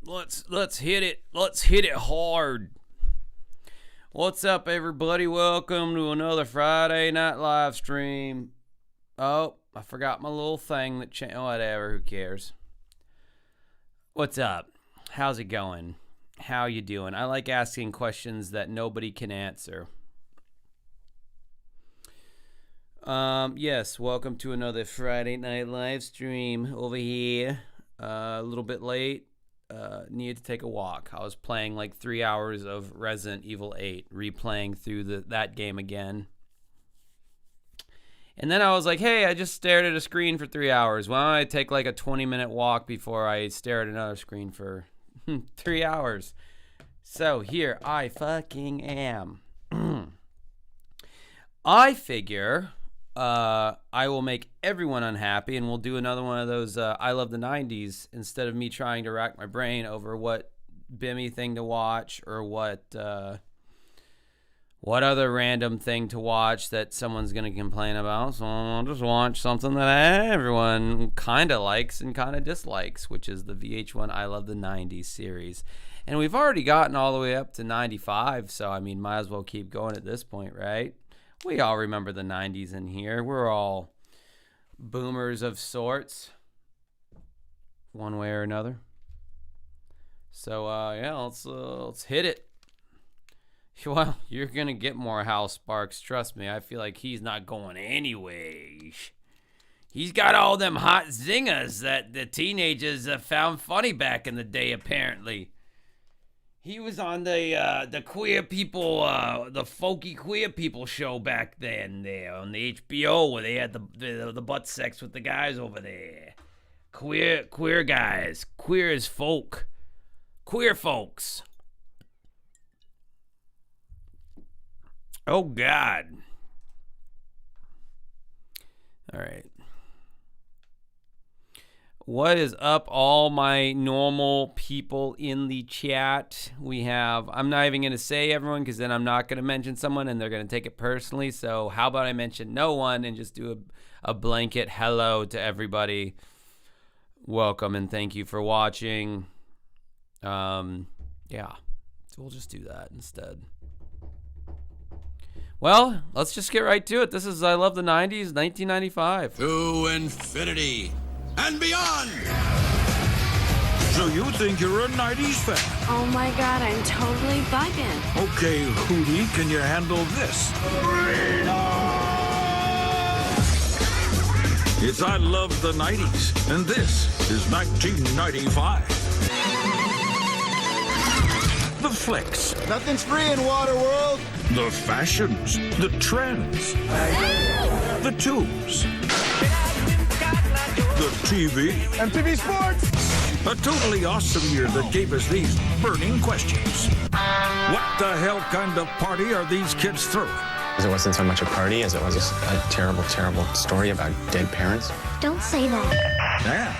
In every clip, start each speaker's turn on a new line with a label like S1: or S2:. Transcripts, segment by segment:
S1: Let's hit it. Let's hit it hard. What's up, everybody? Welcome to another Friday night live stream. Oh, I forgot my little thing that whatever, who cares? What's up? How's it going? How you doing? I like asking questions that nobody can answer. Yes, welcome to another Friday night live stream over here. A little bit late. Needed to take a walk. I was playing like 3 hours of Resident Evil 8, replaying through that game again. And then I was like, hey, I just stared at a screen for 3 hours. Why don't I take like a 20-minute walk before I stare at another screen for 3 hours? So here I fucking am. I figure I will make everyone unhappy, and we'll do another one of those I love the 90s instead of me trying to rack my brain over what Bimmy thing to watch or what other random thing to watch that someone's going to complain about. So I'll just watch something that everyone kind of likes and kind of dislikes, which is the VH1 I Love the 90s series. And we've already gotten all the way up to 95, so I mean, might as well keep going at this point, right? We all remember the 90s in here. We're all boomers of sorts, one way or another. So, yeah, let's hit it. Well, you're going to get more Hal Sparks. Trust me, I feel like he's not going anyway. He's got all them hot zingers that the teenagers found funny back in the day, apparently. He was on the queer people, the folky queer people show back then there on the HBO where they had the butt sex with the guys over there. Queer guys. Queer as folk. Queer folks. Oh, God. All right. What is up, all my normal people in the chat? We have, I'm not even going to say everyone because then I'm not going to mention someone and they're going to take it personally. So how about I mention no one and just do a blanket hello to everybody. Welcome and thank you for watching. Yeah, so we'll just do that instead. Well, let's just get right to it. This is I Love the 90s, 1995.
S2: To infinity and beyond!
S3: So you think you're a 90s fan?
S4: Oh my god, I'm totally bugging.
S3: Okay, Hootie, can you handle this? It's I Love the 90s, and this is 1995. The flicks.
S2: Nothing's free in Waterworld.
S3: The fashions. The trends. The tubes. The TV.
S2: MTV Sports.
S3: A totally awesome year that gave us these burning questions. What the hell kind of party are these kids through?
S5: It wasn't so much a party as it was a terrible, terrible story about dead parents.
S4: Don't say that.
S3: Yeah.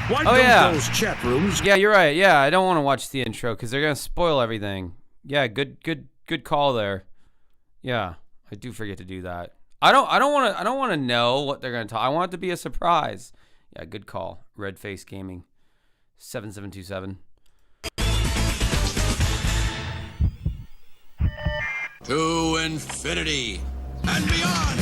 S3: Why don't those chat rooms...
S1: Yeah, you're right. Yeah, I don't want to watch the intro because they're going to spoil everything. Yeah, good call there. Yeah, I do forget to do that. I don't want to know what they're going to talk. I want it to be a surprise. Yeah, good call. Red Face Gaming 7727.
S2: To infinity and beyond!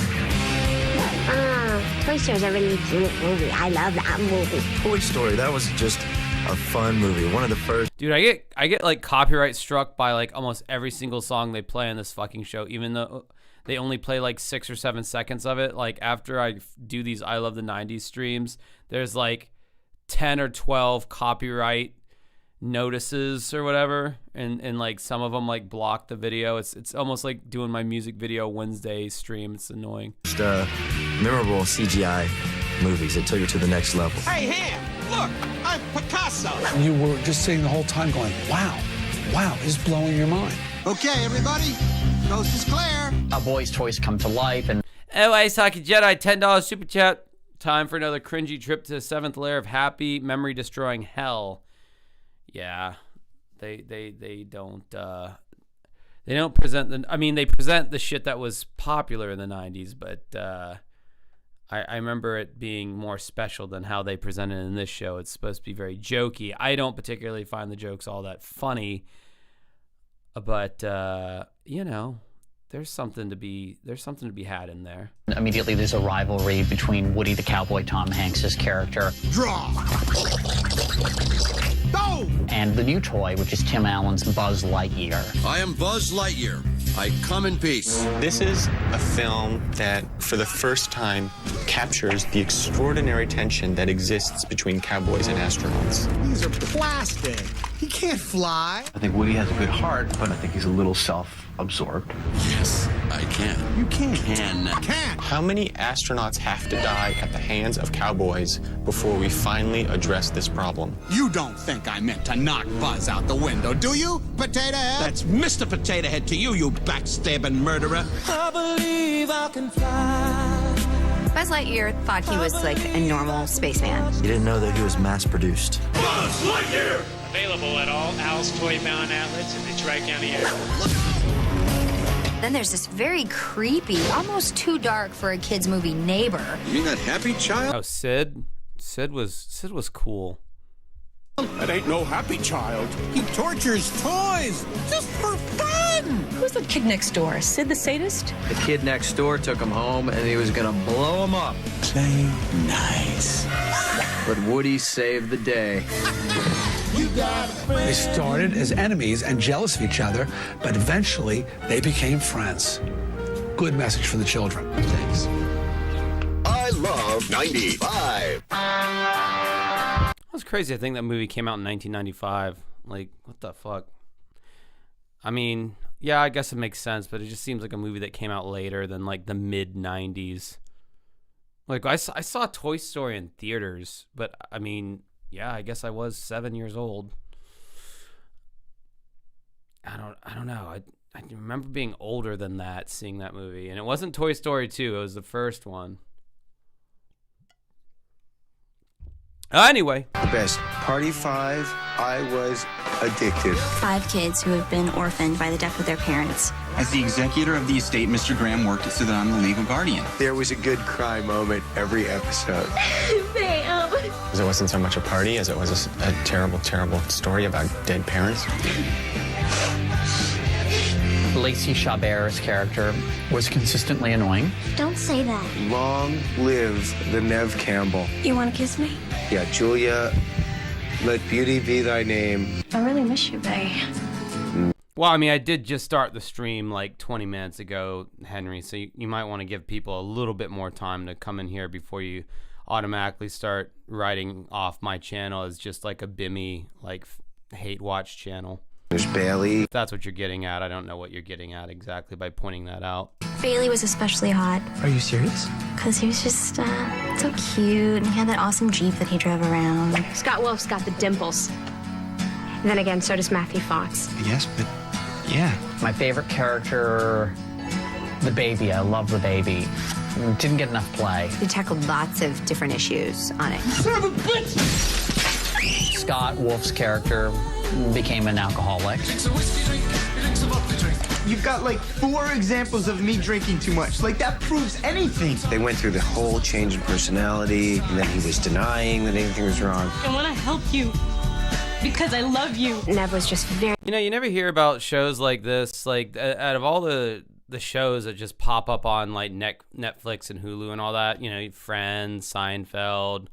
S6: Toy Story's a really cute movie. I love that movie.
S7: Toy Story, that was just a fun movie. One of the first.
S1: Dude, I get like copyright struck by like almost every single song they play on this fucking show, even though they only play like 6 or 7 seconds of it. Like after I do these I Love the 90s streams, there's like 10 or 12 copyright notices or whatever, and like some of them like block the video. It's almost like doing my music video Wednesday stream. It's annoying.
S7: Memorable CGI movies that took it to the next level.
S2: Hey, Ham! Look! I'm Picasso!
S8: You were just sitting the whole time going, wow, it's blowing your mind.
S2: Okay, everybody. Coast is clear.
S9: A boy's toys come to life, and
S1: Oh, Ice Hockey Jedi, $10 super chat. Time for another cringy trip to the 7th layer of happy memory destroying hell. Yeah, they don't present the. I mean, they present the shit that was popular in the 90s, but I remember it being more special than how they presented it in this show. It's supposed to be very jokey. I don't particularly find the jokes all that funny, but you know, there's something to be had in there.
S9: Immediately, there's a rivalry between Woody the Cowboy, Tom Hanks's character,
S2: Draw. Go!
S9: and the new toy, which is Tim Allen's Buzz Lightyear.
S2: I am Buzz Lightyear. I come in peace.
S5: This is a film that, for the first time, captures the extraordinary tension that exists between cowboys and astronauts.
S2: These are plastic. He can't fly.
S7: I think Woody has a good heart, but I think he's a little self-absorbed.
S2: Yes, I can. You can. Can.
S5: How many astronauts have to die at the hands of cowboys before we finally address this problem?
S2: You don't think I meant to knock Buzz out the window, do you, Potato Head? That's Mr. Potato Head to you, you backstabbing murderer.
S10: I believe I can fly.
S4: Buzz Lightyear thought he was like a normal spaceman.
S7: You didn't know that he was mass-produced.
S2: Buzz Lightyear!
S11: Available at all Al's Toy Bound outlets in the Tri-County area.
S4: Then there's this very creepy, almost too dark for a kid's movie Neighbor.
S2: You mean that happy child?
S1: Oh, Sid was cool.
S2: That ain't no happy child. He tortures toys just for fun.
S10: Who's the kid next door? Sid the sadist?
S7: The kid next door took him home, and he was gonna blow him up.
S2: Play nice.
S7: But Woody saved the day.
S8: They started as enemies and jealous of each other, but eventually they became friends. Good message for the children.
S5: Thanks.
S2: I love 95.
S1: That's crazy. I think that movie came out in 1995. Like, what the fuck? I mean, yeah, I guess it makes sense, but it just seems like a movie that came out later than like the mid 90s. Like, I saw Toy Story in theaters, but I mean, yeah, I guess I was 7 years old. I don't know. I remember being older than that, seeing that movie, and it wasn't Toy Story 2. It was the first one. Anyway.
S12: The best. Party 5, I was addicted.
S4: 5 kids who have been orphaned by the death of their parents.
S13: As the executor of the estate, Mr. Graham worked it so that I'm the legal guardian.
S12: There was a good cry moment every episode.
S5: Because it wasn't so much a party as it was a terrible, terrible story about dead parents.
S9: Lacey Chabert's character was consistently annoying.
S6: Don't say that.
S12: Long live the Nev Campbell.
S4: You want to kiss me?
S12: Yeah, Julia, let beauty be thy name.
S4: I really miss you, babe.
S1: Well, I mean, I did just start the stream like 20 minutes ago, Henry, so you might want to give people a little bit more time to come in here before you automatically start writing off my channel as just like a Bimmy, like, hate watch channel.
S12: There's Bailey.
S1: If that's what you're getting at. I don't know what you're getting at exactly by pointing that out.
S4: Bailey was especially hot.
S7: Are you serious?
S4: Because he was just so cute, and he had that awesome Jeep that he drove around.
S14: Scott Wolf's got the dimples. And then again, so does Matthew Fox.
S13: Yes, but yeah.
S9: My favorite character, the baby. I love the baby. Didn't get enough play.
S4: He tackled lots of different issues on it.
S2: Son of a bitch!
S9: Scott Wolf's character became an alcoholic.
S13: You've got like 4 examples of me drinking too much. Like, that proves anything.
S12: They went through the whole change in personality, and then he was denying that anything was wrong.
S10: I want to help you because I love you.
S14: Nev was just very...
S1: You know, you never hear about shows like this. Like, out of all the shows that just pop up on, like, Netflix and Hulu and all that, you know, Friends, Seinfeld,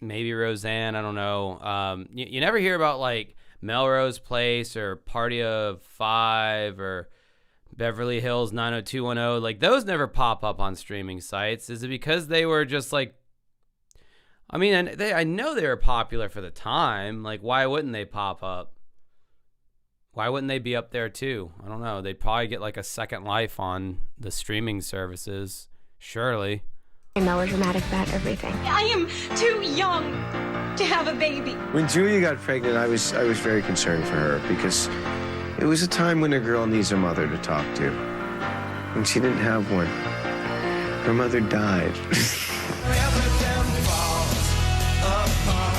S1: maybe Roseanne, I don't know. You never hear about, like, Melrose Place or Party of 5 or Beverly Hills 90210. Like, those never pop up on streaming sites. Is it because they were just, like... I mean, I know they were popular for the time. Like, why wouldn't they pop up? Why wouldn't they be up there too? I don't know. They'd probably get like a second life on the streaming services. Surely.
S14: melodramatic about everything.
S10: I am too young to have a baby.
S12: When Julia got pregnant, I was very concerned for her because it was a time when a girl needs a mother to talk to. And she didn't have one. Her mother died.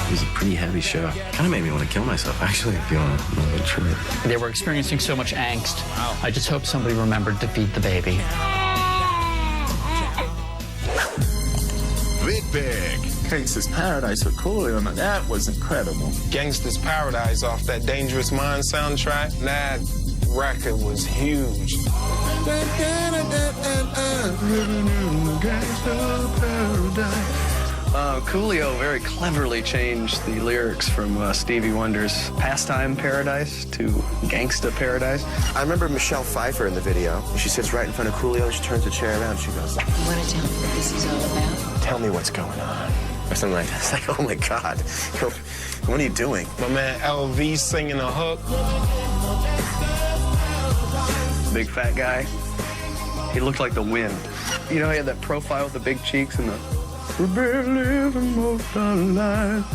S7: It was a pretty heavy show. Kind of made me want to kill myself, actually, if you want to know the truth.
S9: They were experiencing so much angst. Wow. I just hope somebody remembered to feed the baby.
S3: big.
S15: Gangsta's Paradise with Coolio, now that was incredible.
S5: Gangsta's Paradise off that Dangerous Mind soundtrack. That record was huge.
S16: Coolio very cleverly changed the lyrics from Stevie Wonder's Pastime Paradise to Gangsta Paradise.
S12: I remember Michelle Pfeiffer in the video. She sits right in front of Coolio. She turns the chair around. She goes,
S17: "You want to tell me what this is all about?"
S12: "Tell me what's going on." Or something like that. It's like, oh my God. What are you doing?
S5: My man LV singing a hook.
S16: Big fat guy. He looked like the wind. You know, he had that profile with the big cheeks and the... We're barely living most our lives.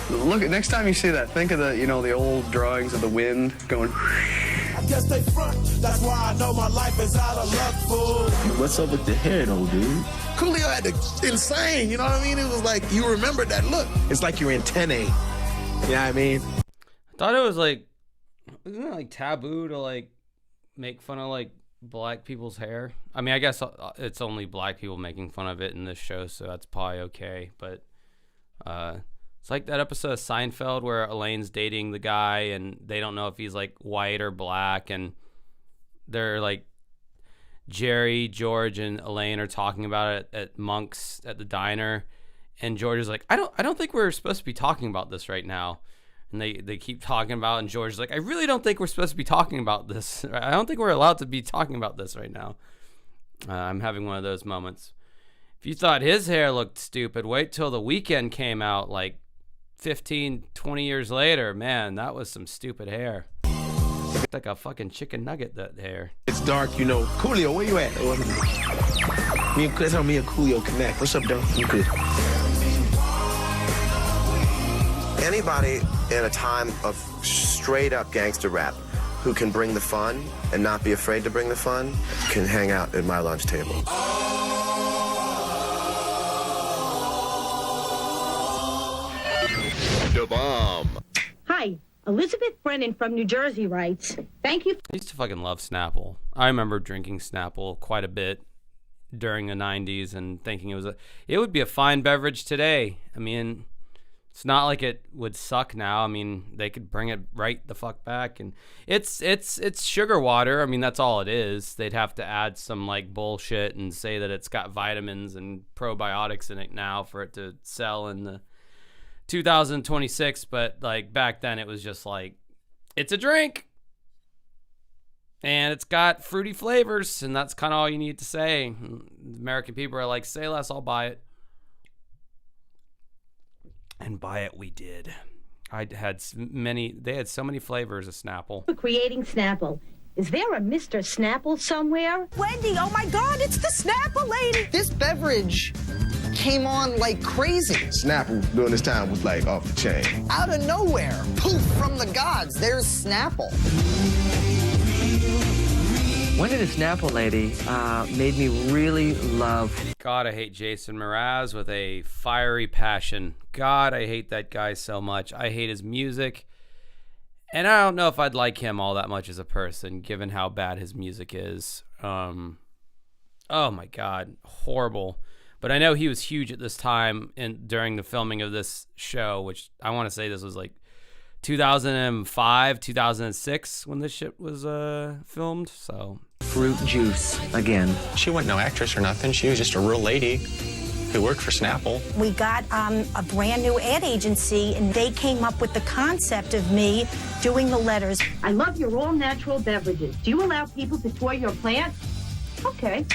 S16: Look, next time you see that, think of the, you know, the old drawings of the wind going...
S18: I guess they front. That's why I know my life is out of luck, fool.
S15: What's up with the hair, though, dude?
S18: Coolio had the insane, you know what I mean? It was like, you remember that look. It's like your antennae. You know what I mean?
S1: I thought it was like, isn't it like taboo to like make fun of like black people's hair? I mean, I guess it's only black people making fun of it in this show, so that's probably okay. But it's like that episode of Seinfeld where Elaine's dating the guy and they don't know if he's like white or black, and they're like, Jerry, George, and Elaine are talking about it at Monk's at the diner, and George is like, I don't think we're supposed to be talking about this right now. And they keep talking about it, and George is like, I really don't think we're supposed to be talking about this. I don't think we're allowed to be talking about this right now. I'm having one of those moments. If you thought his hair looked stupid, wait till The Weeknd came out like 15, 20 years later. Man, that was some stupid hair. Looked like a fucking chicken nugget, that hair.
S18: It's dark, you know. Coolio, where you at? That's how me and Coolio connect. What's up, dog? You good?
S12: Anybody in a time of straight up gangster rap who can bring the fun and not be afraid to bring the fun can hang out at my lunch table.
S15: The bomb.
S19: Hi, Elizabeth Brennan from New Jersey writes, thank you.
S1: I used to fucking love Snapple. I remember drinking Snapple quite a bit during the 90s and thinking it would be a fine beverage today. I mean, it's not like it would suck now. I mean, they could bring it right the fuck back, and it's sugar water. I mean, that's all it is. They'd have to add some like bullshit and say that it's got vitamins and probiotics in it now for it to sell in the 2026. But like back then, it was just like, it's a drink, and it's got fruity flavors, and that's kind of all you need to say. American people are like, say less, I'll buy it. And buy it we did. They had so many flavors of Snapple.
S19: For creating Snapple. Is there a Mr. Snapple somewhere?
S20: Wendy, oh my God, it's the Snapple lady. This beverage came on like crazy.
S18: Snapple during this time was like off the chain.
S20: Out of nowhere, poof, from the gods, there's Snapple.
S9: Wendy the Snapple lady made me really love...
S1: God, I hate Jason Mraz with a fiery passion. God, I hate that guy so much. I hate his music. And I don't know if I'd like him all that much as a person, given how bad his music is. Oh my God, horrible. But I know he was huge at this time during the filming of this show, which I want to say this was like 2005, 2006 when this shit was filmed. So
S9: fruit juice again.
S5: She wasn't no actress or nothing. She was just a real lady who worked for Snapple.
S21: We got a brand new ad agency, and they came up with the concept of me doing the letters.
S19: I love your all-natural beverages. Do you allow people to tour your plant? Okay.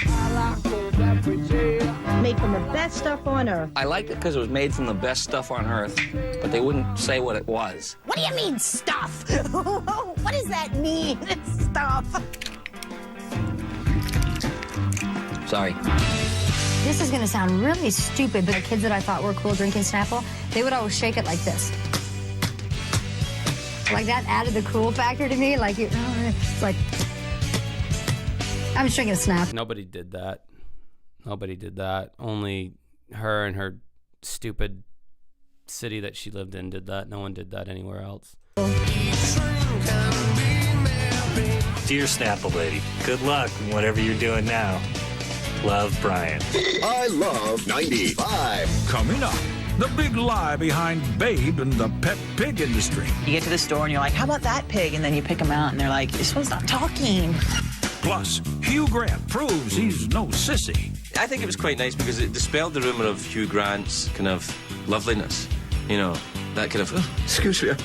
S19: Making the best stuff on earth.
S9: I liked it because it was made from the best stuff on earth, but they wouldn't say what it was.
S21: What do you mean, stuff? What does that mean, stuff?
S9: Sorry.
S4: This is going to sound really stupid, but the kids that I thought were cool drinking Snapple, they would always shake it like this. Like that added the cool factor to me. Like, it's like, I'm just drinking a Snap.
S1: Nobody did that. Only her and her stupid city that she lived in did that. No one did that anywhere else.
S11: Dear Snapple lady, good luck in whatever you're doing now.
S8: Love, Brian.
S3: I love 95. Coming up, the big lie behind Babe and the pet pig industry.
S22: You get to the store and you're like, how about that pig? And then you pick them out and they're like, this one's not talking.
S3: Plus, Hugh Grant proves he's no sissy.
S7: I think it was quite nice because it dispelled the rumor of Hugh Grant's kind of loveliness. You know, that kind of, excuse me, I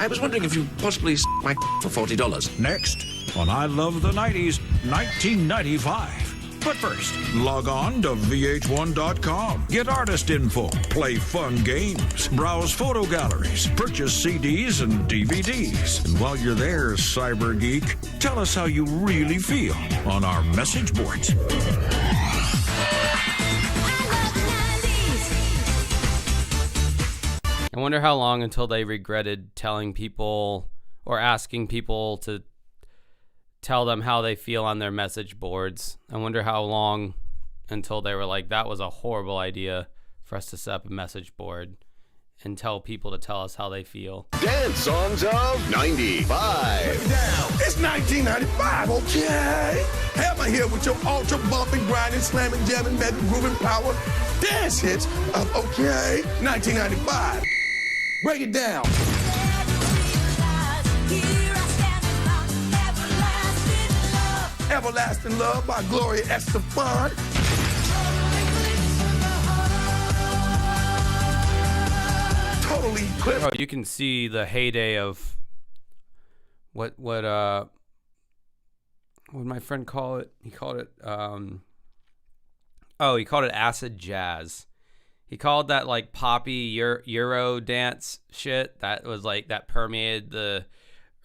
S7: was wondering if you possibly my for $40.
S3: Next on I Love the 90s, 1995. But first, log on to Vh1.com. Get artist info, play fun games, browse photo galleries, purchase CDs and DVDs. And while you're there, cyber geek, tell us how you really feel on our message boards.
S1: I wonder how long until they regretted telling people or asking people to tell them how they feel on their message boards. I wonder how long until they were like, that was a horrible idea for us to set up a message board and tell people to tell us how they feel.
S3: Dance songs of 95.
S18: Now, it's 1995, okay? Have I here with your ultra bumping, grinding, slamming, jamming, better grooving power dance hits of, okay, 1995. Break it down. Everlasting Love by Gloria Estefan. Totally eclipsed.
S1: Oh, you can see the heyday of what would my friend call it? He called it he called it acid jazz. He called that like poppy Euro dance shit that was like that permeated the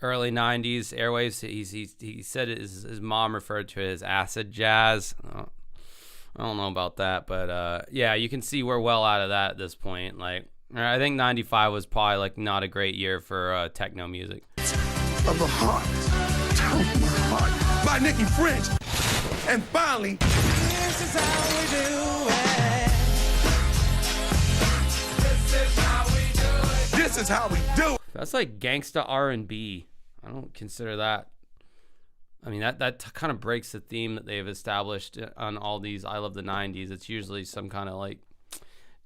S1: early 90s airwaves. He said his mom referred to it as acid jazz. I don't know about that, but yeah, you can see we're well out of that at this point. Like, I think 95 was probably like not a great year for techno music.
S18: Of the heart, of my heart, by Nikki French. And finally, this is how we do it. This is how we do it. This is how we do it.
S1: That's like gangsta R&B. I don't consider that. I mean, that kind of breaks the theme that they've established on all these I Love the 90s. It's usually some kind of like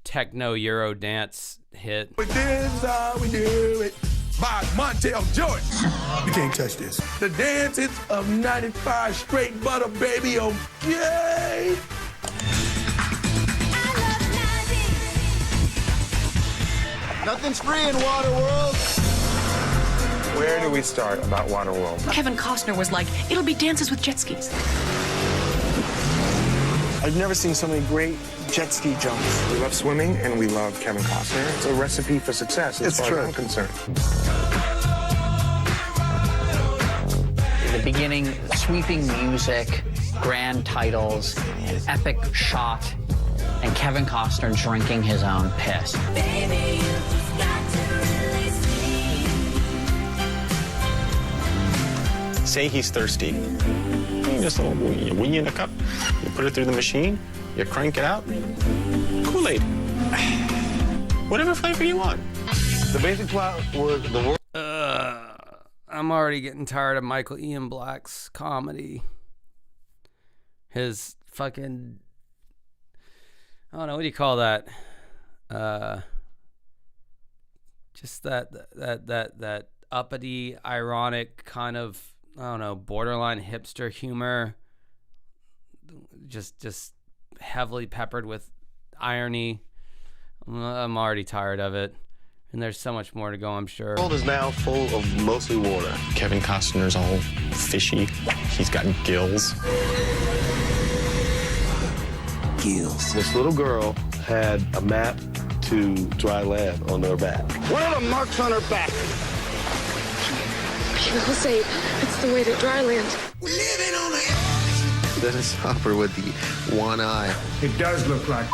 S1: techno Euro dance hit.
S18: But this is how we do it. By Montel Jordan. You can't touch this. The dance hits of 95 straight butter, baby, okay?
S13: Nothing's free in Waterworld.
S12: Where do we start about Waterworld?
S23: Kevin Costner was like, it'll be dances with jet skis.
S12: I've never seen so many great jet ski jumps. We love swimming and we love Kevin Costner. It's a recipe for success as far as I'm concerned.
S9: In the beginning, sweeping music, grand titles, an epic shot, and Kevin Costner drinking his own piss. Baby,
S5: Say he's thirsty. You just a wee in a cup. You put it through the machine. You crank it out. Kool-Aid. Whatever flavor you want.
S12: The basic plot was the world.
S1: I'm already getting tired of Michael Ian Black's comedy. His fucking, I don't know, what do you call that? Just that uppity, ironic kind of, I don't know, borderline hipster humor. Just heavily peppered with irony. I'm already tired of it. And there's so much more to go, I'm sure.
S12: The world is now full of mostly water.
S5: Kevin Costner's all fishy. He's got gills.
S12: Gills. This little girl had a map to dry land on her back. What are the marks on her back?
S24: People say it's the way to dry land.
S18: We're living on the edge.
S12: Dennis Hopper with the one eye.
S18: It does look like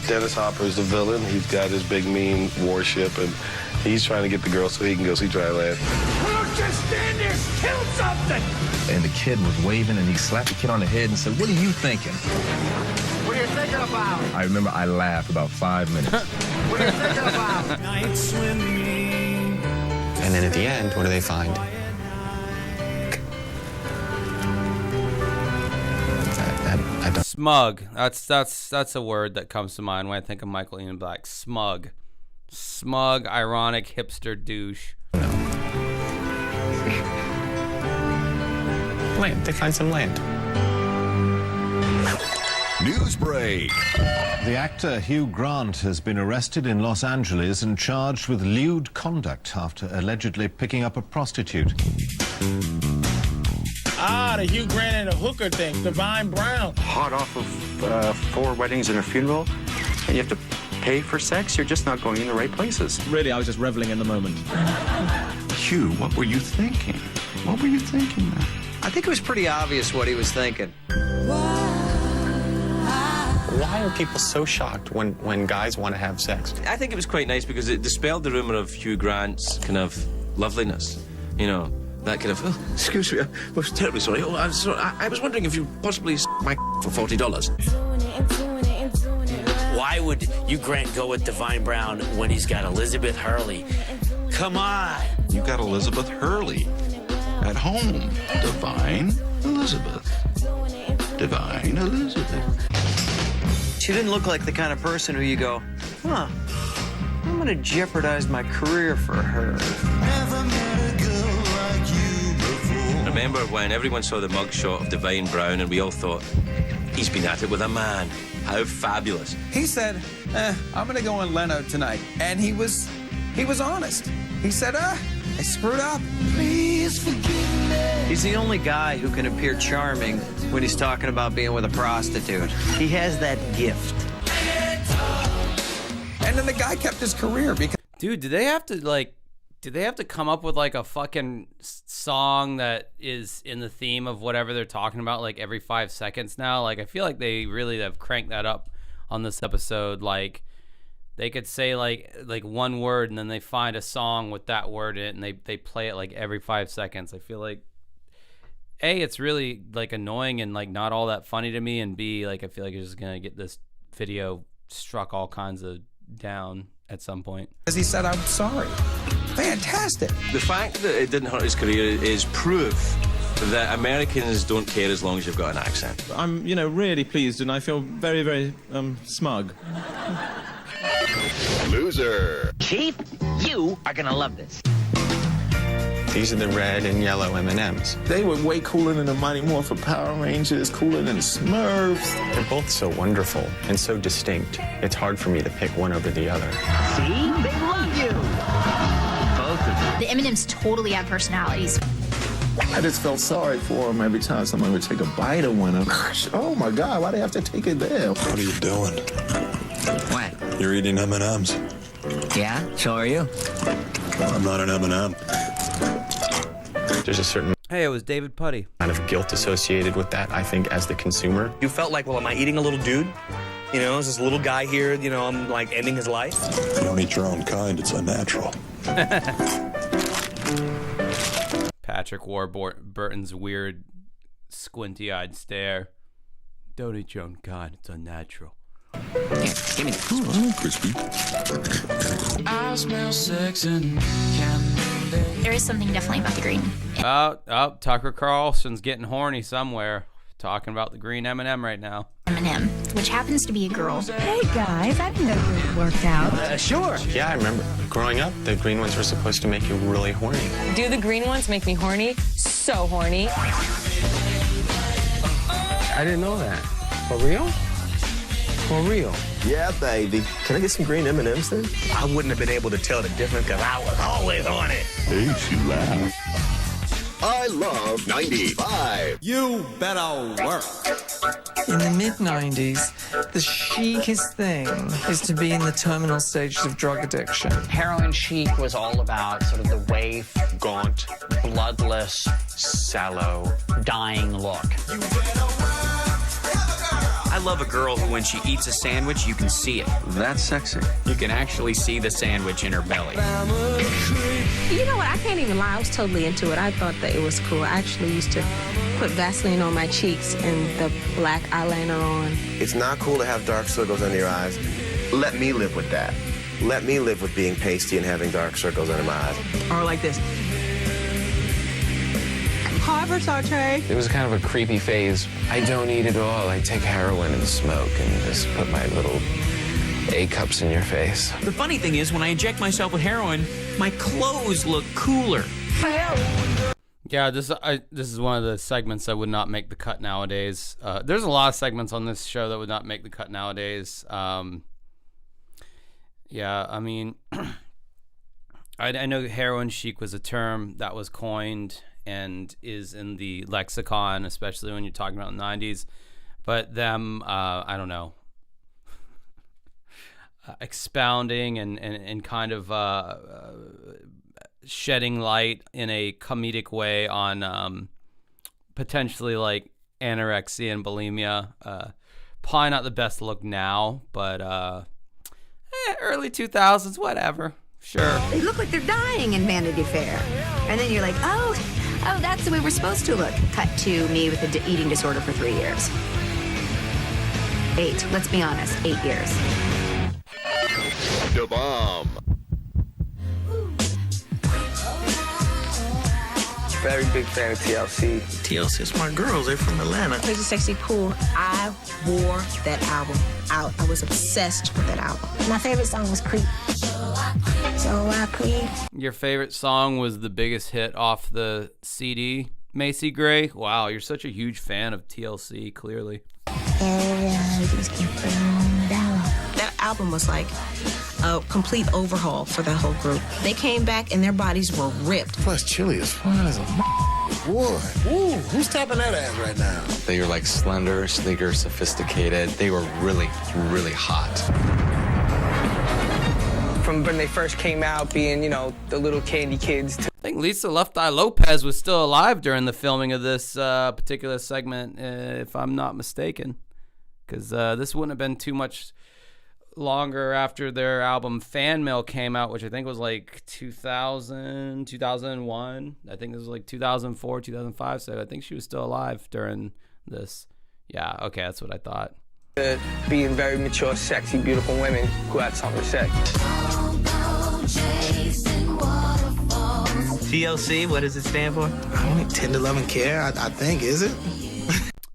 S12: Dennis Hopper is the villain. He's got his big mean warship, and he's trying to get the girl so he can go see dry land.
S18: Don't just stand there, kill something!
S7: And the kid was waving, and he slapped the kid on the head and said, "What are you thinking?"
S13: What are you thinking about?
S7: I remember I laughed about 5 minutes.
S13: What are you thinking about?
S18: Night swimming.
S5: And then at the end, what do they find?
S1: Smug. That's a word that comes to mind when I think of Michael Ian Black. Smug. Smug, ironic, hipster douche.
S5: Land. They find some land.
S2: News break. The actor Hugh Grant has been arrested in Los Angeles and charged with lewd conduct after allegedly picking up a prostitute.
S6: The Hugh Grant and a hooker thing, Divine Brown.
S8: Hot off of 4 weddings and a funeral, and you have to pay for sex? You're just not going in the right places.
S6: Really, I was just reveling in the moment.
S8: Hugh, what were you thinking? What were you thinking, man?
S9: I think it was pretty obvious what he was thinking.
S5: Why are people so shocked when guys want to have sex?
S7: I think it was quite nice because it dispelled the rumor of Hugh Grant's kind of loveliness. You know, that kind of, oh, excuse me, I was terribly sorry. Oh, I'm sorry. I was wondering if you possibly my for $40.
S14: Why would Hugh Grant go with Divine Brown when he's got Elizabeth Hurley? Come on.
S15: You got Elizabeth Hurley at home. Divine Elizabeth. Divine Elizabeth.
S9: She didn't look like the kind of person who you go, huh, I'm gonna jeopardize my career for her.
S7: Remember when everyone saw the mugshot of Divine Brown and we all thought, he's been at it with a man. How fabulous.
S25: He said, I'm gonna go on Leno tonight. And he was honest. He said, I screwed up. Please forgive me.
S9: He's the only guy who can appear charming when he's talking about being with a prostitute. He has that gift.
S25: And then the guy kept his career because...
S1: Dude, do they have to come up with like a fucking song that is in the theme of whatever they're talking about like every 5 seconds now? Like, I feel like they really have cranked that up on this episode. Like, they could say like one word and then they find a song with that word in it and they play it like every 5 seconds. I feel like A, it's really like annoying and like not all that funny to me, and B, like I feel like you're just gonna get this video struck all kinds of down at some point.
S25: Because he said, I'm sorry. Fantastic.
S7: The fact that it didn't hurt his career is proof that Americans don't care as long as you've got an accent.
S6: I'm, really pleased, and I feel very, very smug.
S2: Loser.
S14: Chief, you are gonna love this.
S5: These are the red and yellow M&Ms.
S15: They were way cooler than the Mighty Morphin Power Rangers, cooler than the Smurfs.
S5: They're both so wonderful and so distinct. It's hard for me to pick one over the other.
S14: See? They love you. Both of them.
S4: The M&Ms totally have personalities.
S15: I just felt sorry for them every time someone would take a bite of one of them. Oh my God, why do they have to take it there?
S18: What are you doing?
S14: What?
S18: You're eating M&Ms.
S14: Yeah, so are you.
S18: I'm not an M&M.
S5: There's a certain
S1: Hey, it was David Putty.
S5: kind of guilt associated with that, I think, as the consumer.
S26: You felt like, well, am I eating a little dude? There's this little guy here, I'm like ending his life.
S18: You don't eat your own kind, it's unnatural.
S1: Patrick Warburton's weird, squinty-eyed stare. Don't eat your own kind, it's unnatural.
S14: Here, give me that.
S18: Ooh, crispy.
S27: I smell sex and candy.
S4: There is something definitely about the green.
S1: Oh, Tucker Carlson's getting horny somewhere. Talking about the green M&M right now.
S4: M&M, which happens to be a girl.
S21: Hey guys, I didn't know it worked out.
S14: Sure.
S5: Yeah, I remember growing up, the green ones were supposed to make you really horny.
S28: Do the green ones make me horny? So horny.
S12: I didn't know that. For real? For real?
S8: Yeah, baby. Can I get some green M&Ms then?
S26: I wouldn't have been able to tell the difference because I was always on it.
S15: Hey, she laughed.
S2: I love 95.
S13: You better work.
S29: In the mid-90s, the chicest thing is to be in the terminal stages of drug addiction.
S9: Heroin chic was all about sort of the waif,
S5: Gaunt,
S9: bloodless,
S5: sallow,
S9: dying look.
S14: I love a girl who, when she eats a sandwich, you can see it.
S8: That's sexy.
S14: You can actually see the sandwich in her belly.
S10: You know what? I can't even lie. I was totally into it. I thought that it was cool. I actually used to put Vaseline on my cheeks and the black eyeliner on.
S12: It's not cool to have dark circles under your eyes. Let me live with that. Let me live with being pasty and having dark circles under my eyes.
S29: Or like this.
S10: Harvard saute.
S12: It was kind of a creepy phase. I don't eat at all. I take heroin and smoke and just put my little A cups in your face.
S3: The funny thing is, when I inject myself with heroin, my clothes look cooler.
S1: Yeah, this is one of the segments that would not make the cut nowadays. There's a lot of segments on this show that would not make the cut nowadays. Yeah, I mean, I know heroin chic was a term that was coined and is in the lexicon, especially when you're talking about the 90s. But them, I don't know, expounding and kind of shedding light in a comedic way on potentially like anorexia and bulimia. Probably not the best look now, but early 2000s, whatever. Sure.
S11: They look like they're dying in Vanity Fair. And then you're like, oh, that's the way we're supposed to look. Cut to me with an eating disorder for 3 years. 8. Let's be honest, 8 years.
S16: The bomb.
S12: Very big fan of TLC.
S26: TLC is my girls. They're from Atlanta.
S10: Crazy Sexy Cool. I wore that album out. I was obsessed with that album.
S21: My favorite song was Creep. So I creep.
S1: Your favorite song was the biggest hit off the CD, Macy Gray? Wow, you're such a huge fan of TLC, clearly.
S10: That album was like a complete overhaul for that whole group. They came back and their bodies were ripped.
S18: Plus, Chili is fine as a boy. Ooh, who's tapping that ass right now?
S12: They were like slender, sleeker, sophisticated. They were really, really hot. From when they first came out, being, you know, the little candy kids.
S1: I think Lisa Left Eye Lopez was still alive during the filming of this particular segment, if I'm not mistaken. Because this wouldn't have been too much longer after their album Fan Mail came out, which I think was like 2000, 2001. I think this was like 2004, 2005. So I think she was still alive during this. Yeah, okay, that's what I thought.
S12: Being very mature, sexy, beautiful women who had something to say.
S26: TLC, what does it stand for? I don't know, 10 to 11 care, I think, is it?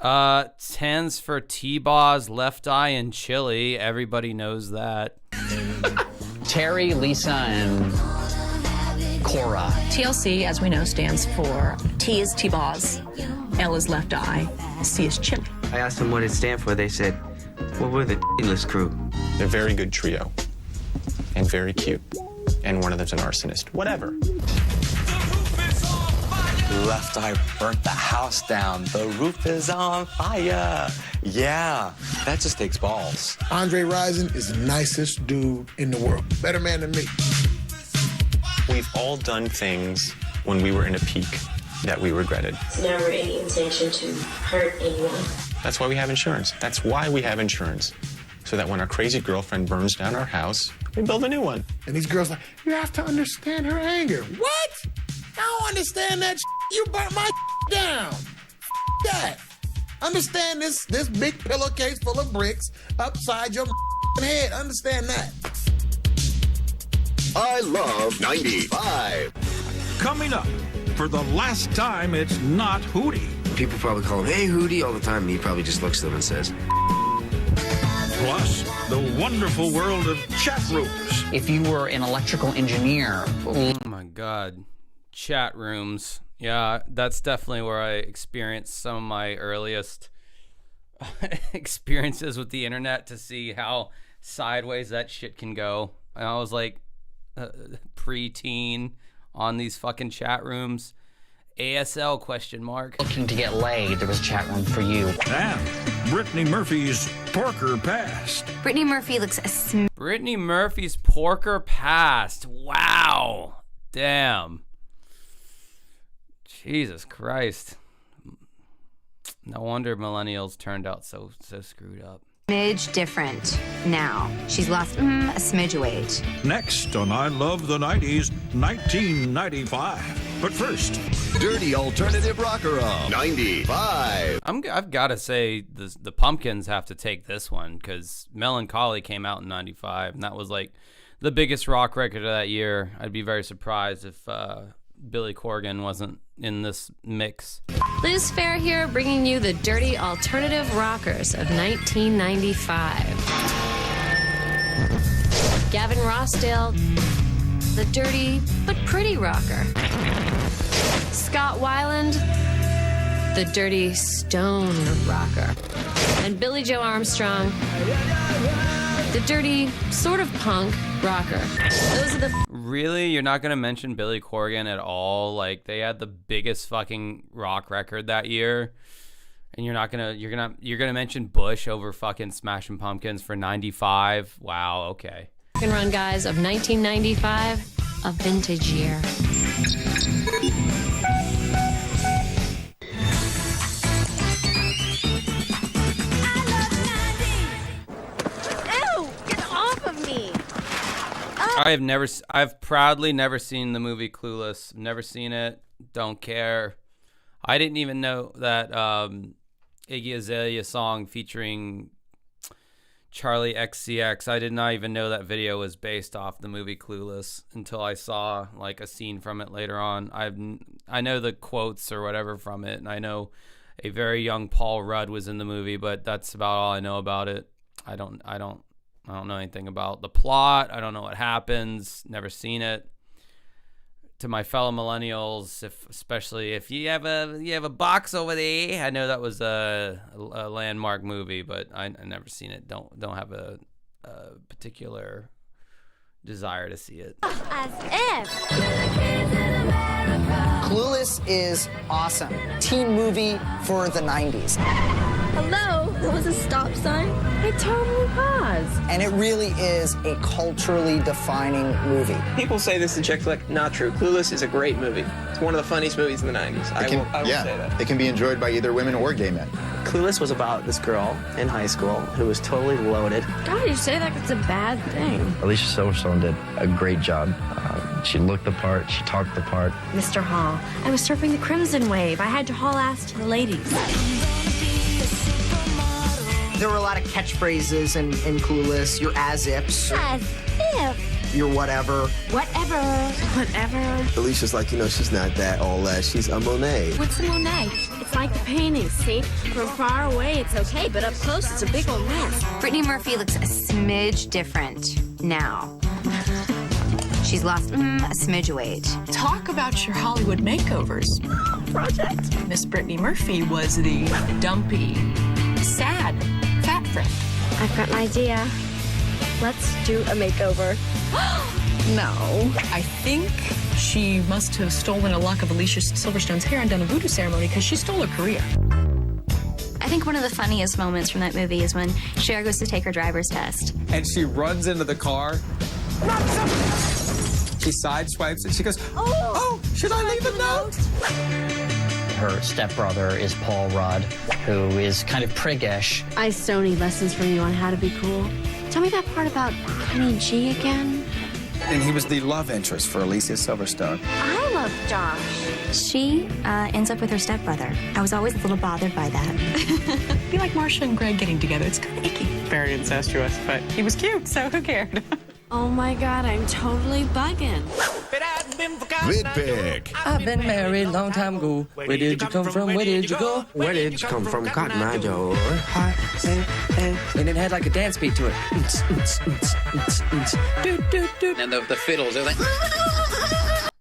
S1: 10's for T-Boz, Left Eye, and Chili. Everybody knows that.
S9: Terry, Lisa, and Cora.
S10: TLC, as we know, stands for T is T-Boz, L is Left Eye, C is Chili.
S26: I asked them what it stand for. They said, well, we're the list crew.
S5: They're a very good trio. And very cute. And one of them's an arsonist. Whatever.
S12: Left Eye burnt the house down. The roof is on fire. Yeah, that just takes balls.
S18: Andre Rison is the nicest dude in the world. Better man than me.
S5: We've all done things when we were in a peak that we regretted.
S17: Never any intention to hurt anyone.
S5: That's why we have insurance. That's why we have insurance. So that when our crazy girlfriend burns down our house, we build a new one.
S18: And these girls are like, you have to understand her anger. What? I don't understand that. You burnt my down. That. Understand this big pillowcase full of bricks upside your head. Understand that.
S16: I love 95.
S19: Coming up, for the last time, it's not Hootie.
S12: People probably call him, hey, Hootie, all the time, and he probably just looks at them and says...
S19: Plus, the wonderful world of chat rooms.
S9: If you were an electrical engineer...
S1: Oh, my God. Chat rooms. Yeah, that's definitely where I experienced some of my earliest experiences with the internet to see how sideways that shit can go. And I was like pre-teen on these fucking chat rooms. ASL question mark.
S9: Looking to get laid, there was a chat room for you.
S19: And Brittany Murphy's porker past.
S11: Brittany Murphy looks
S1: Brittany Murphy's porker past. Wow. Damn. Jesus Christ. No wonder millennials turned out so screwed up.
S11: smidge different now. She's lost a smidge of weight.
S19: Next on I Love the 90s, 1995. But first,
S16: Dirty Alternative Rocker of 95.
S1: I've got to say the Pumpkins have to take this one because Melancholy came out in 95, and that was like the biggest rock record of that year. I'd be very surprised if Billy Corgan wasn't in this mix.
S4: Liz Fair here, bringing you the dirty alternative rockers of 1995. Gavin Rossdale, the dirty but pretty rocker. Scott Weiland, the dirty stone rocker. And Billy Joe Armstrong, the dirty sort of punk rocker. Those are the...
S1: Really? You're not going to mention Billy Corgan at all? Like, they had the biggest fucking rock record that year. And you're gonna mention Bush over fucking Smashing Pumpkins for 95? Wow, okay.
S4: Rock and run guys of 1995, a vintage year.
S1: I've proudly never seen the movie Clueless. Never seen it. Don't care. I didn't even know that Iggy Azalea song featuring Charlie XCX. I did not even know that video was based off the movie Clueless until I saw like a scene from it later on. I know the quotes or whatever from it, and I know a very young Paul Rudd was in the movie, but that's about all I know about it. I don't know anything about the plot. I don't know what happens. Never seen it. To my fellow millennials, especially if you have a box over there, I know that was a landmark movie, but I never seen it. Don't have a particular desire to see it.
S6: As if. Clueless is awesome. Teen movie for the 90s.
S10: Hello? There was a stop sign? It totally was.
S6: And it really is a culturally defining movie.
S7: People say this is a chick flick. Not true. Clueless is a great movie. It's one of the funniest movies in the 90s. I will say that.
S20: It can be enjoyed by either women or gay men.
S7: Clueless was about this girl in high school who was totally loaded.
S10: God, you say like it's a bad thing.
S22: Alicia Silverstone did a great job. She looked the part, she talked the part.
S10: Mr. Hall, I was surfing the Crimson Wave. I had to haul ass to the ladies.
S6: There were a lot of catchphrases in Clueless. Your as-ifs.
S10: As if.
S6: Your whatever.
S10: Whatever.
S12: Alicia's like, she's not that all that. She's a Monet.
S10: What's a Monet? It's like the painting, see? From far away, it's okay, but up close, it's a big old mess.
S11: Brittany Murphy looks a smidge different now. She's lost a smidge of weight.
S23: Talk about your Hollywood makeovers.
S10: Project.
S23: Miss Brittany Murphy was the dumpy, sad, fat friend.
S10: I've got an idea. Let's do a makeover.
S23: No. I think she must have stolen a lock of Alicia Silverstone's hair and done a voodoo ceremony because she stole her career.
S11: I think one of the funniest moments from that movie is when Cher goes to take her driver's test.
S24: And she runs into the car. She sideswipes it. She goes, oh, should I leave a note?
S9: Her stepbrother is Paul Rudd, who is kind of priggish.
S10: I still need lessons from you on how to be cool. Tell me that part about Honey G again.
S24: And he was the love interest for Alicia Silverstone.
S10: I love Josh.
S11: She ends up with her stepbrother. I was always a little bothered by that.
S23: Be like Marsha and Greg getting together. It's kind of icky. Very incestuous, but he was cute, so who cared?
S10: Oh my God, I'm totally bugging.
S16: Vidpick.
S25: I've been married a long time ago. Where did you come from? Where did you go?
S12: Where did you come from, Cotton Eye Joe?
S25: And it had like a dance beat to it.
S9: And the fiddles, they're like...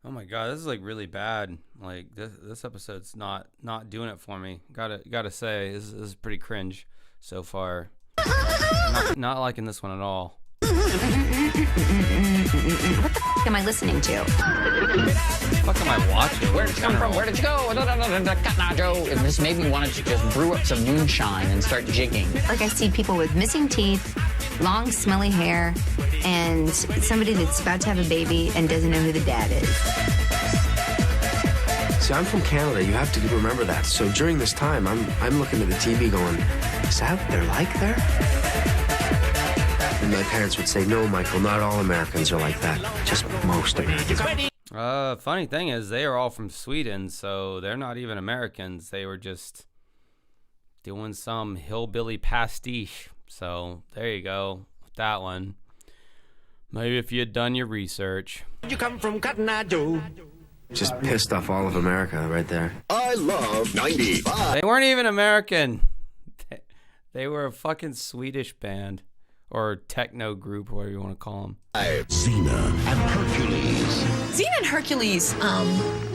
S1: Oh my God, this is like really bad. Like this episode's not doing it for me. Gotta say, this is pretty cringe so far. Not liking this one at all.
S11: What the f am I listening to?
S1: What the fuck am I watching?
S9: Where did you come from? Where did you go? Cotton Eye Joe. And this made me want to just brew up some moonshine and start jigging.
S11: Like I see people with missing teeth, long smelly hair, and somebody that's about to have a baby and doesn't know who the dad is.
S12: See, I'm from Canada. You have to remember that. So during this time, I'm looking at the TV going, is that what they're like there? And my parents would say, no, Michael, not all Americans are like that. Just most Americans.
S1: Funny thing is, they are all from Sweden, so they're not even Americans. They were just doing some hillbilly pastiche. So there you go with that one. Maybe if you had done your research.
S6: You come from Cotton Eye Joe.
S12: Just pissed off all of America right there.
S16: I love 95.
S1: They weren't even American. They were a fucking Swedish band. Or techno group, whatever you want to call them.
S16: Xena and Hercules.
S23: Xena and Hercules,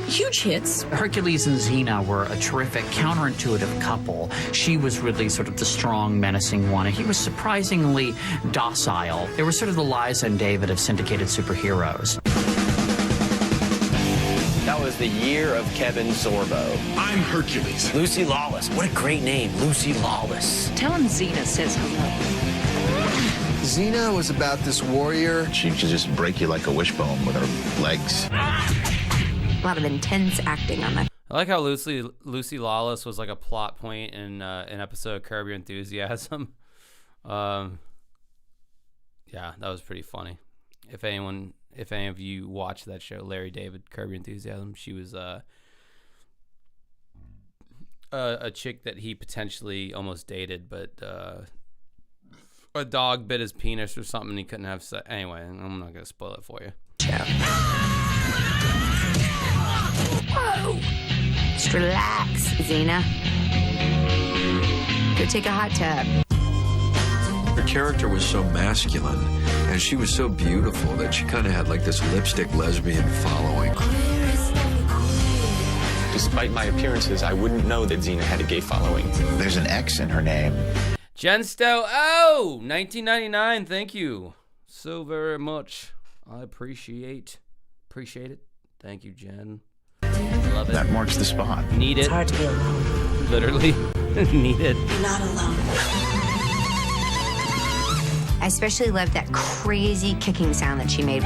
S23: huge hits.
S9: Hercules and Xena were a terrific counterintuitive couple. She was really sort of the strong, menacing one, and he was surprisingly docile. They were sort of the Liza and David of syndicated superheroes.
S2: That was the year of Kevin Sorbo.
S18: I'm Hercules.
S2: Lucy Lawless. What a great name, Lucy Lawless.
S23: Tell him Xena says hello.
S12: Xena was about this warrior.
S20: She could just break you like a wishbone with her legs.
S11: A lot of intense acting on that.
S1: I like how Lucy Lawless was like a plot point in an episode of Curb Your Enthusiasm. Yeah, that was pretty funny. If any of you watched that show, Larry David, Curb Your Enthusiasm, she was a chick that he potentially almost dated, but a dog bit his penis or something and he couldn't have sex. Anyway, I'm not going to spoil it for you.
S11: Whoa! Just relax, Xena. Go take a hot tub.
S3: Her character was so masculine, and she was so beautiful that she kind of had like this lipstick lesbian following.
S5: Despite my appearances, I wouldn't know that Xena had a gay following.
S20: There's an X in her name.
S1: Jen Stowe, 1999, thank you so very much. I appreciate it. Thank you, Jen. Love it.
S20: That marks the spot.
S1: Need it.
S17: It's hard to be alone.
S1: Literally, need it.
S17: You're not alone.
S11: I especially loved that crazy kicking sound that she made.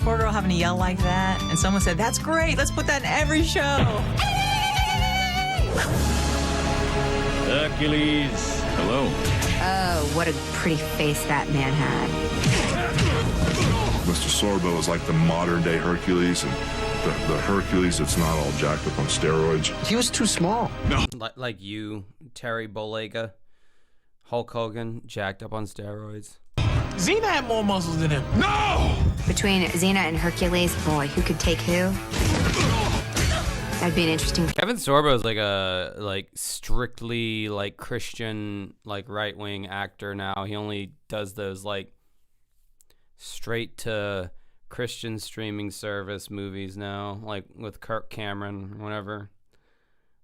S8: Poor girl having to yell like that, and someone said, "That's great, let's put that in every show."
S19: Hercules. Hello.
S11: Oh, what a pretty face that man had.
S18: Mr. Sorbo is like the modern day Hercules, and the Hercules that's not all jacked up on steroids.
S12: He was too small.
S18: No.
S1: Like you, Terry Bollea, Hulk Hogan, jacked up on steroids.
S13: Xena had more muscles than him.
S18: No!
S11: Between Xena and Hercules, boy, who could take who? That'd be an interesting.
S1: Kevin Sorbo is like a strictly like Christian right wing actor now. He only does those like straight to Christian streaming service movies now, like with Kirk Cameron or whatever.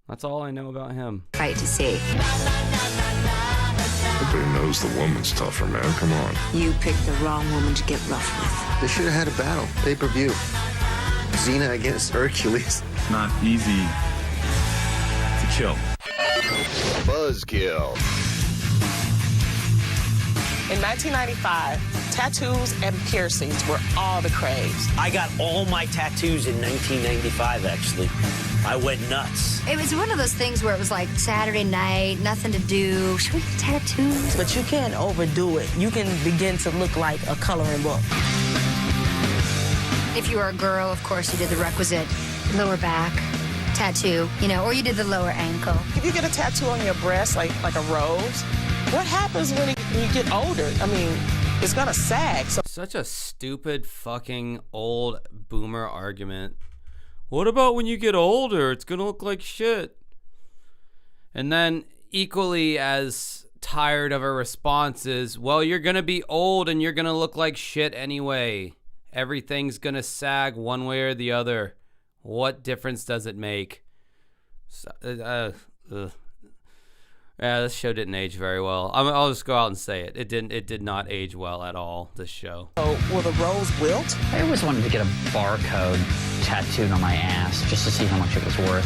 S1: That's all I know about him.
S11: Fight to see.
S18: Everybody knows the woman's tougher, man. Come on.
S11: You picked the wrong woman to get rough with.
S12: They should have had a battle. Pay-per-view. Xena against Hercules.
S19: Not easy to kill.
S16: Buzzkill.
S13: In 1995, tattoos and piercings were all the craze.
S2: I got all my tattoos in 1995, actually. I went nuts.
S11: It was one of those things where it was like Saturday night, nothing to do. Should we get tattoos?
S13: But you can't overdo it. You can begin to look like a coloring book.
S11: If you were a girl, of course, you did the requisite lower back tattoo, or you did the lower ankle.
S13: If you get a tattoo on your breast, like a rose, what happens when you get older? I mean, it's gonna sag. So
S1: Such a stupid fucking old boomer argument. What about when you get older? It's gonna look like shit. And then equally as tired of a response is, well, you're gonna be old and you're gonna look like shit anyway. Everything's gonna sag one way or the other. What difference does it make? Yeah, this show didn't age very well. I'll just go out and say it. It did not age well at all, this show.
S13: Oh, will the rose wilt?
S9: I always wanted to get a barcode tattooed on my ass just to see how much it was worth.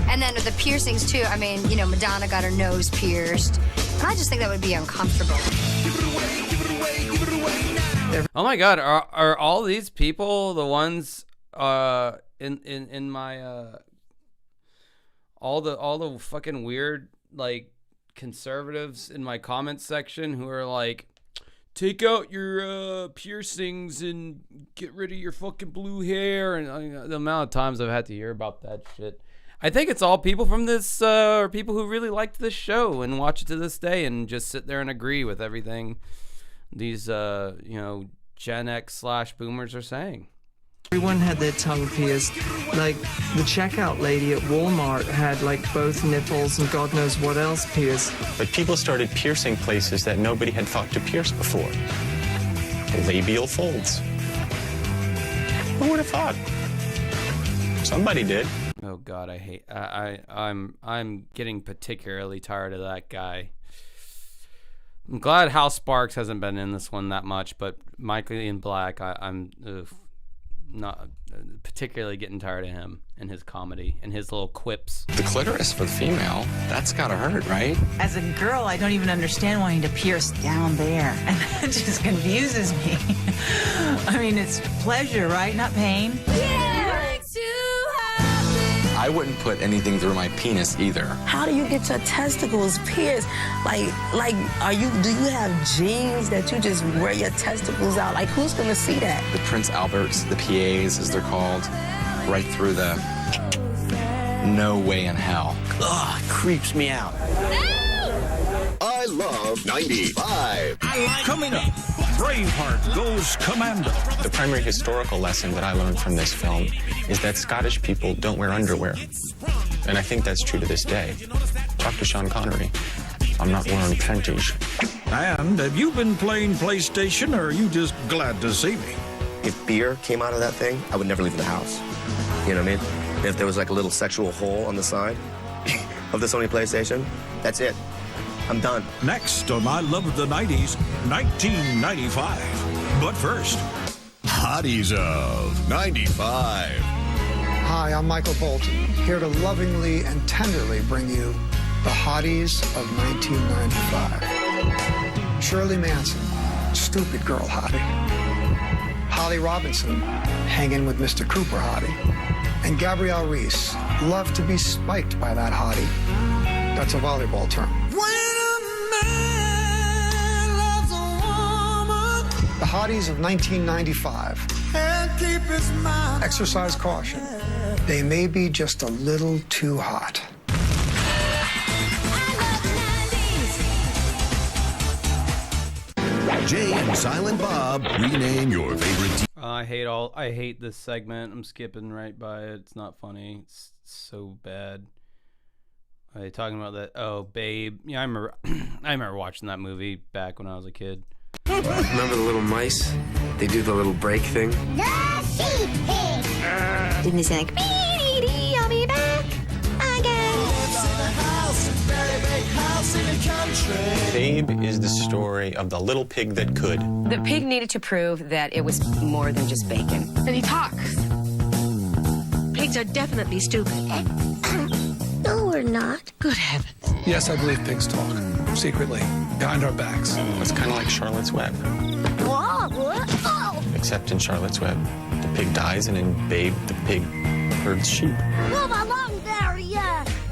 S11: And then with the piercings, too. I mean, Madonna got her nose pierced. And I just think that would be uncomfortable.
S1: Oh my God, are all these people the ones in my all the fucking weird like conservatives in my comments section who are like, take out your piercings and get rid of your fucking blue hair, and the amount of times I've had to hear about that shit. I think it's all people from this or people who really liked this show and watch it to this day and just sit there and agree with everything these Gen X/boomers are saying.
S25: Everyone had their tongue pierced. Like, the checkout lady at Walmart had, like, both nipples and God knows what else pierced.
S5: But people started piercing places that nobody had thought to pierce before. Labial folds. Who would have thought? Somebody did.
S1: Oh God, I hate. I'm getting particularly tired of that guy. I'm glad Hal Sparks hasn't been in this one that much, but Michael Ian Black, I'm not particularly getting tired of him and his comedy and his little quips.
S4: The clitoris for the female, that's gotta hurt, right?
S8: As a girl, I don't even understand wanting to pierce down there. And that just confuses me. I mean, it's pleasure, right? Not pain.
S4: I wouldn't put anything through my penis either.
S7: How do you get your testicles pierced? Like, do you have jeans that you just wear your testicles out? Like, who's gonna see that?
S4: The Prince Alberts, the PAs as they're called, right through the no way in hell.
S2: Ugh, creeps me out.
S16: I love 95.
S19: Coming up, Braveheart goes commando.
S5: The primary historical lesson that I learned from this film is that Scottish people don't wear underwear. And I think that's true to this day. Talk to Sean Connery. I'm not wearing panties.
S19: And have you been playing PlayStation, or are you just glad to see me?
S14: If beer came out of that thing, I would never leave the house. You know what I mean? And if there was like a little sexual hole on the side of the Sony PlayStation, that's it. I'm done.
S19: Next on I Love the 90s, 1995. But first,
S16: Hotties of 95.
S15: Hi, I'm Michael Bolton, here to lovingly and tenderly bring you the Hotties of 1995. Shirley Manson, stupid girl hottie. Holly Robinson, hanging with Mr. Cooper hottie. And Gabrielle Reese, love to be spiked by that hottie. That's a volleyball term. The Hotties of 1995. Exercise caution. They may be just a little too hot.
S16: Jay and Silent Bob rename your favorite
S1: I hate this segment. I'm skipping right by it. It's not funny. It's so bad. Are they talking about that? Oh, Babe. Yeah, I remember watching that movie back when I was a kid.
S12: Remember the little mice? They do the little break thing.
S11: Didn't he say like, I'll be back again?
S5: Babe is the story of the little pig that could.
S21: The pig needed to prove that it was more than just bacon.
S10: And he talks. Pigs are definitely stupid.
S17: No, we're not.
S21: Good heavens.
S24: Yes, I believe pigs talk. Secretly. Behind our backs.
S5: It's kind of like Charlotte's Web.
S17: Whoa, whoa.
S5: Except in Charlotte's Web, the pig dies, and in Babe, the pig herds sheep.
S17: Move along there, you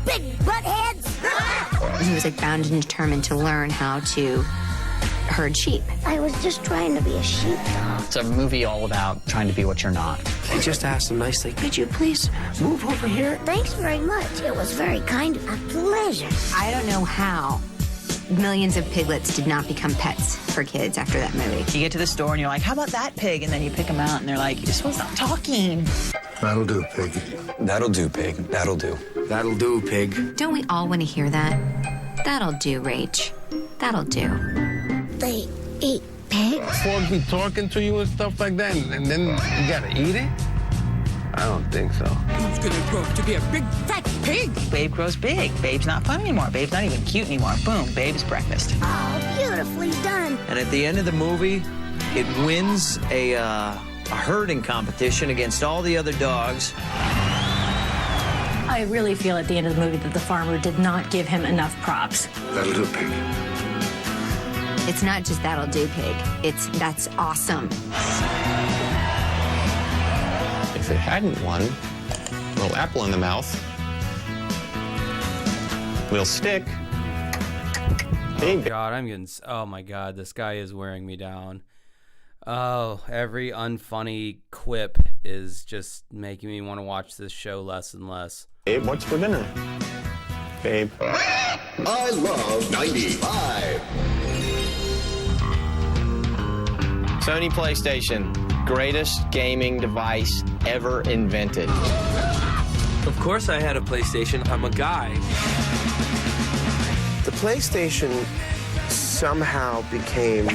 S17: big buttheads.
S11: He was like bound and determined to learn how to herd sheep.
S17: I was just trying to be a sheepdog.
S9: It's a movie all about trying to be what you're not.
S12: I just asked him nicely, could you please move over here?
S17: Thanks very much. It was very kind of a pleasure.
S11: I don't know how millions of piglets did not become pets for kids after that movie.
S8: You get to the store and you're like, how about that pig? And then you pick them out and they're like, you're supposed to stop talking.
S24: That'll do, pig.
S4: That'll do, pig. That'll do.
S12: That'll do, pig.
S11: Don't we all want to hear that? That'll do, Rach. That'll do.
S17: They eat pigs?
S12: Fork be talking to you and stuff like that, and then you gotta eat it? I don't think so.
S8: Who's gonna grow up to be a big fat pig? Babe grows big. Babe's not fun anymore. Babe's not even cute anymore. Boom, Babe's breakfast.
S17: Oh, beautifully done.
S26: And at the end of the movie, it wins a herding competition against all the other dogs.
S27: I really feel at the end of the movie that the farmer did not give him enough props.
S24: That'll do, pig.
S11: It's not just that'll do, pig. That's awesome.
S5: If it hadn't won, a little apple in the mouth, will stick.
S1: Oh God, I'm getting. Oh my God, this guy is wearing me down. Oh, every unfunny quip is just making me want to watch this show less and less.
S5: Babe, what's for dinner? Babe.
S16: I love 95.
S26: Sony PlayStation, greatest gaming device ever invented.
S3: Of course I had a PlayStation. I'm a guy.
S12: The PlayStation somehow became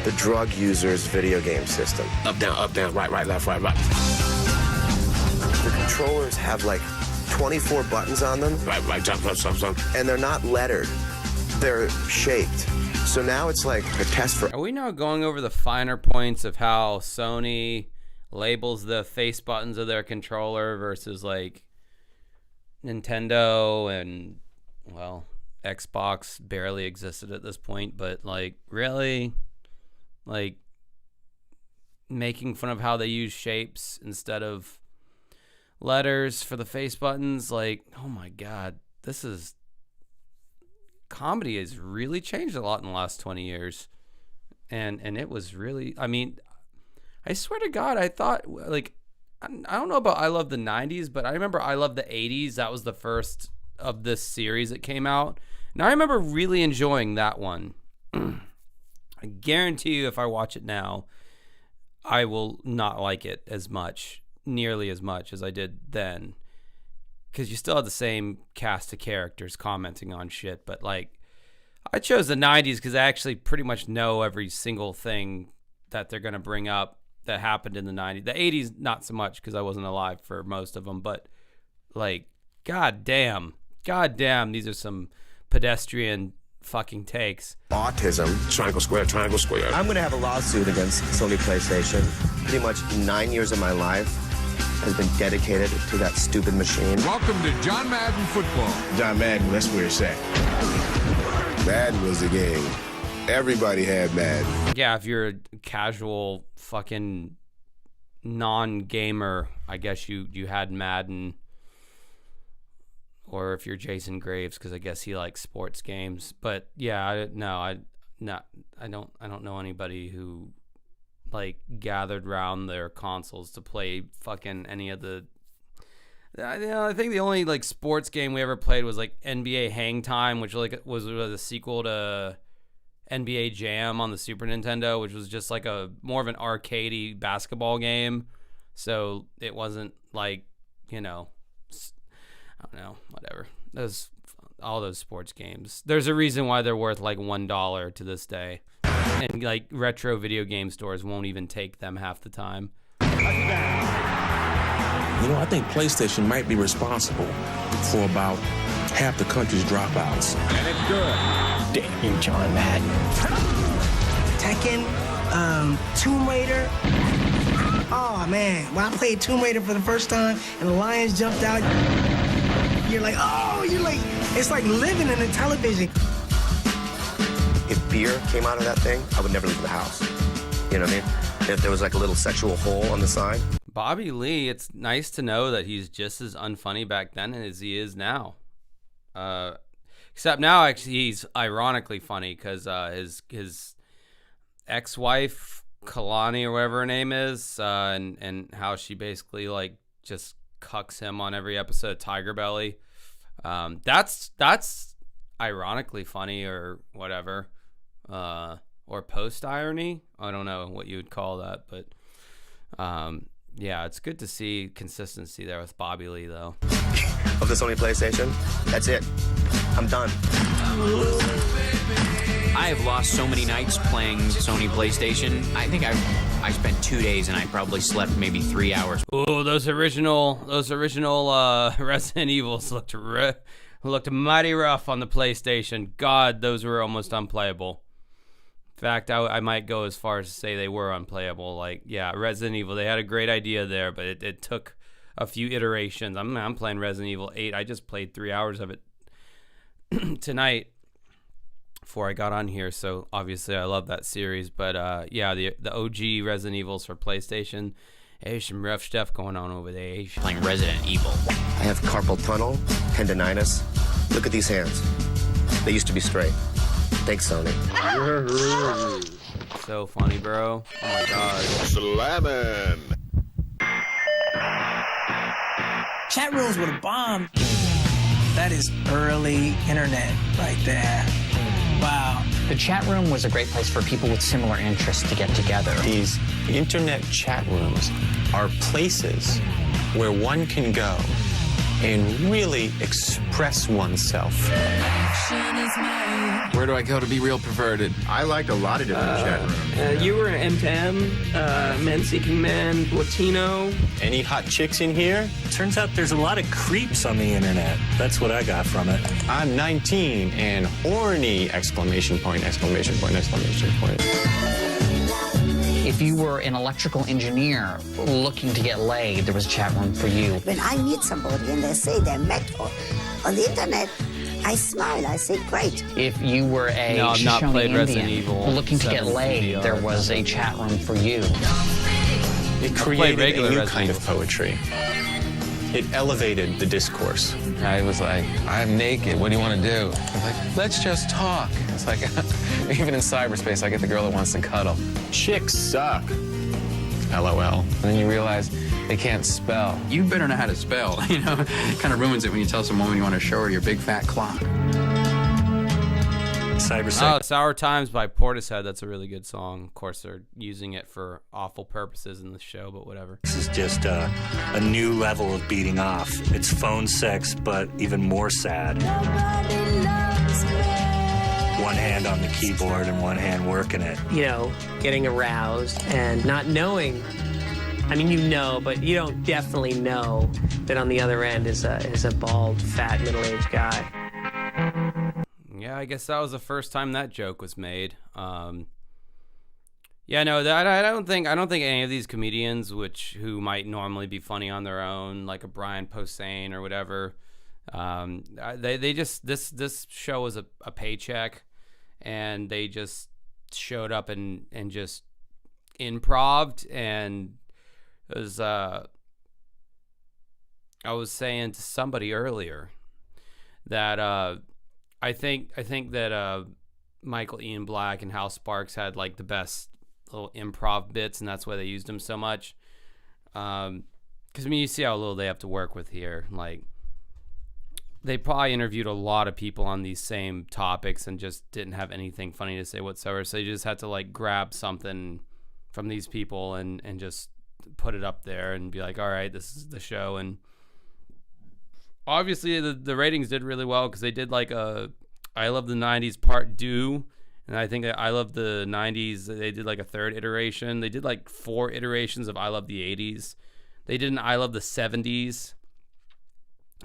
S12: the drug user's video game system.
S5: Up, down, right, left, right.
S12: The controllers have like 24 buttons on them.
S5: Right, jump.
S12: And they're not lettered. They're shaped. So now it's like a test for...
S1: Are we now going over the finer points of how Sony labels the face buttons of their controller versus like Nintendo and, well, Xbox barely existed at this point, but like really, like making fun of how they use shapes instead of letters for the face buttons? Like, oh my God, comedy has really changed a lot in the last 20 years. And it was really, I mean, I swear to God, I thought, like, I don't know about I Love the 90s, but I remember I Love the 80s. That was the first of this series that came out. And I remember really enjoying that one. I guarantee you if I watch it now, I will not like it as much, nearly as much as I did then. Because you still have the same cast of characters commenting on shit. But, like, I chose the 90s because I actually pretty much know every single thing that they're going to bring up that happened in the 90s. The 80s, not so much because I wasn't alive for most of them. But, like, goddamn, these are some pedestrian fucking takes.
S12: Autism.
S5: Triangle square.
S14: I'm going to have a lawsuit against Sony PlayStation. Pretty much 9 years of my life has been dedicated to that stupid machine.
S19: Welcome to John Madden Football.
S6: John Madden, that's where it's at. Madden was the game. Everybody had Madden.
S1: Yeah, if you're a casual fucking non-gamer, I guess you had Madden. Or if you're Jason Graves, because I guess he likes sports games. But yeah, I don't know anybody who like gathered around their consoles to play fucking any of the. I think the only like sports game we ever played was like NBA Hang Time, which like was a sequel to NBA Jam on the Super Nintendo, which was just like a more of an arcadey basketball game. So it wasn't like, you know, I don't know, whatever. All those sports games. There's a reason why they're worth like $1 to this day. And like retro video game stores won't even take them half the time.
S6: You know, I think PlayStation might be responsible for about half the country's dropouts.
S19: And it's good.
S2: Damn you, John Madden.
S13: Tekken, Tomb Raider. Oh man, when I played Tomb Raider for the first time and the lions jumped out, you're like, it's like living in a television.
S14: If beer came out of that thing, I would never leave the house. You know what I mean? If there was like a little sexual hole on the side.
S1: Bobby Lee, it's nice to know that he's just as unfunny back then as he is now. Except now, actually, he's ironically funny because his ex-wife, Kalani, or whatever her name is, and how she basically like just cucks him on every episode of Tiger Belly. That's ironically funny or whatever, or post-irony. I don't know what you would call that, but yeah, it's good to see consistency there with Bobby Lee, though.
S14: Of the Sony PlayStation, that's it. I'm done.
S9: I have lost so many nights playing Sony PlayStation. I think I spent 2 days and I probably slept maybe 3 hours.
S1: Oh, those original Resident Evils looked mighty rough on the PlayStation. God, those were almost unplayable. In fact, I might go as far as to say they were unplayable. Like, yeah, Resident Evil, they had a great idea there, but it took a few iterations. I'm playing Resident Evil 8. I just played 3 hours of it tonight before I got on here, so obviously I love that series. But yeah, the OG Resident Evils for PlayStation, there's some rough stuff going on over there.
S9: Playing Resident Evil.
S14: I have carpal tunnel, tendonitis. Look at these hands. They used to be straight. Thanks, Sony.
S1: So funny, bro. Oh my God.
S6: Slamming.
S13: Chat rooms were the bomb. That is early internet right there. Wow.
S9: The chat room was a great place for people with similar interests to get together.
S5: These internet chat rooms are places where one can go and really express oneself.
S4: Where do I go to be real perverted?
S12: I liked a lot of different chat rooms.
S3: You were M2M, Men Seeking Men, Latino.
S5: Any hot chicks in here?
S7: Turns out there's a lot of creeps on the internet. That's what I got from it.
S5: I'm 19 and horny! Exclamation point, exclamation point, exclamation point.
S9: If you were an electrical engineer looking to get laid, there was a chat room for you.
S17: When I meet somebody and they say they met on the internet, I smile. I say, great.
S9: If you were a
S1: No, I've not
S9: Shoshone
S1: played Resident
S9: Indian
S1: Evil
S9: looking to get
S1: 7
S9: laid,
S1: VR,
S9: there was a chat room for you.
S5: It
S1: played
S5: created a
S1: regular
S5: new
S1: Resident
S5: kind of
S1: Evil.
S5: poetry. It elevated the discourse.
S4: I was like, I'm naked. What do you want to do? I was like, let's just talk. It's like, even in cyberspace, I get the girl that wants to cuddle.
S5: Chicks suck. LOL.
S4: And then you realize they can't spell.
S15: You better know how to spell, you know? It kind of ruins it when you tell some woman you want to show her your big fat clock.
S1: Oh, Sour Times by Portishead. That's a really good song. Of course, they're using it for awful purposes in the show, but whatever.
S7: This is just a new level of beating off. It's phone sex, but even more sad. One hand on the keyboard and one hand working it.
S3: You know, getting aroused and not knowing. I mean, you know, but you don't definitely know that on the other end is a bald, fat, middle-aged guy.
S1: Yeah, I guess that was the first time that joke was made. Yeah, no, that I don't think any of these comedians, who might normally be funny on their own, like a Brian Posehn or whatever, they just this show was a paycheck, and they just showed up and just improv'd, and it was I was saying to somebody earlier that I think that Michael Ian Black and Hal Sparks had like the best little improv bits, and that's why they used them so much. Because I mean, you see how little they have to work with here. Like, they probably interviewed a lot of people on these same topics and just didn't have anything funny to say whatsoever. So you just had to like grab something from these people and just put it up there and be like, all right, this is the show. And obviously the ratings did really well because they did like a I Love the 90s Part 2, and I think that I Love the 90s, they did like a third iteration. They did like 4 iterations of I Love the 80s. They did an I Love the 70s.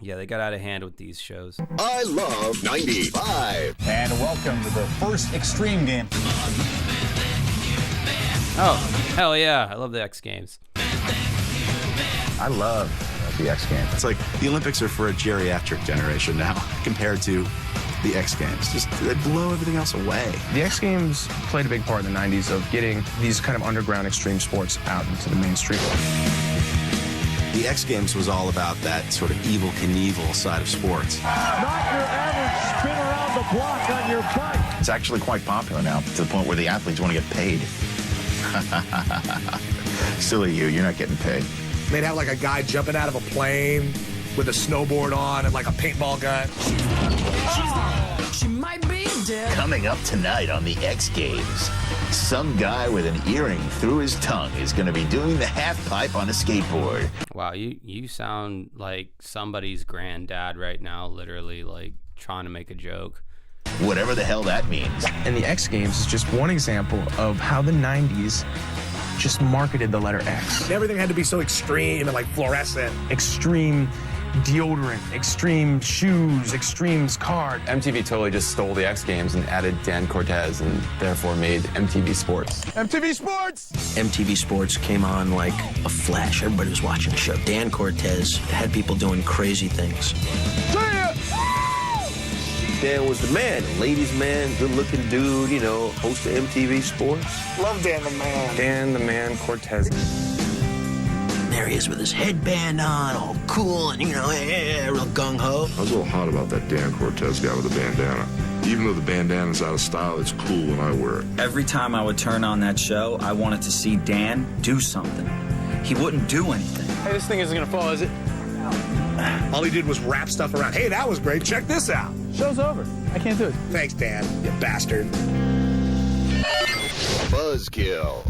S1: Yeah, they got out of hand with these shows.
S16: I Love 95.
S18: And welcome to the first Extreme game.
S1: Oh, hell yeah. I love the X Games.
S18: I love the X Games.
S20: It's like the Olympics are for a geriatric generation now compared to the X Games. Just they blow everything else away.
S12: The X Games played a big part in the 90s of getting these kind of underground extreme sports out into the mainstream.
S20: The X Games was all about that sort of Evel Knievel side of sports.
S22: Not your average spin around the block on your bike.
S18: It's actually quite popular now to the point where the athletes want to get paid. Silly you're not getting paid.
S23: They'd have like a guy jumping out of a plane with a snowboard on and like a paintball gun.
S22: She might be dead. Coming up tonight on the X Games, some guy with an earring through his tongue is going to be doing the half pipe on a skateboard.
S1: Wow, you sound like somebody's granddad right now, literally like trying to make a joke.
S22: Whatever the hell that means.
S12: And the X Games is just one example of how the 90s just marketed the letter X.
S23: Everything had to be so extreme and like fluorescent.
S12: Extreme deodorant, extreme shoes, extreme cars.
S4: MTV totally just stole the X Games and added Dan Cortez and therefore made MTV Sports.
S23: MTV Sports!
S2: MTV Sports came on like a flash. Everybody was watching the show. Dan Cortez had people doing crazy things.
S14: Dan was the man, ladies' man, good-looking dude, you know, host of MTV Sports.
S23: Love Dan the Man.
S12: Dan the Man Cortez.
S2: There he is with his headband on, all cool and, you know, real gung-ho.
S6: I was a little hot about that Dan Cortez guy with the bandana. Even though the bandana's out of style, it's cool when I wear it.
S25: Every time I would turn on that show, I wanted to see Dan do something. He wouldn't do anything.
S23: Hey, this thing isn't going to fall, is it? All he did was wrap stuff around. Hey, that was great. Check this out.
S25: Show's over. I can't do it.
S23: Thanks, Dan, you bastard.
S16: Buzzkill.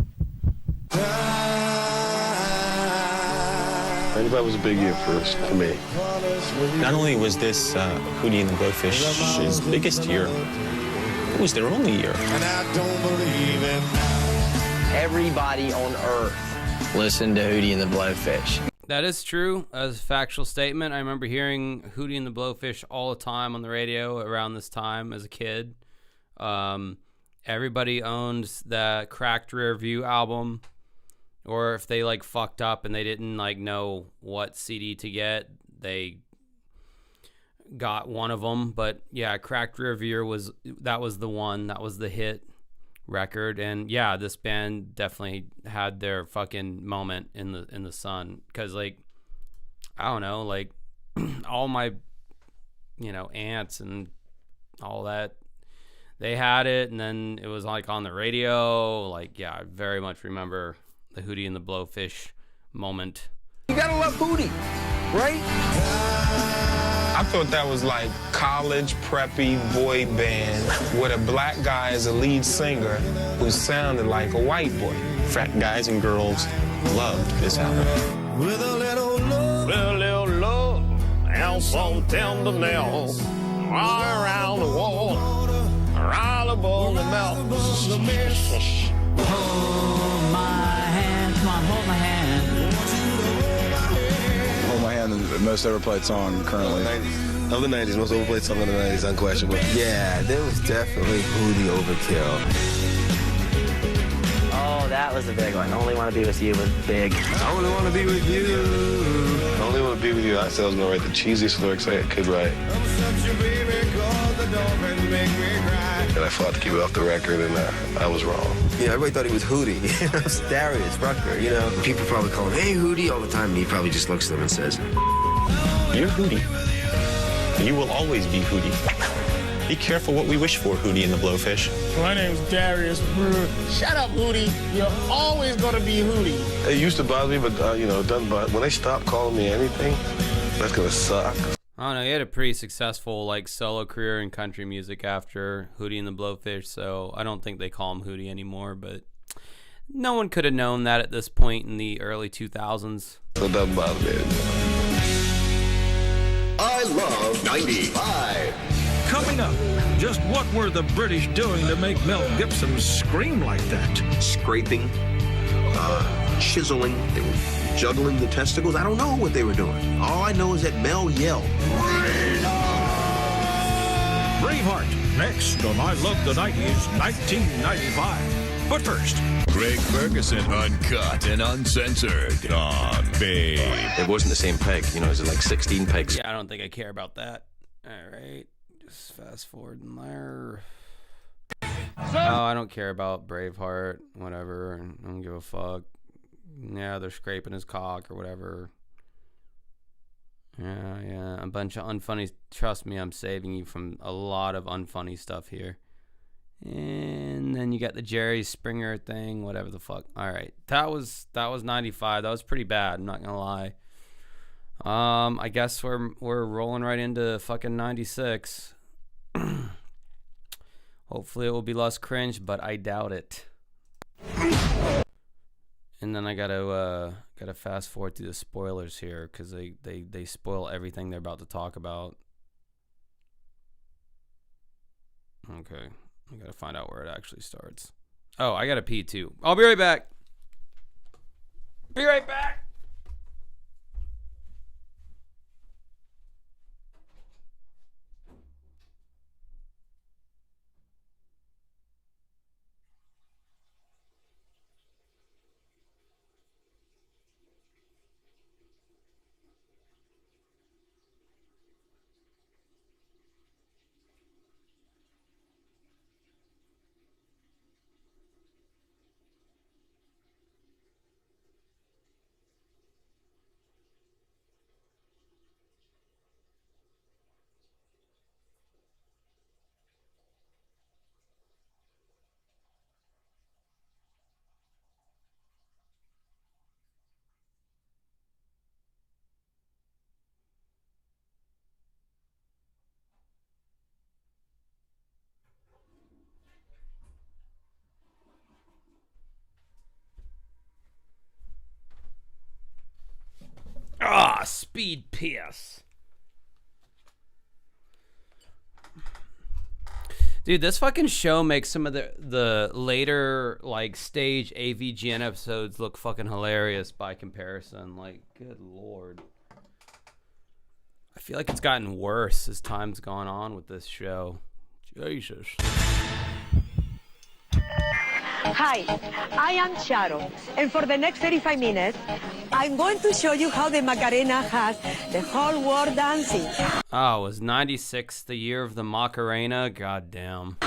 S5: 95 was a big year for me. Not only was this Hootie and the Blowfish's biggest year, it was their only year.
S9: Everybody on Earth listened to Hootie and the Blowfish.
S1: That is true. As a factual statement, I remember hearing Hootie and the Blowfish all the time on the radio around this time as a kid. Everybody owned that Cracked Rear View album, or if they like fucked up and they didn't like know what CD to get, they got one of them. But yeah, Cracked Rear View was the one, that was the hit record. And yeah, this band definitely had their fucking moment in the sun, because like, I don't know, like all my aunts and all that, they had it, and then it was like on the radio. Like, yeah, I very much remember the Hootie and the Blowfish moment.
S9: You gotta love Hootie, right?
S5: I thought that was like college preppy boy band with a black guy as a lead singer who sounded like a white boy. Frat guys and girls loved this album.
S8: With a little love, and some tenderness, all around the wall, all above the mountains.
S9: Hold my hand, come on, hold my hand.
S10: Hold My Hand, the most overplayed song currently.
S11: Of the 90s, most overplayed song of the 90s, unquestionably.
S12: Yeah, there was definitely Hootie overkill.
S3: Oh, that was a big one. Only Want to Be With You was big.
S11: I only want to be with you. I only want to be with you. I said I was going to write the cheesiest lyrics I could write. And I fought to keep it off the record, and I was wrong.
S12: Yeah, everybody thought he was Hootie. Darius Rucker, People probably call him, hey, Hootie, all the time. And he probably just looks at them and says,
S5: You're Hootie. You will always be Hootie. Be careful what we wish for, Hootie and the Blowfish.
S8: My name's Darius Brewer. Shut up, Hootie. You're always going to be Hootie.
S11: It used to bother me, but, it doesn't bother. When they stop calling me anything, that's going to suck.
S1: I don't know, he had a pretty successful like solo career in country music after Hootie and the Blowfish, so I don't think they call him Hootie anymore, but no one could have known that at this point in the early 2000s.
S11: So it doesn't bother me anymore.
S16: I love 95.
S19: Coming up, just what were the British doing to make Mel Gibson scream like that?
S2: Scraping, chiseling, they were juggling the testicles. I don't know what they were doing. All I know is that Mel yelled.
S19: Braveheart, next on I Love the 90s, 1995. But first,
S16: Craig Ferguson, uncut and uncensored on Babe.
S2: It wasn't the same peg, it was like 16 pegs.
S1: Yeah, I don't think I care about that. All right, just fast forward in there. Oh, I don't care about Braveheart, whatever. I don't give a fuck. Yeah, they're scraping his cock or whatever. Yeah, a bunch of unfunny. Trust me, I'm saving you from a lot of unfunny stuff here. And then you got the Jerry Springer thing, whatever the fuck. All right, that was 95. That was pretty bad. I'm not gonna lie. I guess we're rolling right into fucking 96. Hopefully it will be less cringe, but I doubt it. And then I gotta fast forward through the spoilers here, because they spoil everything they're about to talk about. Okay, I gotta find out where it actually starts. Oh, I gotta pee too. I'll be right back. Be right back. Speed Pierce. Dude, this fucking show makes some of the later like stage AVGN episodes look fucking hilarious by comparison. Like, good lord. I feel like it's gotten worse as time's gone on with this show. Jesus.
S13: Hi, I am Charo, and for the next 35 minutes, I'm going to show you how the Macarena has the whole world dancing.
S1: Oh, was 96 the year of the Macarena? God damn.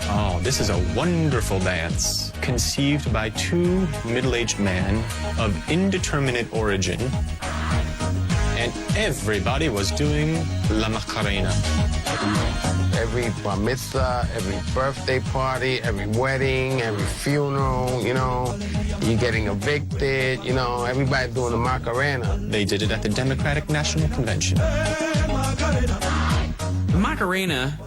S5: Oh, this is a wonderful dance conceived by two middle-aged men of indeterminate origin, and everybody was doing La Macarena.
S15: Every bar mitzvah, every birthday party, every wedding, every funeral, you know, you're getting evicted, you know, everybody doing the Macarena.
S5: They did it at the Democratic National Convention.
S17: The Macarena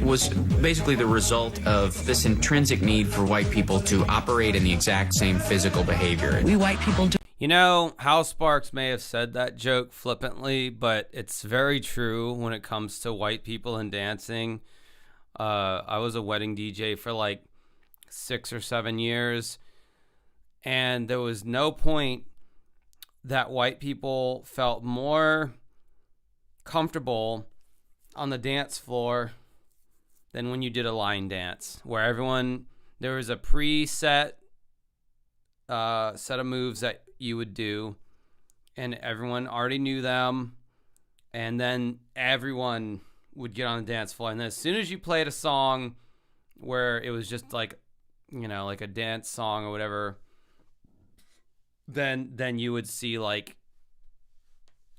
S17: was basically the result of this intrinsic need for white people to operate in the exact same physical behavior. We white people do.
S1: You know, Hal Sparks may have said that joke flippantly, but it's very true when it comes to white people and dancing. I was a wedding DJ for like 6 or 7 years, and there was no point that white people felt more comfortable on the dance floor than when you did a line dance, where there was a preset set of moves that you would do, and everyone already knew them, and then everyone would get on the dance floor, and then as soon as you played a song where it was just like, you know, like a dance song or whatever, then you would see like,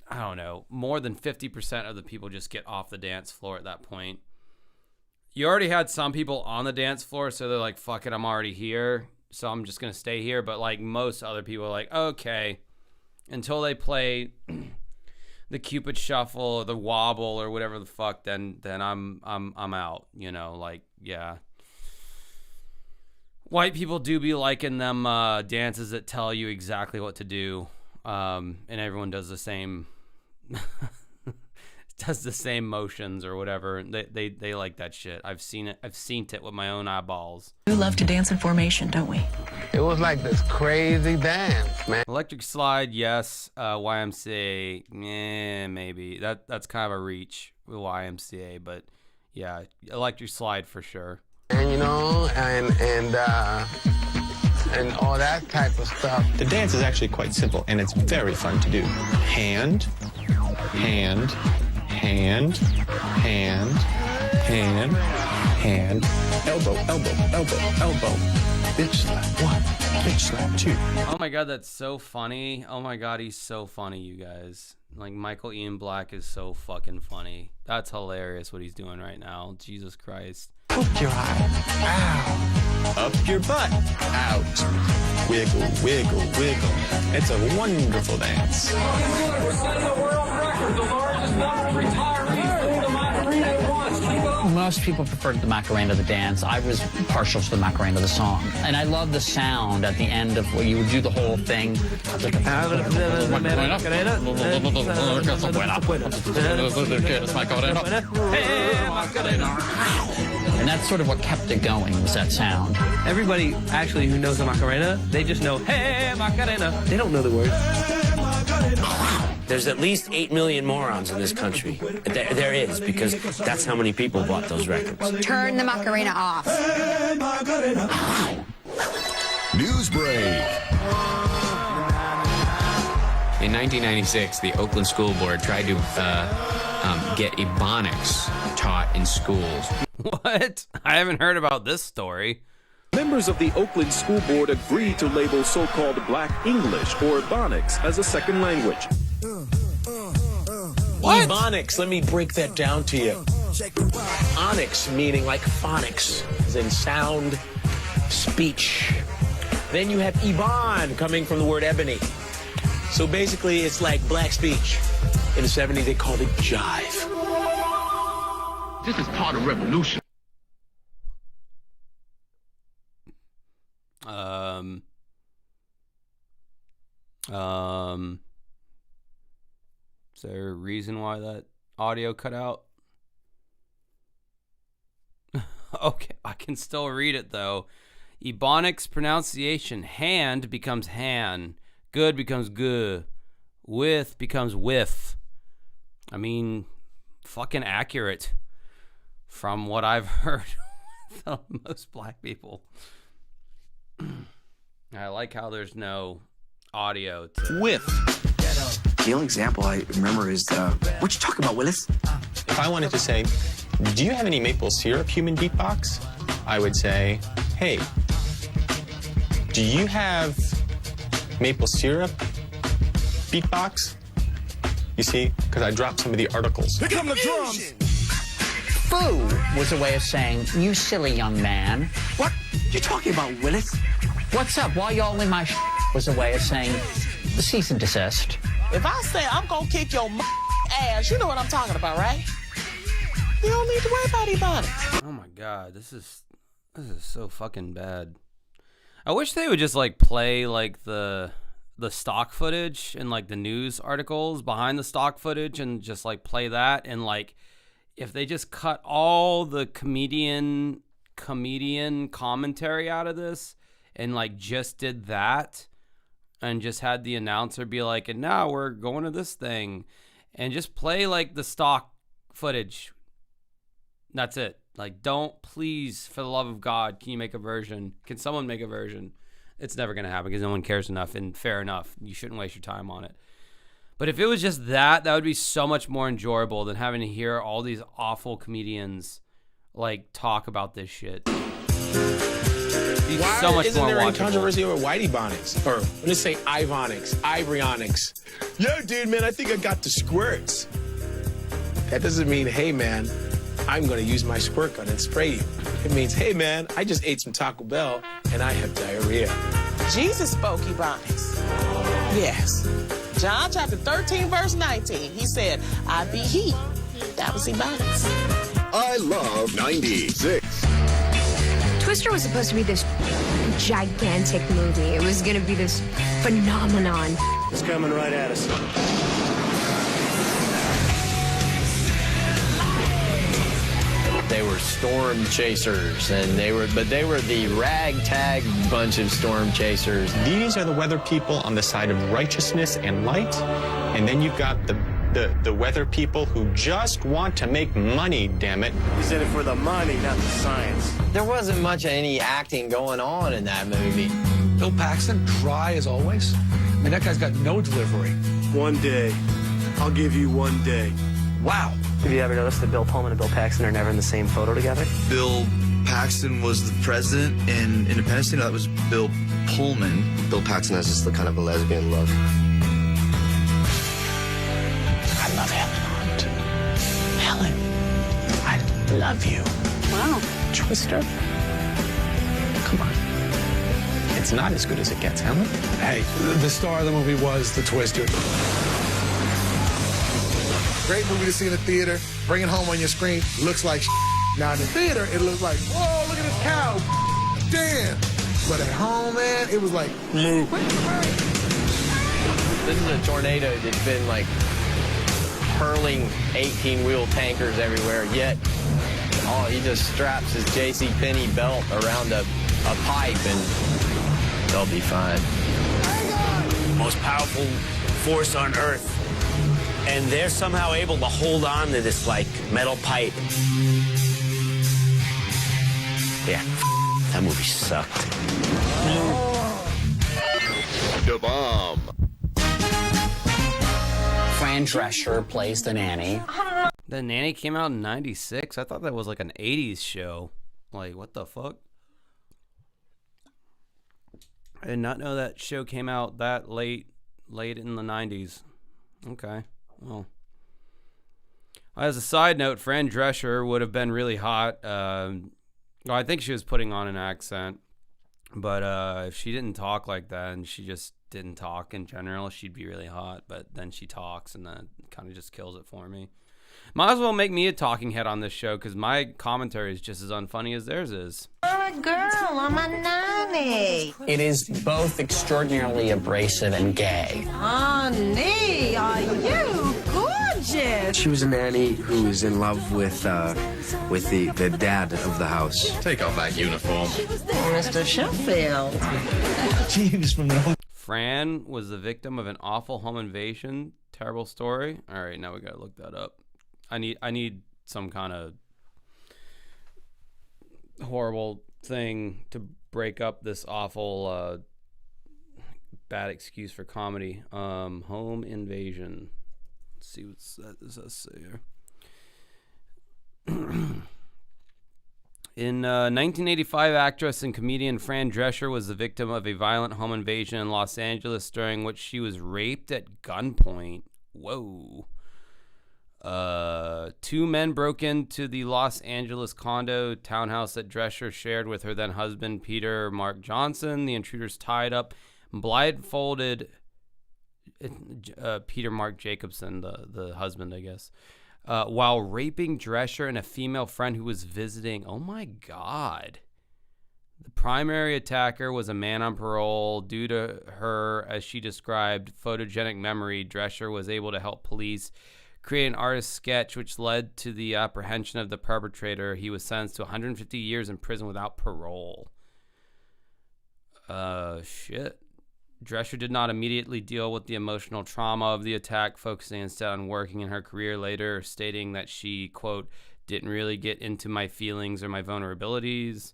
S1: I don't know, more than 50% of the people just get off the dance floor at that point. You already had some people on the dance floor, so they're like, fuck it, I'm already here, so I'm just going to stay here. But like most other people are like, okay, until they play the Cupid Shuffle or the Wobble or whatever the fuck, then I'm out, you know, like, yeah. White people do be liking them dances that tell you exactly what to do, and everyone does the same motions or whatever. They like that shit. I've seen it with my own eyeballs.
S21: We love to dance in formation, don't we?
S15: It was like this crazy dance, man.
S1: Electric Slide, yes. YMCA, maybe. That's kind of a reach with YMCA, but yeah, Electric Slide for sure.
S15: And you know, and all that type of stuff.
S5: The dance is actually quite simple, and it's very fun to do. Hand, hand, hand, hand, hand, hand, elbow, elbow, elbow, elbow. Bitch slap 1, bitch slap 2.
S1: Oh my god, that's so funny. Oh my god, he's so funny, you guys. Like, Michael Ian Black is so fucking funny. That's hilarious what he's doing right now. Jesus Christ.
S15: Up your eye. Ow.
S5: Up your butt. Out. Wiggle, wiggle, wiggle. It's a wonderful dance.
S24: The world record, the largest number of retirees doing the Macarena at once.
S9: Most people preferred the Macarena the dance. I was partial to the Macarena the song. And I love the sound at the end of where you would do the whole thing. And that's sort of what kept it going, was that sound.
S3: Everybody actually who knows the Macarena, they just know, hey, Macarena. They don't know the words.
S26: There's at least 8 million morons in this country. There is, because that's how many people bought those records.
S27: Turn the Macarena off.
S16: News break.
S17: In 1996, the Oakland School Board tried to get Ebonics taught in schools.
S1: What? I haven't heard about this story.
S28: Members of the Oakland School Board agreed to label so-called Black English or Ebonics as a second language.
S26: What? Ebonics, let me break that down to you. Onyx, meaning like phonics, as in sound, speech. Then you have Ebon, coming from the word ebony. So basically, it's like black speech. In the 70s, they called it jive.
S27: This is part of revolution.
S1: there a reason why that audio cut out? Okay, I can still read it though. Ebonics pronunciation. Hand becomes han. Good becomes guh. With becomes whiff. I mean, fucking accurate from what I've heard from most black people. I like how there's no audio to
S5: Whiff.
S2: The only example I remember is, what you talking about, Willis?
S5: If I wanted to say, do you have any maple syrup human beatbox? I would say, hey, do you have maple syrup beatbox? You see, because I dropped some of the articles.
S23: Here come the drums.
S9: Foo was a way of saying, you silly young man.
S2: What you talking about, Willis?
S9: What's up? Why y'all in my was a way of saying, cease and desist.
S4: If I say I'm gonna kick your ass, you know what I'm talking about, right? You don't need to worry about Ebonics.
S1: Oh my god, this is so fucking bad. I wish they would just like play like the stock footage and like the news articles behind the stock footage and just like play that, and like if they just cut all the comedian commentary out of this and like just did that and just had the announcer be like, and now we're going to this thing, and just play like the stock footage. That's it. Like, don't, please, for the love of God, can you make a version? Can someone make a version? It's never going to happen because no one cares enough, and fair enough. You shouldn't waste your time on it. But if it was just that would be so much more enjoyable than having to hear all these awful comedians, like, talk about this shit.
S26: Why
S1: so much
S26: isn't
S1: more
S26: there any
S1: watchable.
S26: controversy over Whitey Bonics? Or let's say Ivonics, Ivoryonics. Yo, dude, man, I think I got the squirts. That doesn't mean, hey, man, I'm going to use my squirt gun and spray you. It means, hey, man, I just ate some Taco Bell and I have diarrhea.
S4: Jesus spoke Ebonics. Yes. John chapter 13, verse 19. He said, I be he. That was Ebonics.
S16: I love 90's.
S6: Twister was supposed to be this gigantic movie. It was going to be this phenomenon.
S7: It's coming right at us.
S14: They were storm chasers, and they were the ragtag bunch of storm chasers.
S5: These are the weather people on the side of righteousness and light, and then you've got the weather people who just want to make money, damn it.
S7: He's in it for the money, not the science.
S14: There wasn't much of any acting going on in that movie.
S23: Bill Paxton, dry as always. I mean, that guy's got no delivery.
S7: One day. I'll give you one day.
S23: Wow.
S18: Have you ever noticed that Bill Pullman and Bill Paxton are never in the same photo together?
S20: Bill Paxton was the president in Independence Day. No, that was Bill Pullman.
S12: Bill Paxton has just the kind of a lesbian look.
S4: I love Helen Hunt. Helen, I love you.
S6: Wow.
S4: Twister. Come on.
S5: It's not as good as it gets, Helen.
S23: Hey, the star of the movie was the Twister. Great movie to see in the theater. Bring it home on your screen. Looks like now in the theater, it looks like, whoa, look at this cow. Damn. But at home, man, it was like, move.
S14: This is a tornado that's been like hurling 18-wheel tankers everywhere, yet he just straps his J.C. Penney belt around a pipe and they'll be fine.
S7: Most powerful force on Earth. And they're somehow able to hold on to this, like, metal pipe. Yeah, that movie sucked.
S16: The Bomb.
S9: Fran Drescher plays the nanny.
S1: The Nanny came out in 96? I thought that was like an 80s show. Like, what the fuck? I did not know that show came out that late in the 90s. Okay, well. As a side note, Fran Drescher would have been really hot. I think she was putting on an accent. But if she didn't talk like that and she just didn't talk in general, she'd be really hot. But then she talks and that kind of just kills it for me. Might as well make me a talking head on this show because my commentary is just as unfunny as theirs is.
S6: I'm a girl. I'm a nanny.
S9: It is both extraordinarily abrasive and gay.
S6: Honey, are you good? gorgeous.
S12: She was a nanny who was in love with the dad of the house.
S20: Take off that uniform.
S4: Mr. Sheffield.
S20: Jeeves from the...
S1: Fran was the victim of an awful home invasion. Terrible story. All right, now we gotta look that up. I need some kind of horrible thing to break up this awful bad excuse for comedy. Home invasion. Let's see what does that say here. In 1985, actress and comedian Fran Drescher was the victim of a violent home invasion in Los Angeles, during which she was raped at gunpoint. Whoa. 2 men broke into the Los Angeles condo townhouse that Drescher shared with her then husband, Peter Mark Johnson. The intruders tied up and blindfolded Peter Mark Jacobson, the husband, I guess, while raping Drescher and a female friend who was visiting. Oh my God. The primary attacker was a man on parole. Due to her, as she described, photogenic memory, Drescher was able to help police create an artist's sketch, which led to the apprehension of the perpetrator. He was sentenced to 150 years in prison without parole. Shit. Drescher did not immediately deal with the emotional trauma of the attack, focusing instead on working in her career later, stating that she, quote, didn't really get into my feelings or my vulnerabilities.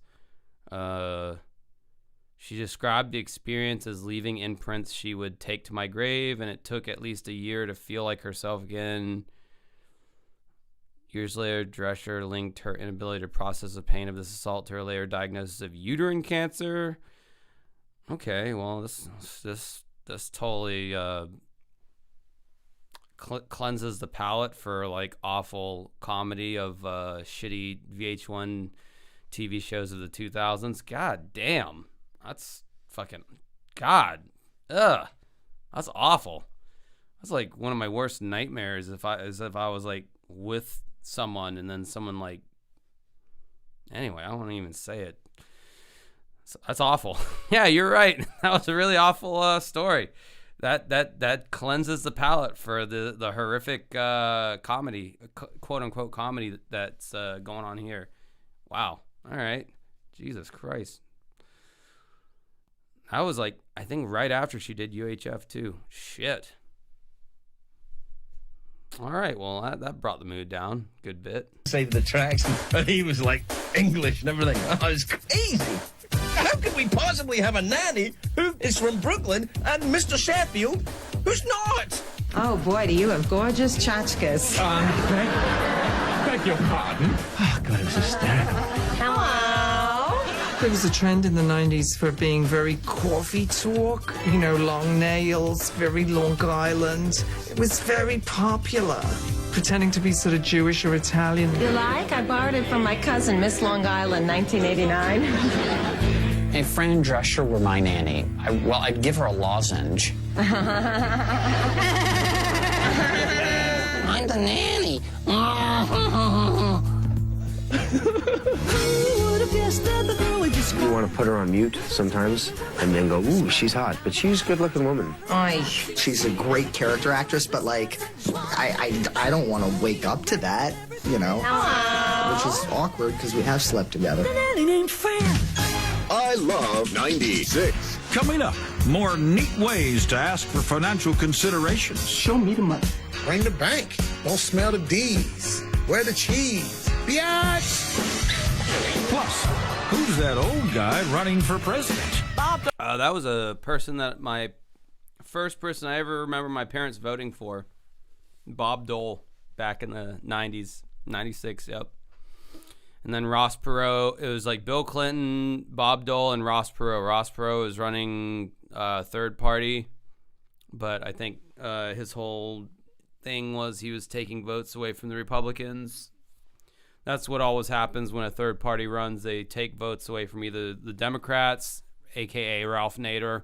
S1: She described the experience as leaving imprints she would take to my grave, and it took at least a year to feel like herself again. Years later, Drescher linked her inability to process the pain of this assault to her later diagnosis of uterine cancer. Okay, well, this totally cleanses the palate for like awful comedy of shitty VH1 TV shows of the 2000s. God damn, that's fucking God. Ugh, that's awful. That's like one of my worst nightmares. If I was like with someone and then someone like. Anyway, I won't even say it. That's awful. Yeah, you're right. That was a really awful story. That cleanses the palate for the horrific comedy, quote unquote comedy that's going on here. Wow. All right. Jesus Christ. That was like, I think right after she did UHF too. Shit. All right. Well, that brought the mood down. Good bit.
S8: Save the tracks, and he was like English and everything. Oh, it's crazy. How could we possibly have a nanny who is from Brooklyn and Mr. Sheffield who's not?
S4: Oh boy, do you have gorgeous tchotchkes.
S8: Beg your pardon? Oh, God, it was hysterical.
S4: Hello.
S10: There was a trend in the 90s for being very coffee talk, you know, long nails, very Long Island. It was very popular, pretending to be sort of Jewish or Italian.
S4: You like? I borrowed it from my cousin, Miss Long Island, 1989.
S9: If Fran Drescher were my nanny, I'd give her a lozenge.
S4: I'm the nanny.
S12: You want to put her on mute sometimes and then go, ooh, she's hot. But she's a good-looking woman.
S11: She's a great character actress, but, like, I don't want to wake up to that, you know?
S4: Hello.
S11: Which is awkward because we have slept together.
S4: The nanny named Fran.
S16: I love 96.
S13: Coming up, more neat ways to ask for financial considerations.
S23: Show me the money. Bring the bank. Don't smell the D's. Where the cheese? Biatch.
S13: Plus, who's that old guy running for president?
S1: That was a person that first person I ever remember my parents voting for. Bob Dole, back in the 90s. 96, yep. And then Ross Perot, it was like Bill Clinton, Bob Dole, and Ross Perot. Ross Perot was running third party, but I think his whole thing was he was taking votes away from the Republicans. That's what always happens when a third party runs. They take votes away from either the Democrats, a.k.a. Ralph Nader,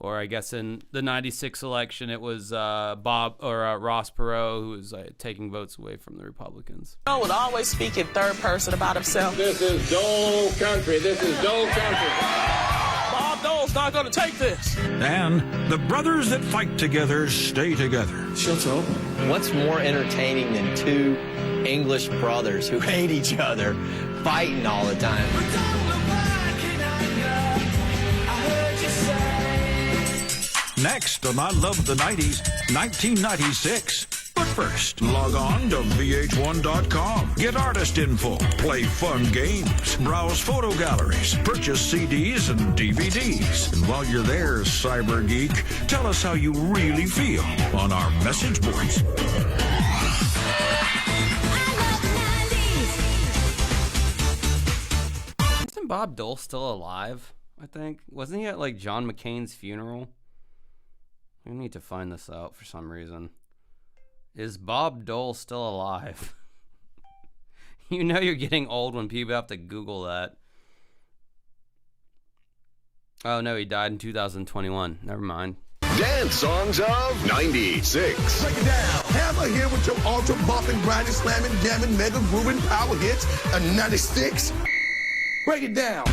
S1: or I guess in the 96 election, it was Ross Perot who was taking votes away from the Republicans.
S4: Joe would always speak in third person about himself.
S28: This is Dole Country. This is Dole Country.
S4: Bob
S26: Dole's not gonna take this.
S13: And the brothers that fight together stay together.
S23: Shut up.
S14: What's more entertaining than two English brothers who hate each other fighting all the time?
S13: Next on I Love the 90s, 1996. But first, log on to Vh1.com. Get artist info, play fun games, browse photo galleries, purchase CDs and DVDs. And while you're there, Cyber Geek, tell us how you really feel on our message boards.
S1: Isn't Bob Dole still alive? I think. Wasn't he at like John McCain's funeral? We need to find this out for some reason. Is Bob Dole still alive? You know you're getting old when people have to Google that. Oh no, he died in 2021. Never mind.
S16: Dance songs of 96.
S23: Break it down. Hammer here with your ultra bumping, grinding, slamming, jamming, mega grooving power hits. A 96. Break it down.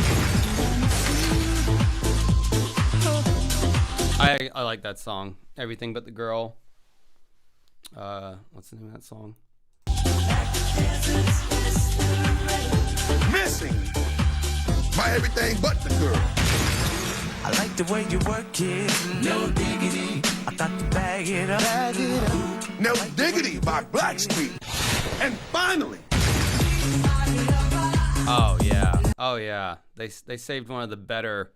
S1: I like that song. Everything But the Girl. What's the name of that song?
S23: Missing by Everything But the Girl.
S3: I like the way you work it. No diggity. I thought to bag it up. Bag it up.
S23: No Diggity by Blackstreet. And finally.
S1: Oh yeah. Oh yeah. They saved one of the better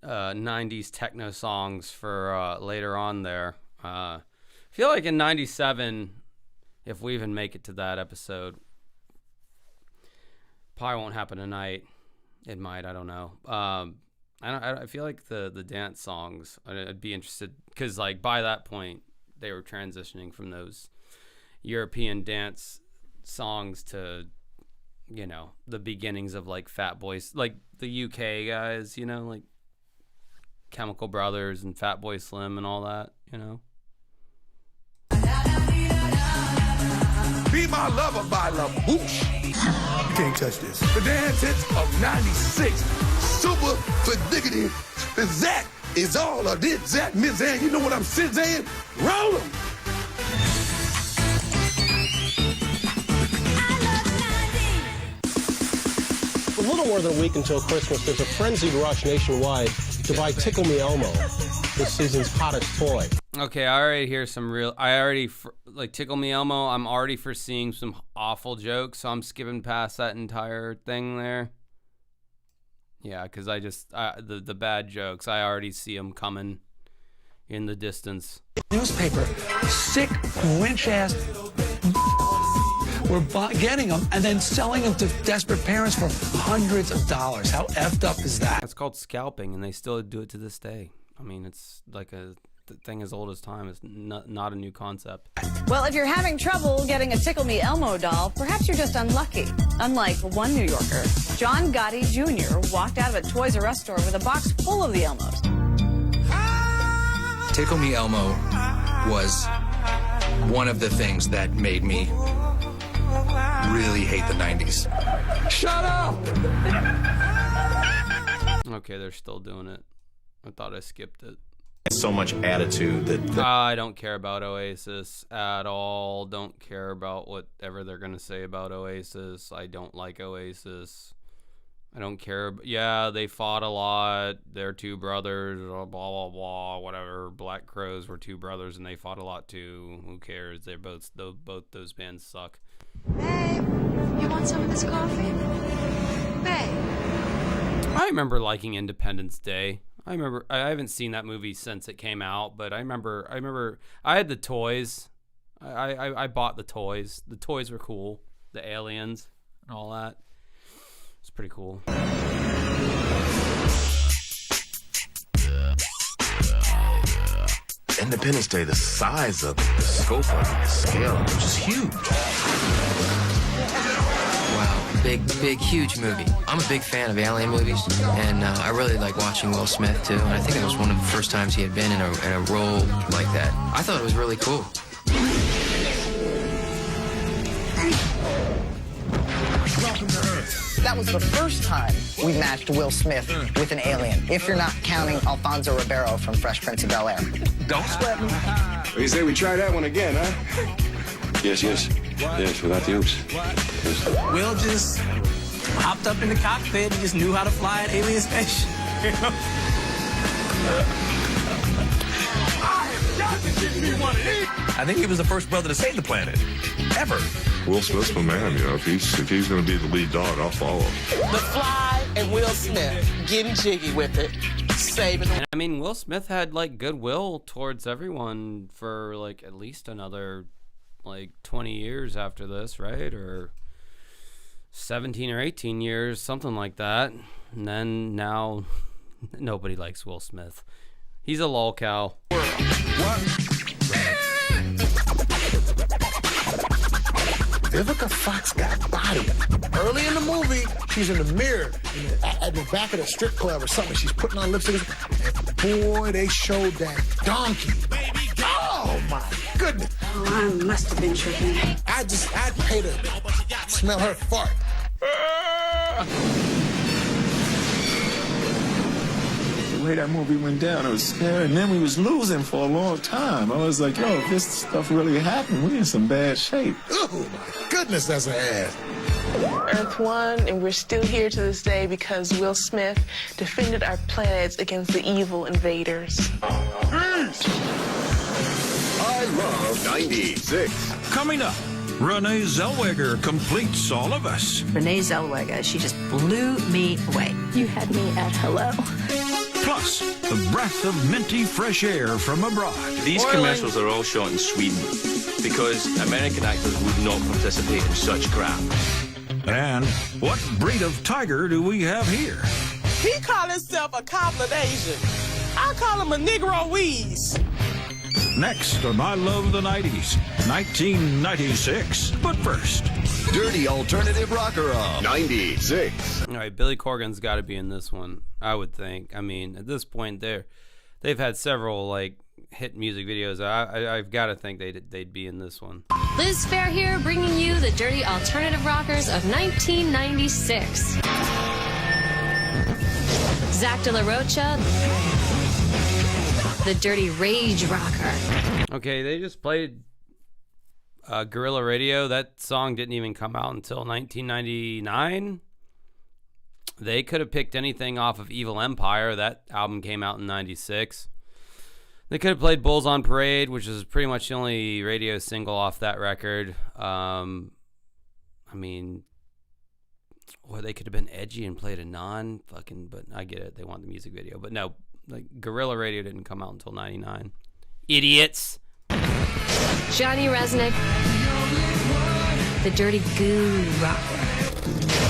S1: 90s techno songs for later on there. I feel like in 97, if we even make it to that episode, probably won't happen tonight. It might, I don't know. I feel like the dance songs, I'd be interested, because like by that point they were transitioning from those European dance songs to, you know, the beginnings of like Fat Boys, like the UK guys, you know, like Chemical Brothers and Fatboy Slim and all that, you know.
S23: Be My Lover by La Bouche. You can't touch this. The dance hits of 96. Super for diggity. That is all I did. That Miss Ann, you know what I'm saying? Roll 'em.
S26: A little more than a week until Christmas, there's a frenzied rush nationwide to buy Tickle Me Elmo, this season's hottest toy.
S1: Okay, I already hear some real. Like Tickle Me Elmo. I'm already foreseeing some awful jokes, so I'm skipping past that entire thing there. Yeah, because the bad jokes, I already see them coming in the distance.
S15: Newspaper, sick, rich-ass were getting them and then selling them to desperate parents for hundreds of dollars. How effed up is that?
S1: It's called scalping, and they still do it to this day. I mean, it's like a thing as old as time. It's not a new concept.
S17: Well, if you're having trouble getting a Tickle Me Elmo doll, perhaps you're just unlucky. Unlike one New Yorker, John Gotti Jr. walked out of a Toys R Us store with a box full of the Elmos.
S19: Tickle Me Elmo was one of the things that made me really hate the 90s.
S23: Shut up!
S1: Okay, they're still doing it. I thought I skipped it.
S5: So much attitude that
S1: I don't care about Oasis at all. Don't care about whatever they're going to say about Oasis. I don't like Oasis. I don't care. Yeah, they fought a lot. They're two brothers, blah, blah, blah, whatever. Black Crowes were two brothers, and they fought a lot, too. Who cares? They're both those bands suck.
S6: Babe, you want some of this coffee? Babe.
S1: I remember liking Independence Day. I haven't seen that movie since it came out, but I remember I had the toys. I bought the toys. The toys were cool. The aliens and all that. It's pretty cool.
S21: Independence Day, the size of it, the scope of it, the scale of it was just huge.
S22: Big, huge movie. I'm a big fan of alien movies, and I really like watching Will Smith, too. And I think it was one of the first times he had been in a role like that. I thought it was really cool.
S23: Welcome to Earth.
S11: That was the first time we matched Will Smith with an alien, if you're not counting Alfonso Ribeiro from Fresh Prince of Bel-Air.
S23: Don't sweat me.
S12: You say we try that one again, huh?
S5: Yes, without the oops.
S23: Will just hopped up in the cockpit and just knew how to fly an alien spaceship. You know? I think he was the first brother to save the planet. Ever.
S2: Will Smith's my man, you know. If he's going to be the lead dog, I'll follow.
S4: The Fly and Will Smith getting jiggy with it, saving them.
S1: And I mean, Will Smith had like goodwill towards everyone for like at least another like 20 years after this, right? Or 17 or 18 years, something like that. And then now nobody likes Will Smith. He's a lolcow.
S23: Vivica Fox got body. Early in the movie, she's in the mirror at the back of the strip club or something. She's putting on lipstick. And boy, they showed that donkey. Oh, my goodness.
S7: Oh, I must have been tripping.
S23: I'd pay to smell her fart.
S2: The way that movie went down, it was scary. And then we was losing for a long time. I was like, yo, if this stuff really happened, we in some bad shape.
S23: Oh, my goodness, that's an ass.
S8: Earth won, and we're still here to this day because Will Smith defended our planets against the evil invaders.
S16: I love 96.
S13: Coming up, Renee Zellweger completes all of us.
S18: Renee Zellweger, she just blew me away.
S8: You had me at hello.
S13: Plus, the breath of minty fresh air from abroad.
S20: These commercials are all shot in Sweden because American actors would not participate in such crap.
S13: And what breed of tiger do we have here?
S4: He called himself a cobbler Asian. I call him a Negro-wheeze.
S13: Next on I Love the 90s, 1996. But first,
S16: Dirty Alternative Rocker of 96.
S1: All right, Billy Corgan's got to be in this one, I would think. I mean, at this point, they've had several like hit music videos. I've got to think they'd be in this one.
S24: Liz Fair here, bringing you the Dirty Alternative Rockers of 1996. Zach De La Rocha, the Dirty Rage Rocker.
S1: Okay, they just played Guerrilla Radio. That song didn't even come out until 1999. They could have picked anything off of Evil Empire. That album came out in 96. They could have played Bulls on Parade, which is pretty much the only radio single off that record. I mean, or they could have been edgy and played a non-fucking, but I get it. They want the music video. But no, like Guerrilla Radio didn't come out until 99. Idiots.
S24: Johnny Resnick, the Dirty Goo Rocker.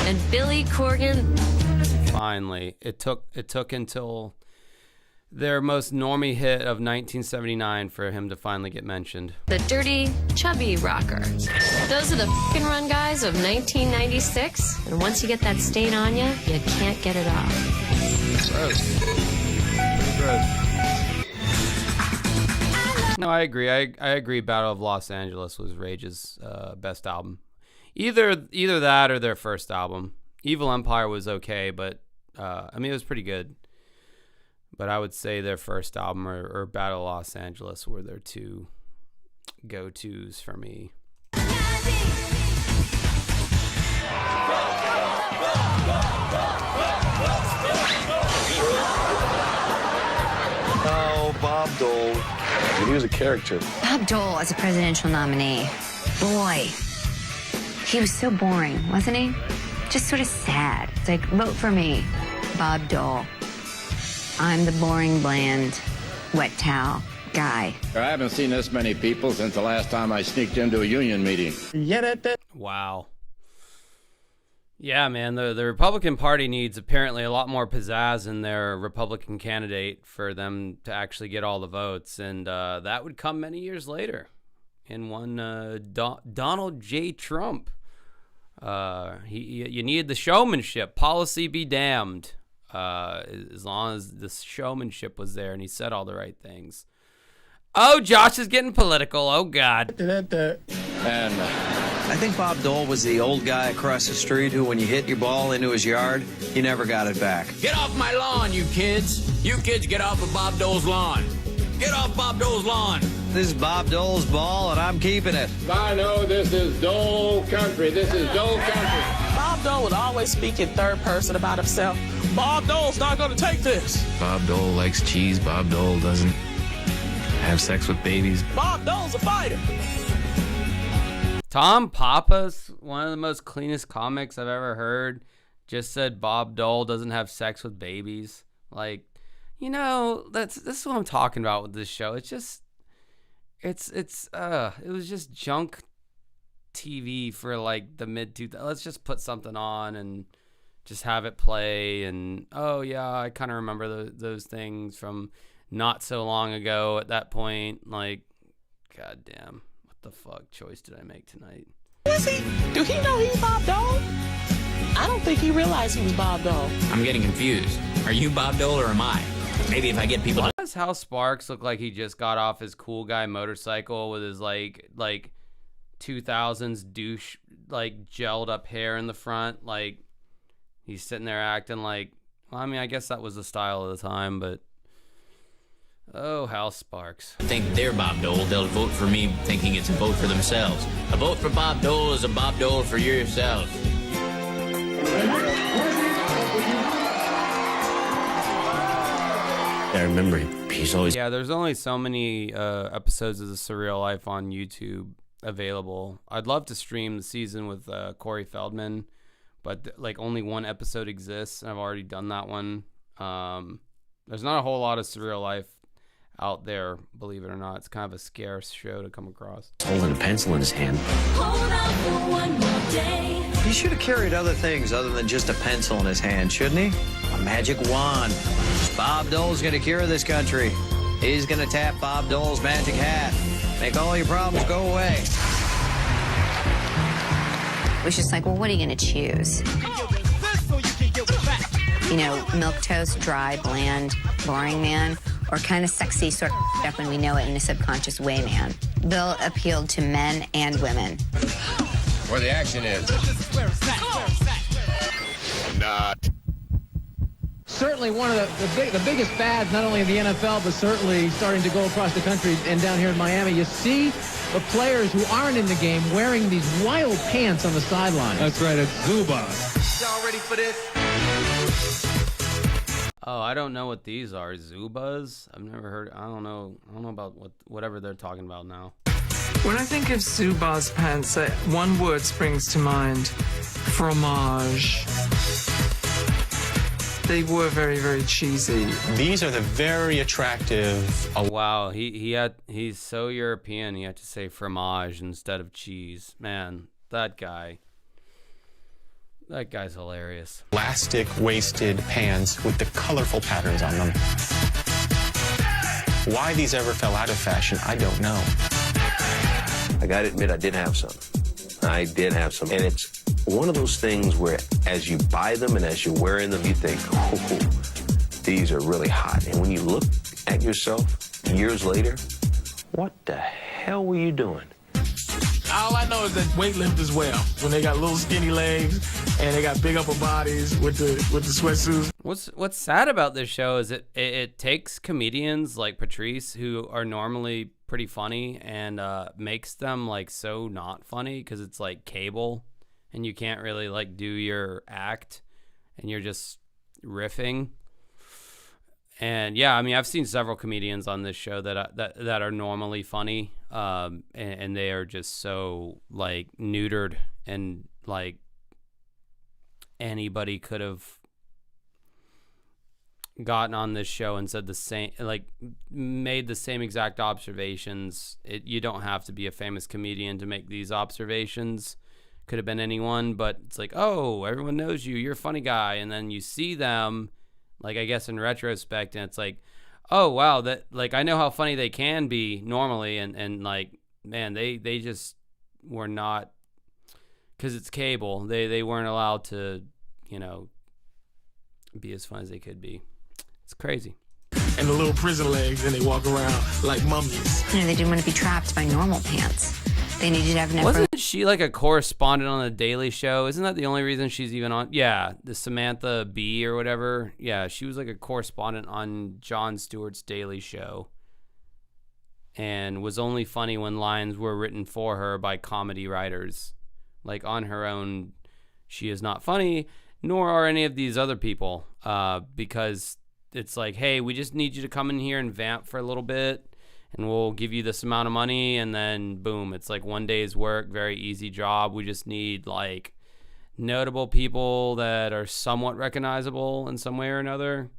S24: And Billy Corgan.
S1: Finally, it took until their most normie hit of 1979 for him to finally get mentioned.
S24: The Dirty Chubby Rocker. Those are the f***ing run guys of 1996. And once you get that stain on you, you can't get it off.
S1: Gross. No, I agree. I agree. Battle of Los Angeles was Rage's best album. Either that or their first album. Evil Empire was okay, but I mean it was pretty good. But I would say their first album or Battle of Los Angeles were their two go-tos for me.
S5: Oh, Bob Dole. He was a character.
S6: Bob Dole as a presidential nominee. Boy, he was so boring, wasn't he? Just sort of sad. It's like, vote for me, Bob Dole. I'm the boring, bland, wet towel guy.
S25: I haven't seen this many people since the last time I sneaked into a union meeting.
S1: Wow. Yeah, man, the Republican Party needs apparently a lot more pizzazz in their Republican candidate for them to actually get all the votes, and that would come many years later in one Donald J. Trump. You needed the showmanship. Policy be damned. As long as the showmanship was there and he said all the right things. Oh, Josh is getting political. Oh, God.
S25: And
S3: I think Bob Dole was the old guy across the street who, when you hit your ball into his yard, you never got it back.
S9: Get off my lawn, you kids. You kids get off of Bob Dole's lawn. Get off Bob Dole's lawn.
S3: This is Bob Dole's ball, and I'm keeping it.
S25: I know this is Dole country. This is Dole country.
S4: Bob Dole would always speak in third person about himself. Bob Dole's not going to take this.
S22: Bob Dole likes cheese. Bob Dole doesn't have sex with babies.
S4: Bob Dole's a fighter.
S1: Tom Papa's one of the most cleanest comics I've ever heard. Just said Bob Dole doesn't have sex with babies. Like, you know, this is what I'm talking about with this show. It's just, it was just junk TV for like the mid-2000s. Let's just put something on and just have it play. And oh yeah, I kind of remember those things from not so long ago. At that point, like, goddamn. The fuck choice did I make tonight?
S4: Is he? Do he know he's Bob Dole? I don't think he realized he was Bob Dole.
S9: I'm getting confused. Are you Bob Dole or am I? Maybe if I get people.
S1: Why does Hal Sparks look like he just got off his cool guy motorcycle with his like 2000s douche like gelled up hair in the front? Like he's sitting there acting like. Well, I mean, I guess that was the style of the time, but. Oh, Hal Sparks.
S9: I think they're Bob Dole. They'll vote for me thinking it's a vote for themselves. A vote for Bob Dole is a Bob Dole for yourself.
S12: I remember he's always...
S1: Yeah, there's only so many episodes of The Surreal Life on YouTube available. I'd love to stream the season with Corey Feldman, but like only one episode exists, and I've already done that one. There's not a whole lot of Surreal Life out there, believe it or not. It's kind of a scarce show to come across.
S12: Holding a pencil in his hand.
S10: Hold on for one more day.
S3: He should have carried other things other than just a pencil in his hand, shouldn't he? A magic wand. Bob Dole's gonna cure this country. He's gonna tap Bob Dole's magic hat. Make all your problems go away.
S6: It was just like, well, what are you gonna choose? You know, milquetoast, dry, bland, boring man, or kind of sexy, sort of up when we know it in a subconscious way, man. Bill appealed to men and women.
S21: Where the action is. Not.
S14: Certainly one of the biggest fads, not only in the NFL, but certainly starting to go across the country and down here in Miami. You see the players who aren't in the game wearing these wild pants on the sideline.
S15: That's right, it's Zuba.
S3: Y'all ready for this?
S1: Oh, I don't know what these are. Zubas? I've never heard. I don't know about whatever they're talking about now.
S26: When I think of Zuba's pants, one word springs to mind: fromage. They were very, very cheesy.
S5: These are the very attractive.
S1: Oh wow, he's so European. He had to say fromage instead of cheese. Man, that guy's hilarious.
S5: Elastic waisted pants with the colorful patterns on them. Why these ever fell out of fashion, I don't know.
S12: I gotta admit, I did have some. I did have some. And it's one of those things where as you buy them and as you're wearing them, you think, oh, these are really hot. And when you look at yourself years later, what the hell were you doing?
S27: All I know is that weightlifters wear when they got little skinny legs and they got big upper bodies with the sweatsuits.
S1: What's sad about this show is it takes comedians like Patrice, who are normally pretty funny, and makes them like so not funny because it's like cable and you can't really like do your act and you're just riffing. And yeah, I mean, I've seen several comedians on this show that are normally funny, and they are just so like neutered, and like anybody could have gotten on this show and said the same, like made the same exact observations. You don't have to be a famous comedian to make these observations. Could have been anyone, but it's like, oh, everyone knows you. You're a funny guy, and then you see them. Like, I guess in retrospect, and it's like, oh, wow, that, like, I know how funny they can be normally, and like, man, they just were not, because it's cable, they weren't allowed to, you know, be as fun as they could be. It's crazy.
S27: And the little prison legs, and they walk around like mummies.
S6: You know, they didn't want to be trapped by normal pants. They need you to have enough.
S1: Wasn't she like a correspondent on the Daily Show? Isn't that the only reason she's even on? Yeah, the Samantha Bee or whatever. Yeah, she was like a correspondent on Jon Stewart's Daily Show, and was only funny when lines were written for her by comedy writers. Like on her own, she is not funny, nor are any of these other people, because it's like, hey, we just need you to come in here and vamp for a little bit, and we'll give you this amount of money, and then boom, it's like one day's work, very easy job. We just need like notable people that are somewhat recognizable in some way or another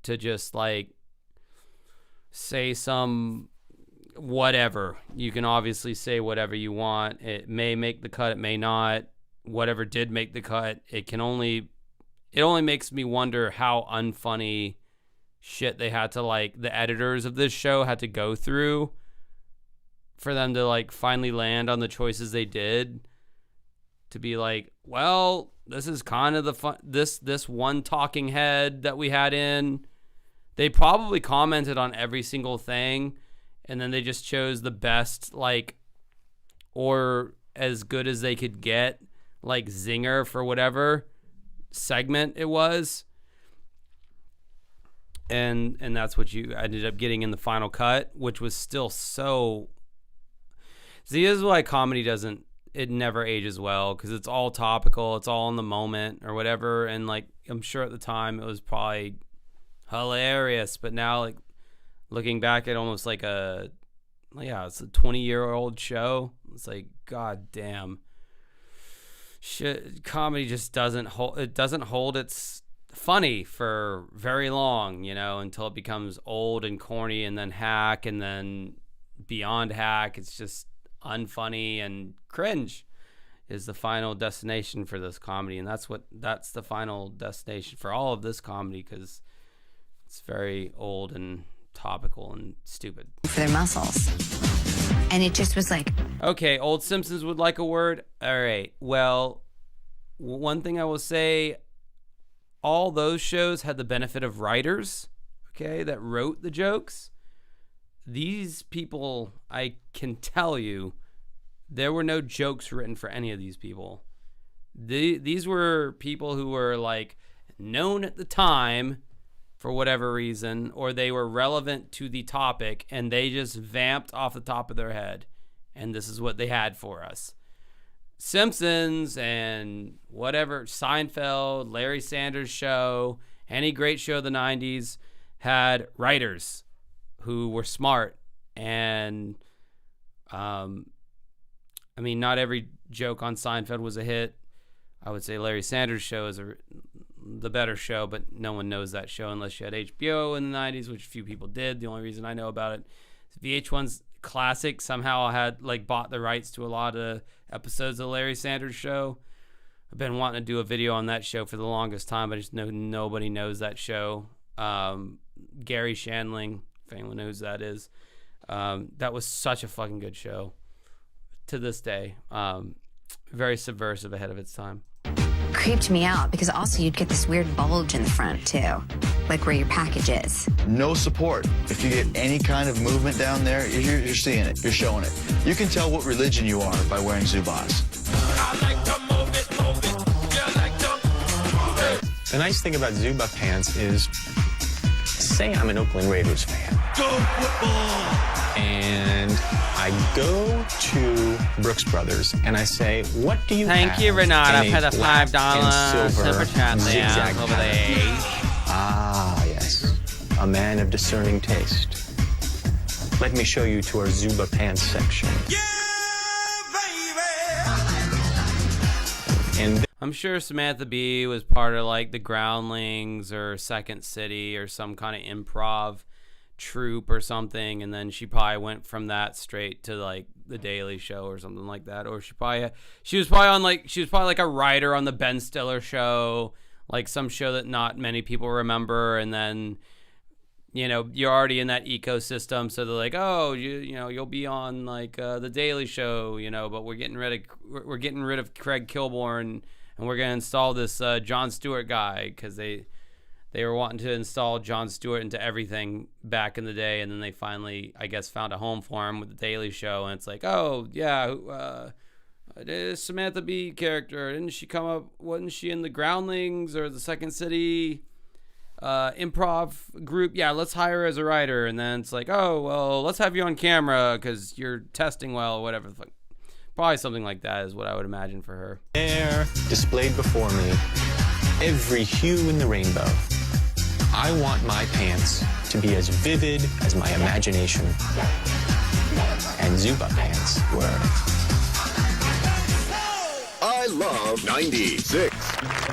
S1: to just like say some whatever. You can obviously say whatever you want. It may make the cut, it may not. Whatever did make the cut, it only makes me wonder how unfunny shit they had to, like, the editors of this show had to go through for them to like finally land on the choices they did, to be like, well, this is kind of the fun, this one talking head that we had in. They probably commented on every single thing, and then they just chose the best, like, or as good as they could get, like, zinger for whatever segment it was. And that's what you ended up getting in the final cut, which was still so... See, this is why comedy it never ages well, because it's all topical, it's all in the moment or whatever, and, like, I'm sure at the time it was probably hilarious, but now, like, looking back at almost like it's a 20-year-old show. It's like, god damn. Shit, comedy just doesn't hold its funny for very long, you know, until it becomes old and corny, and then hack, and then beyond hack, it's just unfunny, and cringe is the final destination for this comedy. And that's the final destination for all of this comedy, because it's very old and topical and stupid.
S6: For their muscles. And it just was like...
S1: Okay, old Simpsons would like a word. All right, well, one thing I will say, all those shows had the benefit of writers, okay, that wrote the jokes. These people, I can tell you, there were no jokes written for any of these people. These were people who were, like, known at the time for whatever reason, or they were relevant to the topic, and they just vamped off the top of their head, and this is what they had for us. Simpsons and whatever, Seinfeld, Larry Sanders Show, any great show of the 90s had writers who were smart, and I mean, not every joke on Seinfeld was a hit. I would say Larry Sanders Show is the better show, but no one knows that show unless you had HBO in the 90s, which few people did. The only reason I know about it is Vh1's classic somehow had, like, bought the rights to a lot of episodes of Larry Sanders Show. I've been wanting to do a video on that show for the longest time, but I just know nobody knows that show. Gary Shandling, if anyone knows who that is. That was such a fucking good show to this day. Very subversive, ahead of its time.
S6: Creeped me out, because also you'd get this weird bulge in the front too, like where your package is.
S2: No support. If you get any kind of movement down there, you're seeing it, you're showing it. You can tell what religion you are by wearing Zubaz.
S5: The nice thing about Zuba pants is, say I'm an Oakland Raiders fan. Go football! And I go to Brooks Brothers and I say, what do you have?
S1: Thank you, Renata, for the $5
S5: super
S1: chat
S5: zigzag
S1: over there.
S5: Ah, yes. A man of discerning taste. Let me show you to our Zuba pants section. Yeah, baby! And
S1: I'm sure Samantha Bee was part of, like, the Groundlings or Second City or some kind of improv troupe or something, and then she probably went from that straight to, like, the Daily Show or something like that. Or she was probably like a writer on the Ben Stiller Show, like some show that not many people remember. And then, you know, you're already in that ecosystem, so they're like, oh, you'll be on, like, the Daily Show, you know, but we're getting rid of Craig Kilborn, and we're gonna install this Jon Stewart guy, because they they were wanting to install Jon Stewart into everything back in the day, and then they finally, I guess, found a home for him with The Daily Show, and it's like, oh, yeah, Samantha Bee character, didn't she come up, wasn't she in the Groundlings or the Second City improv group? Yeah, let's hire her as a writer. And then it's like, oh, well, let's have you on camera because you're testing well or whatever. Probably something like that is what I would imagine for her.
S5: There, displayed before me, every hue in the rainbow. I want my pants to be as vivid as my imagination. And Zuba pants were.
S16: I love 96.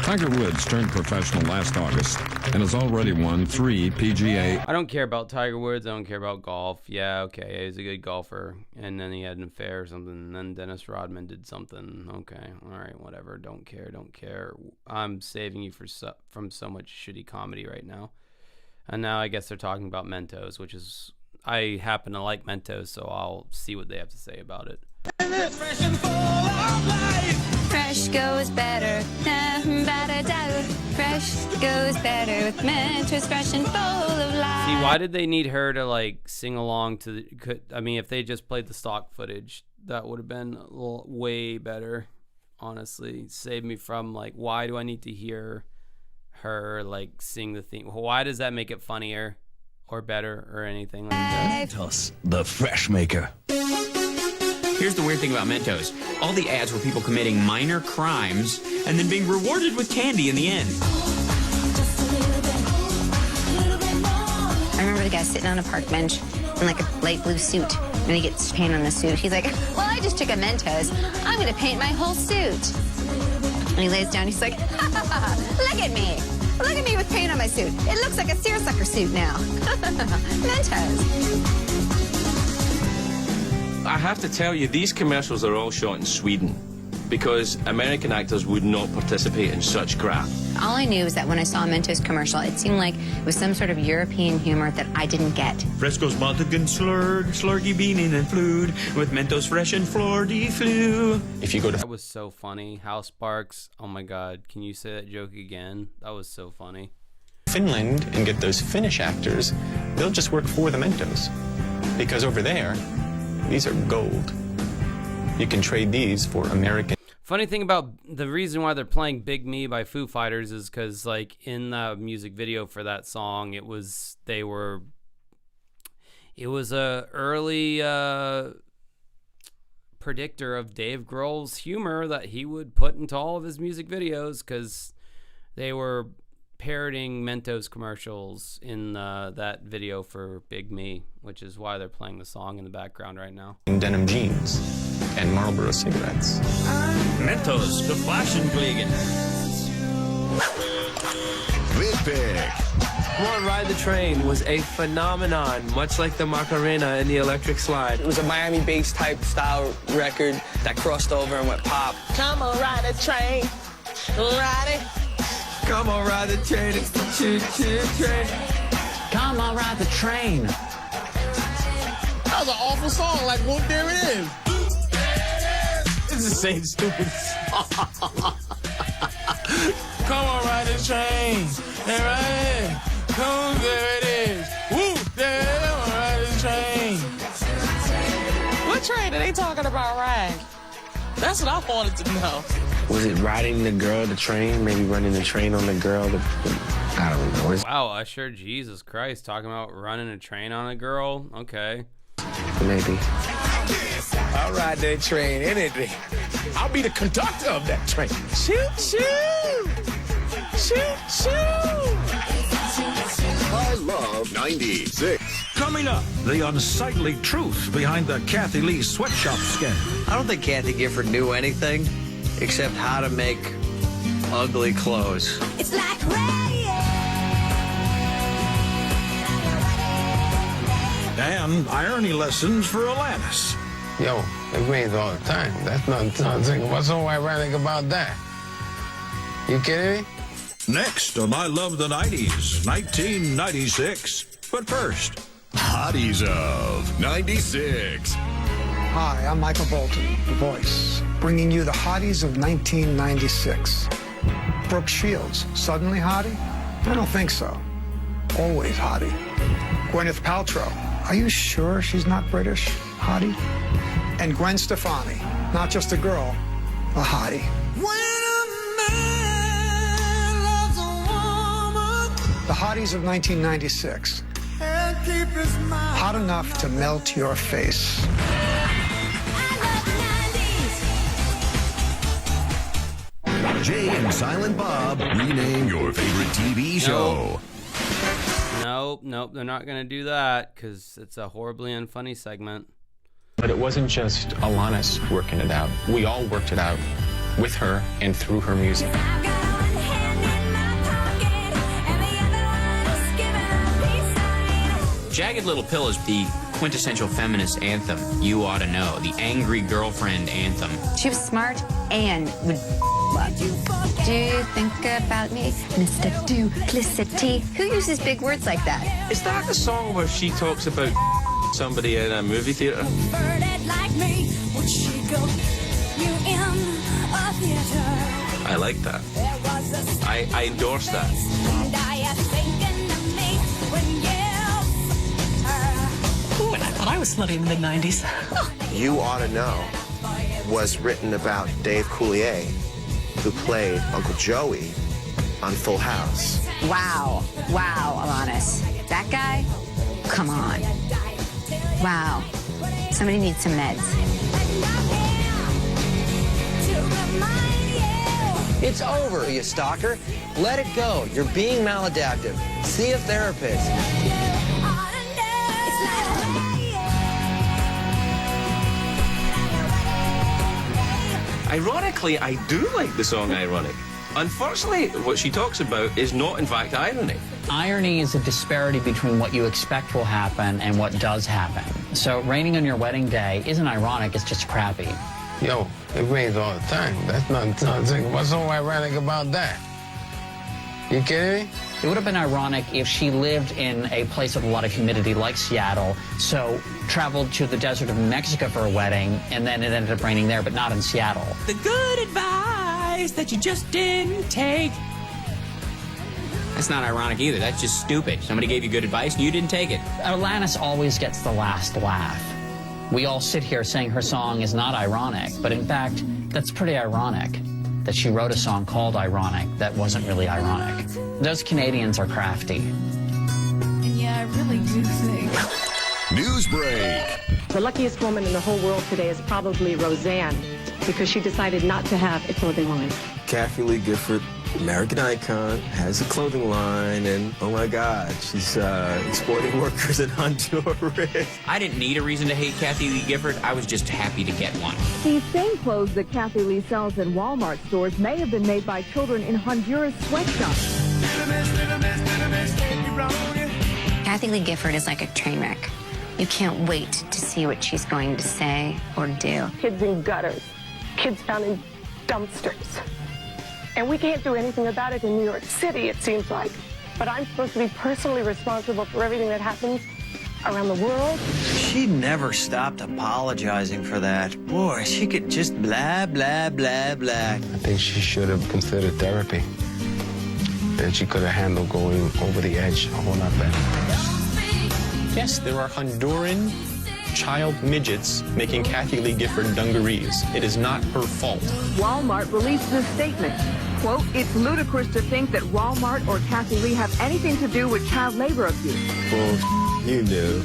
S7: Tiger Woods turned professional last August and has already won 3 PGA.
S1: I don't care about Tiger Woods. I don't care about golf. Yeah, okay, he's a good golfer. And then he had an affair or something. And then Dennis Rodman did something. Okay, all right, whatever. Don't care. I'm saving you from so much shitty comedy right now. And now I guess they're talking about Mentos, which is... I happen to like Mentos, so I'll see what they have to say about it.
S6: Fresh goes better. Fresh goes better with Mentos, fresh and full of life.
S1: See, why did they need her to like sing along to the... I mean, if they just played the stock footage, that would have been way better, honestly. Save me from like, why do I need to hear her like sing the theme? Why does that make it funnier or better or anything like that?
S21: Mentos, the fresh maker.
S11: Here's the weird thing about Mentos. All the ads were people committing minor crimes and then being rewarded with candy in the end.
S6: I remember the guy sitting on a park bench in like a light blue suit, and he gets paint on the suit. He's like, well, I just took a Mentos. I'm going to paint my whole suit. And he lays down. He's like, look at me. Look at me with paint on my suit. It looks like a seersucker suit now. Mentos.
S20: I have to tell you, these commercials are all shot in Sweden because American actors would not participate in such crap.
S6: All I knew is that when I saw a Mentos commercial, it seemed like it was some sort of European humor that I didn't get.
S11: Fresco's Montagan slurg, slurgy beaning and flued with Mentos fresh and floor de flu.
S5: If you go to...
S1: That was so funny. House Sparks. Oh my God. Can you say that joke again? That was so funny.
S5: Finland and get those Finnish actors, they'll just work for the Mentos. Because over there, these are gold. You can trade these for American.
S1: Funny thing about the reason why they're playing Big Me by Foo Fighters is because, like, in the music video for that song, it was a early predictor of Dave Grohl's humor that he would put into all of his music videos because they were parroting Mentos commercials in that video for Big Me, which is why they're playing the song in the background right now.
S5: Denim jeans and Marlboro cigarettes.
S11: Mentos, the Flaschenfliegen.
S16: Pick.
S15: Come on, Ride the Train was a phenomenon, much like the Macarena and the Electric Slide.
S17: It was a Miami bass type style record that crossed over and went pop.
S4: Come on, ride the train. Ride it.
S15: Come on, ride the train, it's the choo-choo train.
S17: Come on, ride the train.
S27: That was an awful song, like, well, there it is. It's the same stupid song. Come on, ride the train. There it is. Come, there it is. Woo, there it is. Come on, ride the train.
S4: What train are they talking about, Rag? That's what I wanted to know.
S17: Was it riding the girl, the train? Maybe running the train on the girl? I don't know.
S1: Wow, Usher, Jesus Christ, talking about running a train on a girl? Okay.
S17: Maybe.
S27: I'll ride that train anything. I'll be the conductor of that train. Choo-choo! Choo-choo!
S16: I love 96.
S13: Coming up, the unsightly truth behind the Kathy Lee sweatshop scandal.
S3: I don't think Kathy Gifford knew anything except how to make ugly clothes.
S10: It's like rain.
S13: And irony lessons for Alanis.
S17: Yo, it rains all the time. That's not something. What's so ironic about that? You kidding me?
S13: Next on I Love the 90s, 1996. But first,
S16: Hotties of 96.
S18: Hi, I'm Michael Bolton, The Voice, bringing you the hotties of 1996. Brooke Shields, suddenly hottie? I don't think so. Always hottie. Gwyneth Paltrow. Are you sure she's not British? Hottie? And Gwen Stefani. Not just a girl, a hottie. The hotties of 1996. Hot enough to melt your face.
S16: Jay and Silent Bob rename your favorite TV show.
S1: Nope, they're not going to do that because it's a horribly unfunny segment.
S5: But it wasn't just Alanis working it out. We all worked it out with her and through her music.
S11: Jagged Little Pill is the quintessential feminist anthem. You ought to know. The angry girlfriend anthem.
S6: She was smart and would love you. Do you think about me, Mr. Duplicity? Who uses big words like that?
S20: Is that the song where she talks about somebody in a movie theater? I like that. I endorse that.
S4: Ooh, and I thought I was slutty in the mid-90s.
S12: You Ought to Know was written about Dave Coulier, who played Uncle Joey on Full House.
S6: Wow, Alanis. That guy? Come on. Wow. Somebody needs some meds.
S3: It's over, you stalker. Let it go. You're being maladaptive. See a therapist.
S20: Ironically, I do like the song Ironic. Unfortunately, what she talks about is not, in fact, irony.
S8: Irony is a disparity between what you expect will happen and what does happen. So raining on your wedding day isn't ironic, it's just crappy.
S17: Yo, it rains all the time. That's not nothing. What's so ironic about that? You kidding me?
S8: It would have been ironic if she lived in a place with a lot of humidity like Seattle, so traveled to the desert of New Mexico for a wedding, and then it ended up raining there, but not in Seattle.
S11: The good advice that you just didn't take. That's not ironic either. That's just stupid. Somebody gave you good advice and you didn't take it.
S8: Alanis always gets the last laugh. We all sit here saying her song is not ironic, but in fact, that's pretty ironic. That she wrote a song called Ironic that wasn't really ironic. Those Canadians are crafty.
S10: And yeah, I really do think.
S16: News break.
S9: The luckiest woman in the whole world today is probably Roseanne, because she decided not to have a clothing line.
S19: Kathy Lee Gifford, American icon, has a clothing line, and oh my God, she's exploiting workers in Honduras.
S11: I didn't need a reason to hate Kathy Lee Gifford. I was just happy to get one.
S22: These same clothes that Kathy Lee sells in Walmart stores may have been made by children in Honduras sweatshops.
S6: Kathy Lee Gifford is like a train wreck. You can't wait to see what she's going to say or do.
S9: Kids in gutters, kids found in dumpsters. And we can't do anything about it in New York City, it seems like. But I'm supposed to be personally responsible for everything that happens around the world.
S3: She never stopped apologizing for that. Boy, she could just blah, blah, blah, blah.
S17: I think she should have considered therapy. Then she could have handled going over the edge a whole lot better.
S5: Yes, there are Honduran child midgets making Kathy Lee Gifford dungarees. It is not her fault.
S22: Walmart released this statement. Quote, it's ludicrous to think that Walmart or Kathy Lee have anything to do with child labor abuse.
S19: Well, you knew.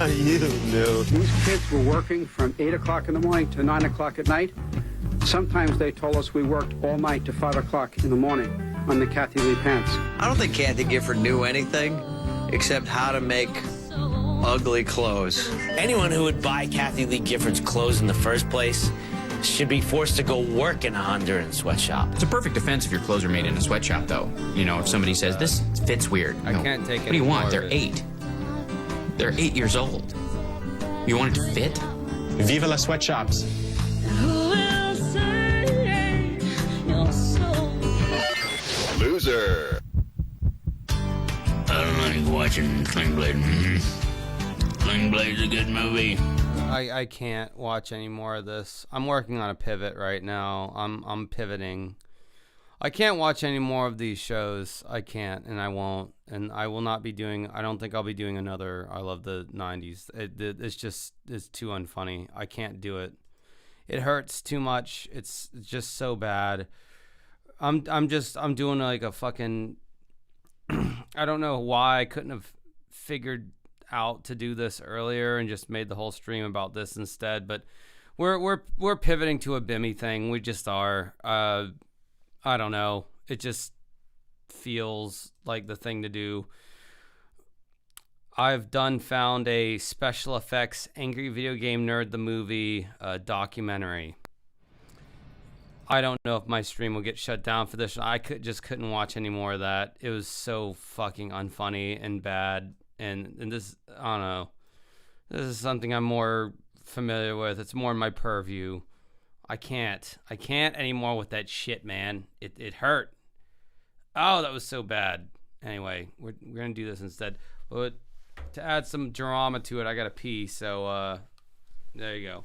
S19: You knew.
S18: These kids were working from 8 o'clock in the morning to 9 o'clock at night. Sometimes they told us we worked all night to 5 o'clock in the morning on the Kathy Lee pants.
S3: I don't think Kathy Gifford knew anything except how to make ugly clothes.
S23: Anyone who would buy Kathy Lee Gifford's clothes in the first place should be forced to go work in a Honduran sweatshop.
S11: It's a perfect defense if your clothes are made in a sweatshop, though. You know, if somebody says, this fits weird.
S1: I can't take it.
S11: What do you want? They're
S1: of
S11: 8. They're 8 years old. You want it to fit?
S5: Viva la sweatshops.
S16: Loser.
S24: I don't like watching Sling Blade. Sling Blade's a good movie.
S1: I can't watch any more of this. I'm working on a pivot right now. I'm pivoting. I can't watch any more of these shows. I can't, and I won't, and I will not be doing. I don't think I'll be doing another. I love the '90s. It's too unfunny. I can't do it. It hurts too much. It's just so bad. I'm doing like a fucking. I don't know why I couldn't have figured out to do this earlier and just made the whole stream about this instead. But we're pivoting to a Bimmy thing. We just are. I don't know. It just feels like the thing to do. I've found a special effects Angry Video Game Nerd the Movie documentary. I don't know if my stream will get shut down for this. I just couldn't watch any more of that. It was so fucking unfunny and bad. And this, I don't know. This is something I'm more familiar with. It's more in my purview. I can't anymore with that shit, man. It hurt. Oh, that was so bad. Anyway, we're gonna do this instead. But to add some drama to it, I gotta pee. So there you go.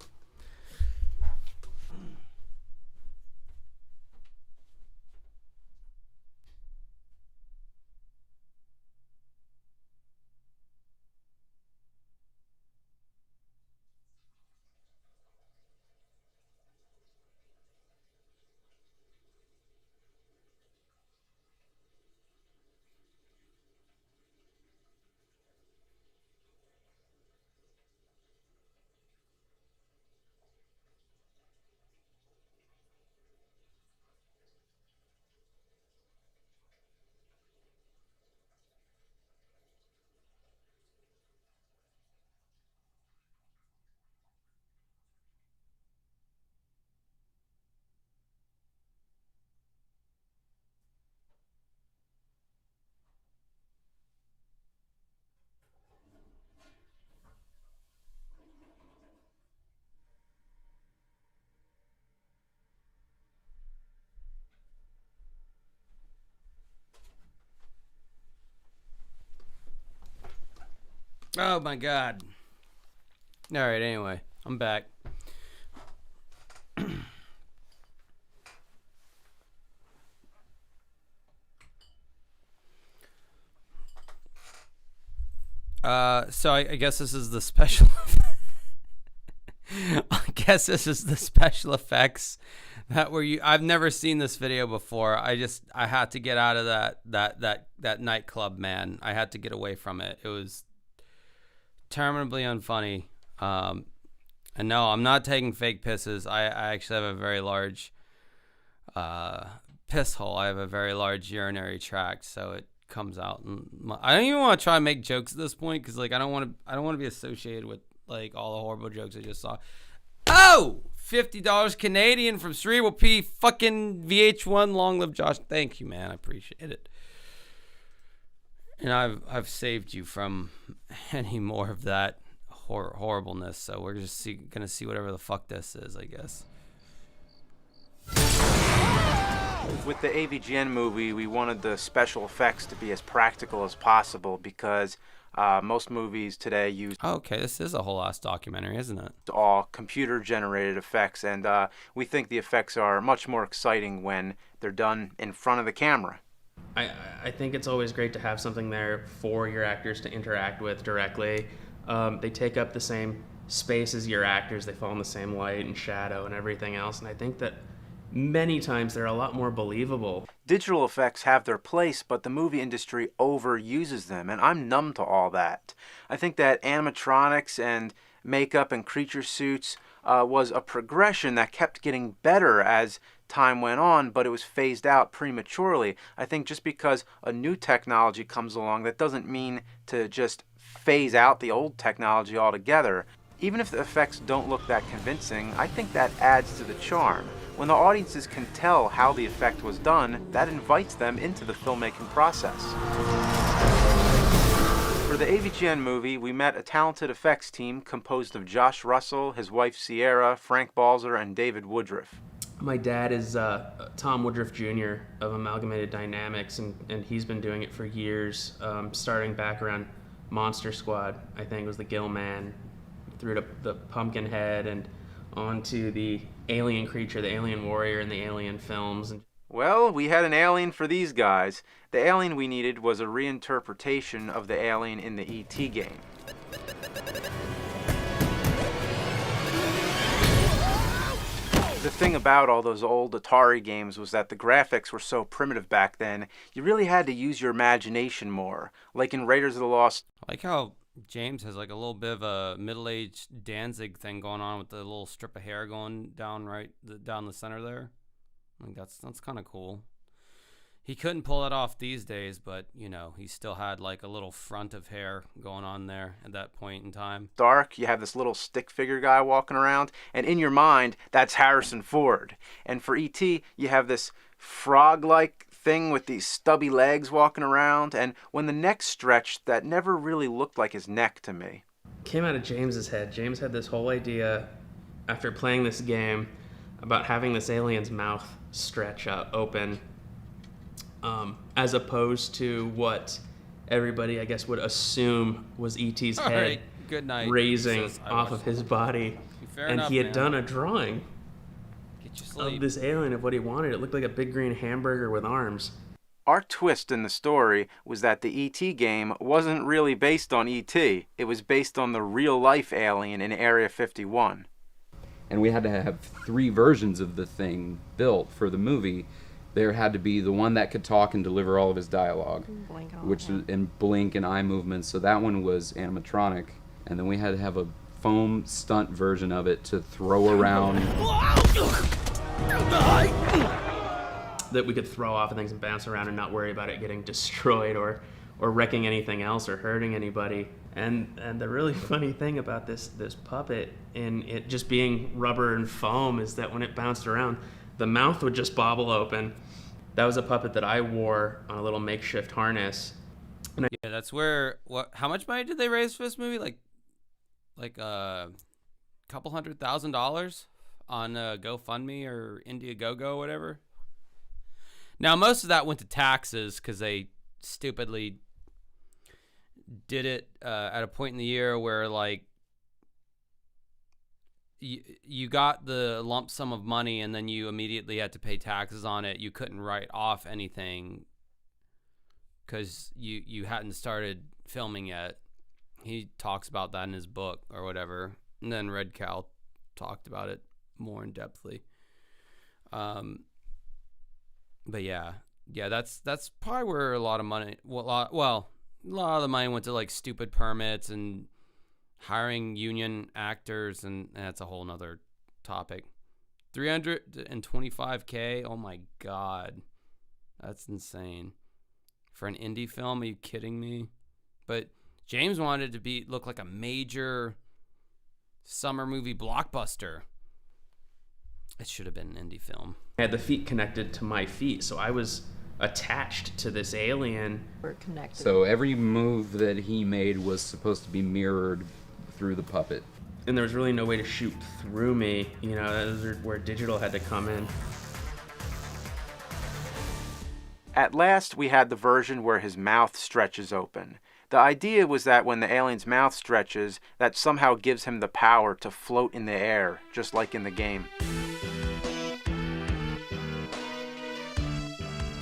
S1: Oh my god. All right, anyway, I'm back. So I guess this is the special I guess this is the special effects that were I've never seen this video before. I had to get out of that nightclub, man. I had to get away from it. It was terminably unfunny. And no, I'm not taking fake pisses. I actually have a very large piss hole. I have a very large urinary tract, so it comes out. And I don't even want to try and make jokes at this point because like I don't want to be associated with like all the horrible jokes I just saw. Oh, $50 Canadian from Cerebral P. Fucking VH1. Long live Josh. Thank you, man. I appreciate it. And I've saved you from any more of that horribleness. So we're just gonna see whatever the fuck this is, I guess.
S2: With the AVGN movie, we wanted the special effects to be as practical as possible because most movies today use...
S1: Oh, okay, this is a whole ass documentary, isn't it?
S2: All computer-generated effects, and we think the effects are much more exciting when they're done in front of the camera.
S7: I think it's always great to have something there for your actors to interact with directly. They take up the same space as your actors. They fall in the same light and shadow and everything else, and I think that many times they're a lot more believable.
S2: Digital effects have their place, but the movie industry overuses them, and I'm numb to all that. I think that animatronics and makeup and creature suits was a progression that kept getting better as time went on, but it was phased out prematurely. I think just because a new technology comes along, that doesn't mean to just phase out the old technology altogether. Even if the effects don't look that convincing, I think that adds to the charm. When the audiences can tell how the effect was done, that invites them into the filmmaking process. For the AVGN movie, we met a talented effects team composed of Josh Russell, his wife Sierra, Frank Balzer, and David Woodruff.
S7: My dad is Tom Woodruff Jr. of Amalgamated Dynamics, and he's been doing it for years, starting back around Monster Squad, I think was the Gill Man, through to the Pumpkinhead, and onto the Alien Creature, the Alien Warrior, and the Alien films. And
S2: Well, we had an alien for these guys. The alien we needed was a reinterpretation of the alien in the E.T. game. The thing about all those old Atari games was that the graphics were so primitive back then, you really had to use your imagination more. Like in Raiders of the Lost.
S1: I like how James has like a little bit of a middle-aged Danzig thing going on with the little strip of hair going down down the center there. I think that's kind of cool. He couldn't pull it off these days, but, you know, he still had like a little front of hair going on there at that point in time.
S2: Dark, you have this little stick figure guy walking around, and in your mind, that's Harrison Ford. And for E.T., you have this frog-like thing with these stubby legs walking around, and when the neck stretched, that never really looked like his neck to me.
S7: Came out of James's head. James had this whole idea after playing this game about having this alien's mouth stretch out open, as opposed to what everybody, I guess, would assume was E.T.'s
S1: All
S7: head
S1: right. Good night.
S7: raising off of his body.
S1: Fair
S7: and
S1: enough,
S7: he had
S1: man.
S7: done a drawing
S1: Get your sleep.
S7: of this alien of what he wanted. It looked like a big green hamburger with arms.
S2: Our twist in the story was that the E.T. game wasn't really based on E.T. It was based on the real-life alien in Area 51.
S13: And we had to have 3 versions of the thing built for the movie. There had to be the one that could talk and deliver all of his dialogue, and blink and eye movements. So that one was animatronic, and then we had to have a foam stunt version of it to throw around.
S7: That we could throw off of things and bounce around and not worry about it getting destroyed or wrecking anything else or hurting anybody. And the really funny thing about this puppet and it just being rubber and foam is that when it bounced around, the mouth would just bobble open. That was a puppet that I wore on a little makeshift harness. And
S1: Yeah, that's where how much money did they raise for this movie? Like a couple $100,000 on GoFundMe or Indiegogo, whatever. Now most of that went to taxes because they stupidly did it at a point in the year where like you got the lump sum of money and then you immediately had to pay taxes on it. You couldn't write off anything because you hadn't started filming yet. He talks about that in his book or whatever. And then Red Cow talked about it more in depthly. But yeah, that's probably where a lot of money, a lot of the money went to like stupid permits and hiring union actors, and that's a whole nother topic. $325K, oh my god, that's insane for an indie film. Are you kidding me? But James wanted it to look like a major summer movie blockbuster. It should have been an indie film.
S7: I had the feet connected to my feet, so I was attached to this alien.
S14: We're connected.
S13: So every move that he made was supposed to be mirrored through the puppet.
S7: And there was really no way to shoot through me. You know, that was where digital had to come in.
S2: At last, we had the version where his mouth stretches open. The idea was that when the alien's mouth stretches, that somehow gives him the power to float in the air, just like in the game.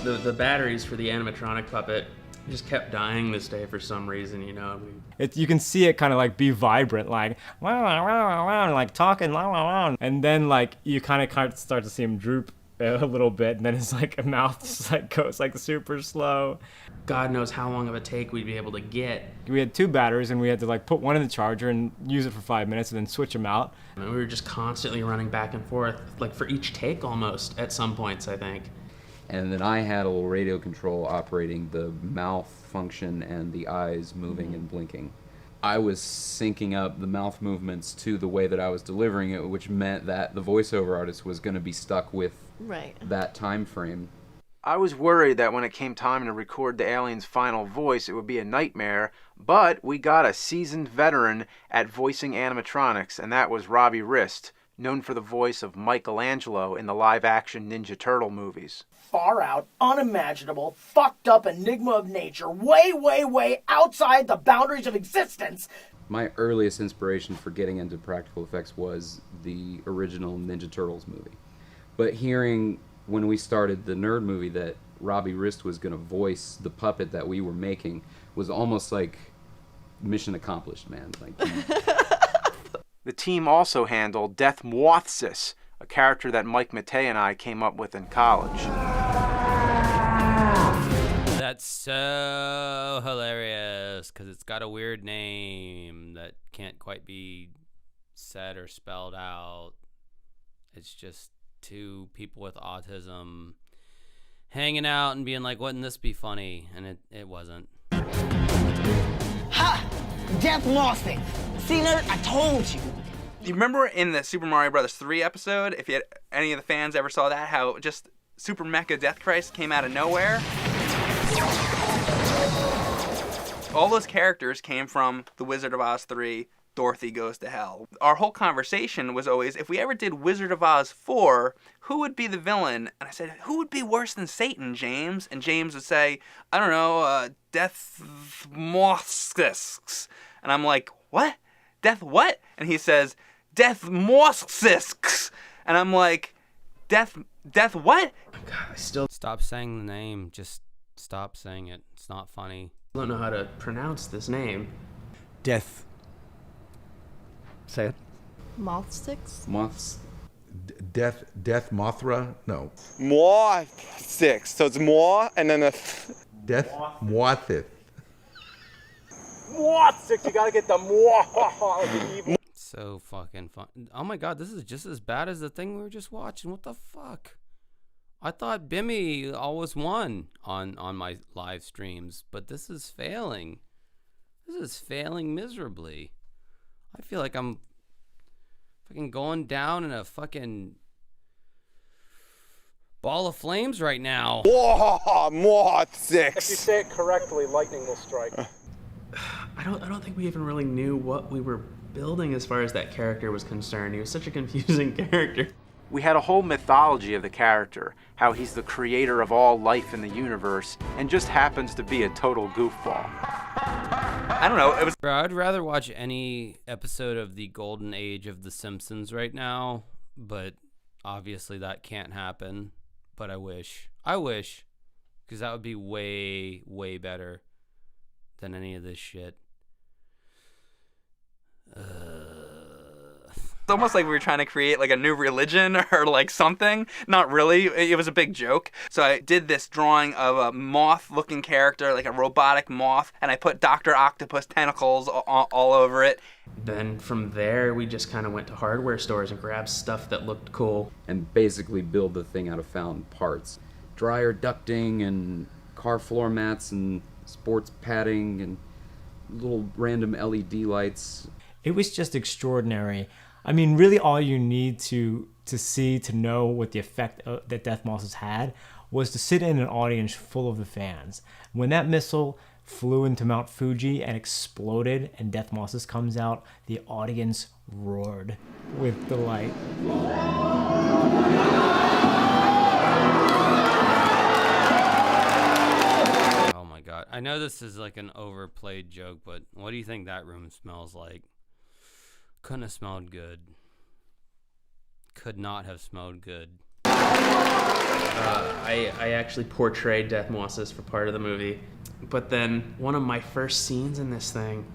S7: The batteries for the animatronic puppet just kept dying this day for some reason, you know.
S15: You can see it kind of like be vibrant, like wow, wow, wow, wow, like talking, wow, wow, wow. And then like you kind of start to see him droop a little bit, and then his like mouth just like goes like super slow.
S7: God knows how long of a take we'd be able to get.
S15: We had 2 batteries, and we had to like put one in the charger and use it for 5 minutes, and then switch them out.
S7: I mean, we were just constantly running back and forth, like for each take almost at some points, I think.
S13: And then I had a little radio control operating the mouth function and the eyes moving and blinking. I was syncing up the mouth movements to the way that I was delivering it, which meant that the voiceover artist was going to be stuck with that time frame.
S2: I was worried that when it came time to record the alien's final voice, it would be a nightmare, but we got a seasoned veteran at voicing animatronics, and that was Robbie Rist, known for the voice of Michelangelo in the live-action Ninja Turtle movies.
S21: Far out, unimaginable, fucked up enigma of nature, way, way, way outside the boundaries of existence.
S13: My earliest inspiration for getting into practical effects was the original Ninja Turtles movie. But hearing when we started the Nerd movie that Robbie Rist was going to voice the puppet that we were making was almost like mission accomplished, man. Like,
S2: The team also handled Death Vh1's, a character that Mike Matei and I came up with in college.
S1: That's so hilarious because it's got a weird name that can't quite be said or spelled out. It's just two people with autism hanging out and being like, wouldn't this be funny? And it wasn't.
S21: Ha! Death Vh1. See, nerd, I told you.
S4: You remember in the Super Mario Bros. 3 episode, if you had, any of the fans ever saw that, how just Super Mecha Death Christ came out of nowhere? All those characters came from The Wizard of Oz 3, Dorothy Goes to Hell. Our whole conversation was always, if we ever did Wizard of Oz 4, who would be the villain? And I said, who would be worse than Satan, James? And James would say, I don't know, Death Vh1's. And I'm like, what? Death what? And he says, Death Vh1's. And I'm like, Death what?
S7: God, I still
S1: Stop saying the name. Just stop saying it. It's not funny.
S7: don't know how to pronounce this name.
S12: Death. Say it.
S10: Moth sticks?
S13: Moths.
S14: Death Mothra? No.
S20: More 6. So it's more and then a
S14: Death Mothith.
S20: Vh1, you gotta get the more.
S1: So fucking fun. Oh my god, this is just as bad as the thing we were just watching. What the fuck? I thought Bimmy always won on my live streams, but this is failing. This is failing miserably. I feel like I'm fucking going down in a fucking ball of flames right now.
S20: More 6.
S25: If you say it correctly, lightning will strike.
S7: I don't think we even really knew what we were building as far as that character was concerned. He was such a confusing character.
S2: We had a whole mythology of the character, how he's the creator of all life in the universe, and just happens to be a total goofball.
S4: I don't know. It was.
S1: Bro, I'd rather watch any episode of the golden age of The Simpsons right now, but obviously that can't happen. But I wish, because that would be way, way better than any of this shit.
S4: It's almost like we were trying to create like a new religion or like something. Not really. It was a big joke. So I did this drawing of a moth-looking character, like a robotic moth, and I put Dr. Octopus tentacles all over it.
S7: Then from there, we just kind of went to hardware stores and grabbed stuff that looked cool.
S13: And basically build the thing out of found parts. Dryer ducting and car floor mats and sports padding and little random LED lights.
S15: It was just extraordinary. I mean, really all you need to see, to know what the effect that Death Vh1's had was to sit in an audience full of the fans. When that missile flew into Mount Fuji and exploded and Death Vh1's comes out, the audience roared with delight.
S1: Oh my god. I know this is like an overplayed joke, but what do you think that room smells like? Couldn't have smelled good. Could not have smelled good.
S7: I actually portrayed Death Vh1's for part of the movie. But then one of my first scenes in this thing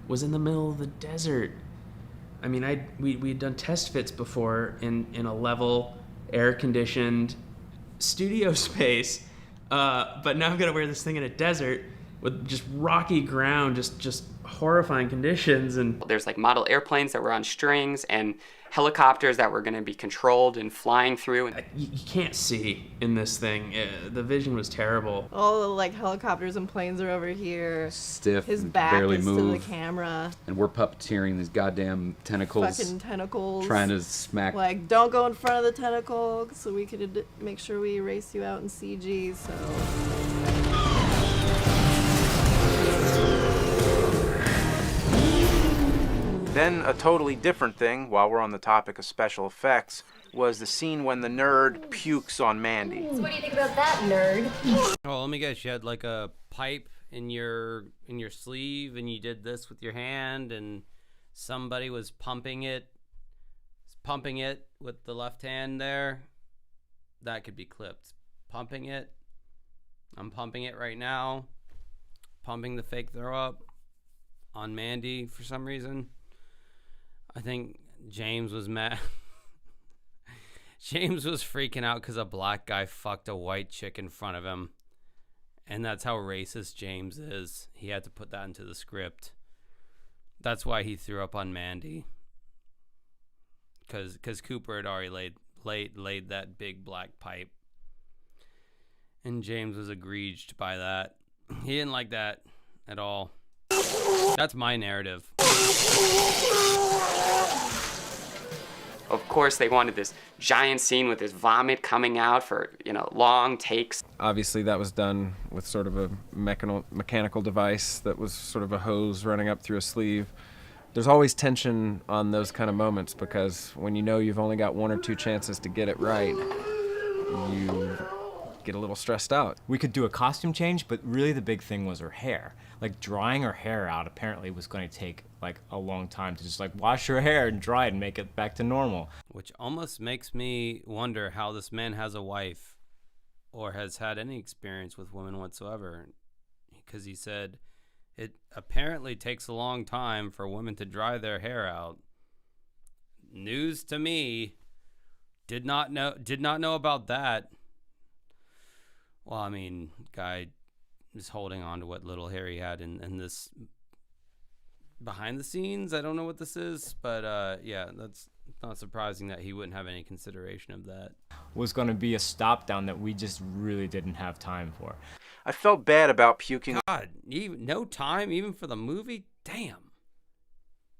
S7: was in the middle of the desert. I mean, we'd done test fits before in a level, air-conditioned studio space. But now I've got to wear this thing in a desert with just rocky ground, just horrifying conditions. And
S26: there's like model airplanes that were on strings and helicopters that were going to be controlled and flying through.
S7: You can't see in this thing. The vision was terrible.
S10: All the like helicopters and planes are over here.
S13: Stiff.
S10: His
S13: and
S10: back
S13: barely
S10: is
S13: move.
S10: to the camera.
S13: And we're puppeteering these goddamn tentacles.
S10: Fucking tentacles.
S13: Trying to smack.
S10: Like, don't go in front of the tentacle, so we could make sure we erase you out in CG. So.
S2: Then a totally different thing, while we're on the topic of special effects, was the scene when the nerd pukes on Mandy.
S27: So what do you think about that, nerd?
S1: Oh, let me guess. You had like a pipe in your sleeve, and you did this with your hand, and somebody was pumping it with the left hand there. that could be clipped. Pumping it. I'm pumping it right now. Pumping the fake throw up on Mandy for some reason. I think James was mad. James was freaking out because a black guy fucked a white chick in front of him. And that's how racist James is. He had to put that into the script. That's why he threw up on Mandy. Because Cooper had already laid that big black pipe. And James was aggrieved by that. He didn't like that at all. That's my narrative.
S26: Of course, they wanted this giant scene with this vomit coming out for, long takes.
S6: Obviously, that was done with sort of a mechanical device that was sort of a hose running up through a sleeve. There's always tension on those kind of moments because when you know you've only got one or two chances to get it right, you get a little stressed out.
S15: We could do a costume change, but really the big thing was her hair. Like, drying her hair out apparently was going to take like a long time to just like wash her hair and dry it and make it back to normal.
S1: Which almost makes me wonder how this man has a wife or has had any experience with women whatsoever. Because he said it apparently takes a long time for women to dry their hair out. News to me. Did not know about that. Well, I mean, guy is holding on to what little hair he had in this behind the scenes. I don't know what this is, but yeah, that's not surprising that he wouldn't have any consideration of that.
S15: Was going to be a stop down that we just really didn't have time for.
S2: I felt bad about puking.
S1: God, no time even for the movie? Damn.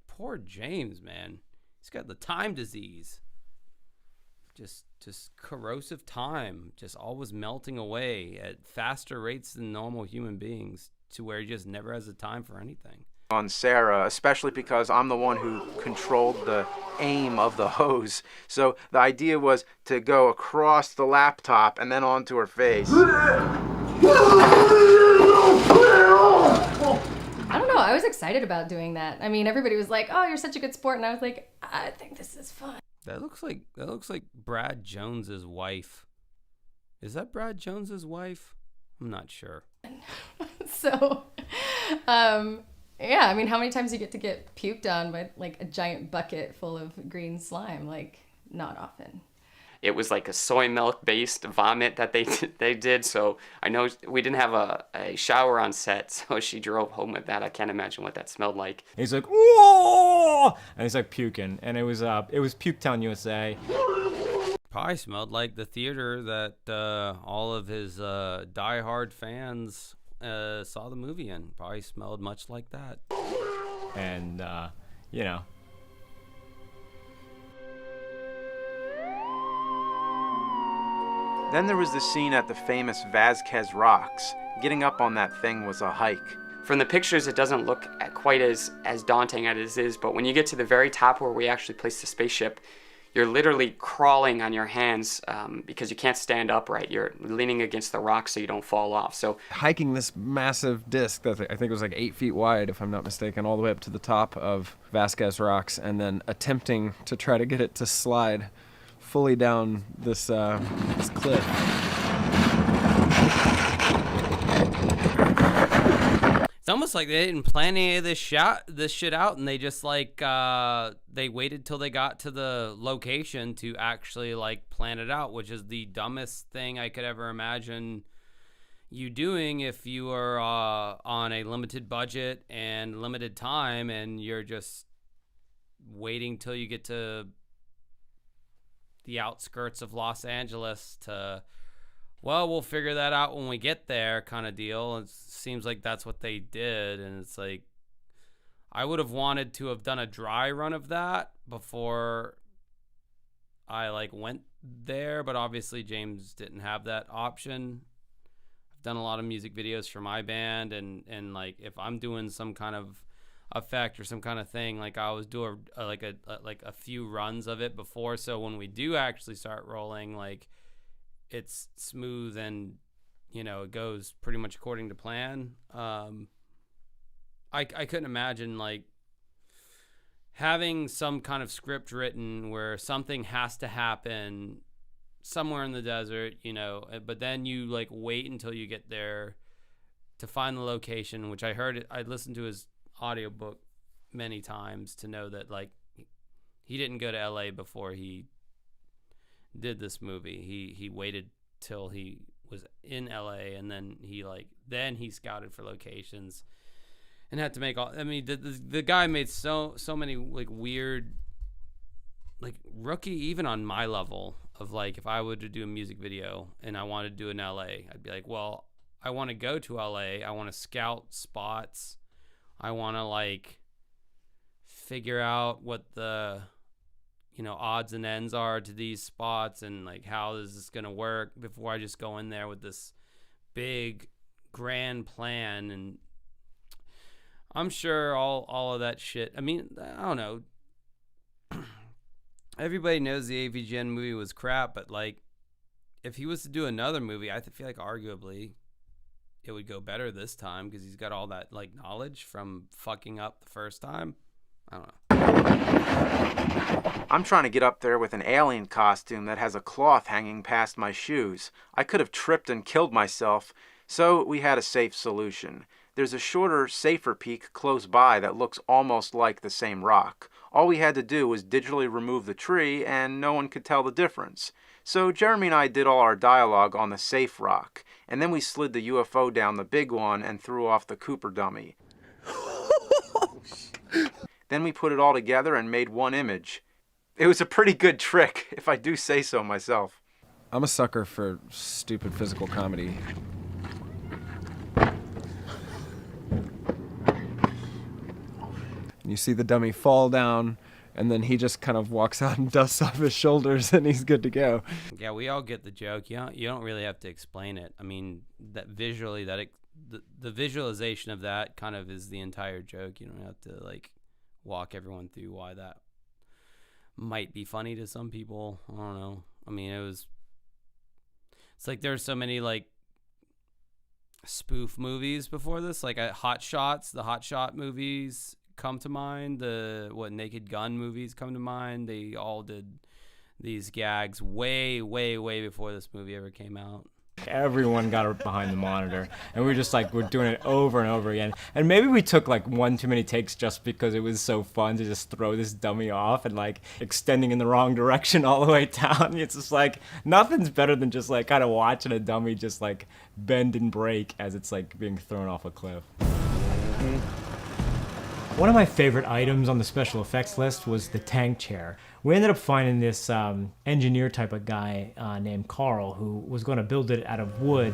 S1: Poor James, man. He's got the time disease. Just corrosive time, just always melting away at faster rates than normal human beings to where he just never has the time for anything.
S2: On Sarah, especially because I'm the one who controlled the aim of the hose. So the idea was to go across the laptop and then onto her face.
S8: I don't know, I was excited about doing that. I mean, everybody was like, oh, you're such a good sport, and I was like, I think this is fun.
S1: That looks like Brad Jones's wife. Is that Brad Jones's wife? I'm not sure.
S8: So, yeah, I mean, how many times do you get puked on by like a giant bucket full of green slime? Like, not often.
S26: It was like a soy milk based vomit that they did. So I know we didn't have a shower on set, so she drove home with that. I can't imagine what that smelled like.
S15: He's like, whoa! And he's like puking, and it was Puke Town, USA.
S1: Probably smelled like the theater that all of his diehard fans saw the movie in. Probably smelled much like that.
S15: And
S2: Then there was the scene at the famous Vh1's Rocks. Getting up on that thing was a hike.
S26: From the pictures, it doesn't look quite as daunting as it is, but when you get to the very top where we actually place the spaceship, you're literally crawling on your hands because you can't stand upright. You're leaning against the rock so you don't fall off. So
S6: hiking this massive disc that I think was like 8 feet wide, if I'm not mistaken, all the way up to the top of Vh1's Rocks, and then attempting to try to get it to slide fully down this cliff.
S1: It's almost like they didn't plan any of this shit out, and they just like they waited till they got to the location to actually like plan it out, which is the dumbest thing I could ever imagine you doing if you are on a limited budget and limited time, and you're just waiting till you get to the outskirts of Los Angeles to, well, we'll figure that out when we get there kind of deal. It seems like that's what they did, and it's like I would have wanted to have done a dry run of that before I like went there, but obviously James didn't have that option. I've done a lot of music videos for my band, and like if I'm doing some kind of effect or some kind of thing, like I always do a few runs of it before, so when we do actually start rolling, like it's smooth and it goes pretty much according to plan. I couldn't imagine like having some kind of script written where something has to happen somewhere in the desert, but then you like wait until you get there to find the location, which I listened to his audiobook many times to know that like he didn't go to LA before he did this movie. He waited till he was in LA, and then he scouted for locations and had to make all. I mean, the guy made so many like weird, like rookie, even on my level of like, if I were to do a music video and I wanted to do it in LA, I'd be like, well, I want to go to LA. I want to scout spots. I want to like figure out what the odds and ends are to these spots, and like how is this gonna work before I just go in there with this big grand plan. And I'm sure all of that shit. I mean, I don't know. Everybody knows the AVGN movie was crap, but like if he was to do another movie, I feel like arguably it would go better this time because he's got all that like knowledge from fucking up the first time. I don't know.
S2: I'm trying to get up there with an alien costume that has a cloth hanging past my shoes. I could have tripped and killed myself, so we had a safe solution. There's a shorter, safer peak close by that looks almost like the same rock. All we had to do was digitally remove the tree, and no one could tell the difference. So Jeremy and I did all our dialogue on the safe rock, and then we slid the UFO down the big one and threw off the Cooper dummy. Then we put it all together and made one image. It was a pretty good trick, if I do say so myself.
S6: I'm a sucker for stupid physical comedy. You see the dummy fall down, and then he just kind of walks out and dusts off his shoulders, and he's good to go.
S1: Yeah, we all get the joke. You don't really have to explain it. I mean, that visually, the visualization of that kind of is the entire joke. You don't have to like walk everyone through why that might be funny to some people. I don't know. I mean, it's like there's so many like spoof movies before this, like Hot Shots. The Hot Shot movies come to mind. The Naked Gun movies come to mind. They all did these gags way before this movie ever came out.
S15: Everyone got behind the monitor, and we're doing it over and over again. And maybe we took like one too many takes just because it was so fun to just throw this dummy off and like extending in the wrong direction all the way down. It's just like nothing's better than just like kind of watching a dummy just like bend and break as it's like being thrown off a cliff. One of my favorite items on the special effects list was the tank chair. We ended up finding this engineer type of guy named Carl who was going to build it out of wood.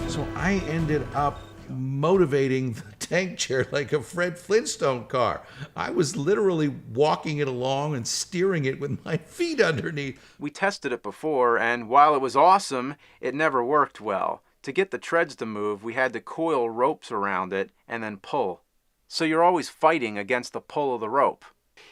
S14: So I ended up motivating the tank chair like a Fred Flintstone car. I was literally walking it along and steering it with my feet underneath.
S2: We tested it before, and while it was awesome, it never worked well. To get the treads to move, we had to coil ropes around it and then pull. So you're always fighting against the pull of the rope.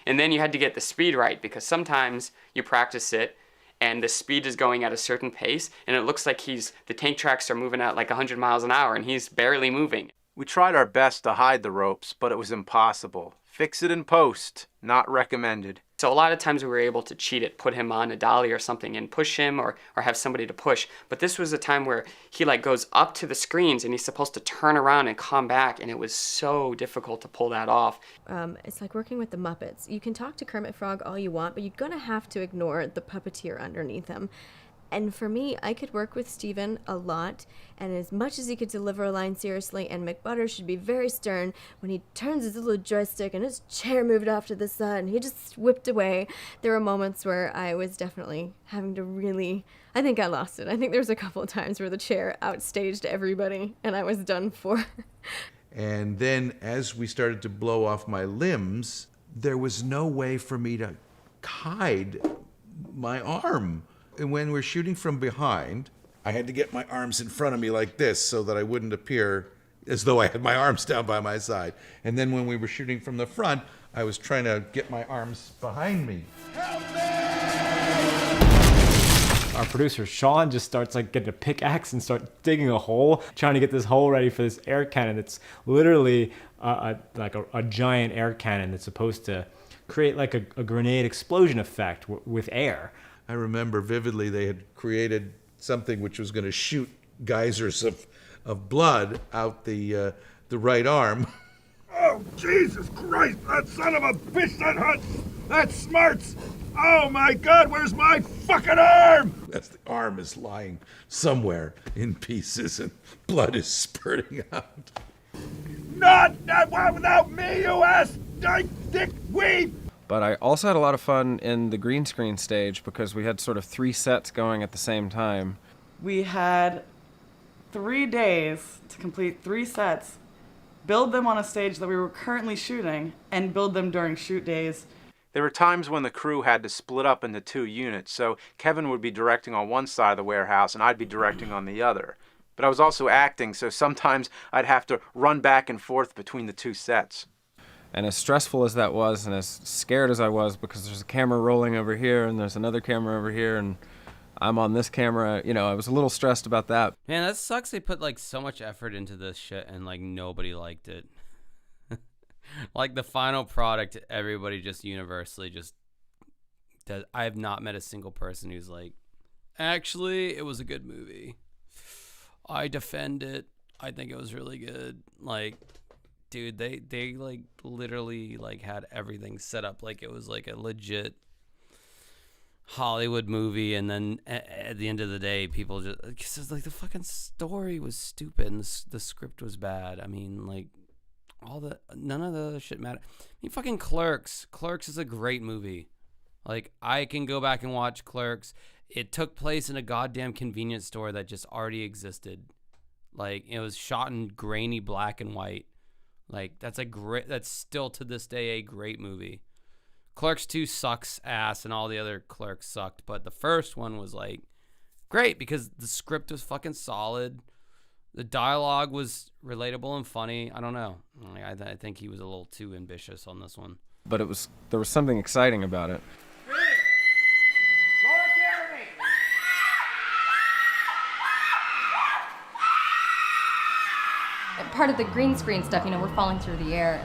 S26: And then you had to get the speed right, because sometimes you practice it and the speed is going at a certain pace and it looks like the tank tracks are moving at like 100 miles an hour and he's barely moving.
S2: We tried our best to hide the ropes, but it was impossible. Fix it in post. Not recommended.
S26: So a lot of times we were able to cheat it, put him on a dolly or something and push him or have somebody to push. But this was a time where he like goes up to the screens and he's supposed to turn around and come back, and it was so difficult to pull that off.
S9: It's like working with the Muppets. You can talk to Kermit Frog all you want, but you're gonna have to ignore the puppeteer underneath him. And for me, I could work with Steven a lot, and as much as he could deliver a line seriously, and McButter should be very stern, when he turns his little joystick and his chair moved off to the side and he just whipped away, there were moments where I was definitely having to really, I think I lost it. I think there was a couple of times where the chair outstaged everybody and I was done for.
S14: And then as we started to blow off my limbs, there was no way for me to hide my arm. And when we're shooting from behind, I had to get my arms in front of me like this so that I wouldn't appear as though I had my arms down by my side. And then when we were shooting from the front, I was trying to get my arms behind me.
S15: Our producer Sean just starts like getting a pickaxe and start digging a hole, trying to get this hole ready for this air cannon. It's literally like a giant air cannon that's supposed to create like a grenade explosion effect with air.
S14: I remember vividly they had created something which was going to shoot geysers of blood out the right arm.
S3: Oh, Jesus Christ! That son of a bitch, that smarts! Oh my God, where's my fucking arm?
S14: That's the arm is lying somewhere in pieces and blood is spurting out.
S3: Not without me, you ass dick weed!
S6: But I also had a lot of fun in the green screen stage because we had sort of 3 sets going at the same time.
S12: We had 3 days to complete 3 sets, build them on a stage that we were currently shooting, and build them during shoot days.
S2: There were times when the crew had to split up into 2 units, so Kevin would be directing on one side of the warehouse and I'd be directing on the other. But I was also acting, so sometimes I'd have to run back and forth between the 2 sets.
S6: And as stressful as that was, and as scared as I was, because there's a camera rolling over here and there's another camera over here and I'm on this camera, I was a little stressed about that.
S1: Man, that sucks. They put like so much effort into this shit and like nobody liked it. Like the final product, everybody just universally just does. I have not met a single person who's like, actually, it was a good movie. I defend it. I think it was really good. Like, dude, they like literally like had everything set up like it was like a legit Hollywood movie, and then at the end of the day, people just, cause like the fucking story was stupid and the script was bad. I mean, like. None of the other shit mattered. I mean, fucking Clerks. Clerks is a great movie. Like, I can go back and watch Clerks. It took place in a goddamn convenience store that just already existed. Like, it was shot in grainy black and white. Like, that's still to this day a great movie. Clerks 2 sucks ass and all the other Clerks sucked, but the first one was like great because the script was fucking solid. The dialogue was relatable and funny. I don't know. I think he was a little too ambitious on this one.
S6: But there was something exciting about it.
S8: Part of the green screen stuff, we're falling through the air.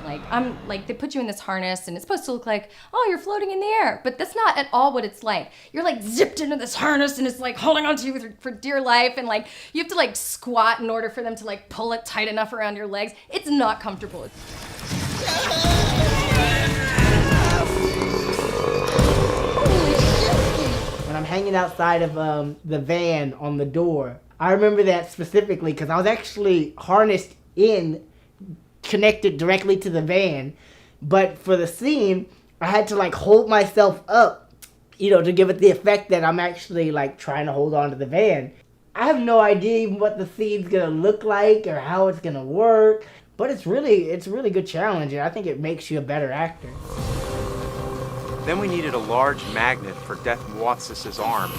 S8: They put you in this harness and it's supposed to look like, oh, you're floating in the air. But that's not at all what it's like. You're like zipped into this harness and it's like holding onto you for dear life. And like, you have to like squat in order for them to like pull it tight enough around your legs. It's not comfortable.
S21: When I'm hanging outside of the van on the door, I remember that specifically because I was actually harnessed connected directly to the van, but for the scene I had to like hold myself up, to give it the effect that I'm actually like trying to hold on to the van. I have no idea even what the scene's gonna look like or how it's gonna work, but it's a really good challenge, and I think it makes you a better actor.
S2: Then we needed a large magnet for Death Watsis' arm.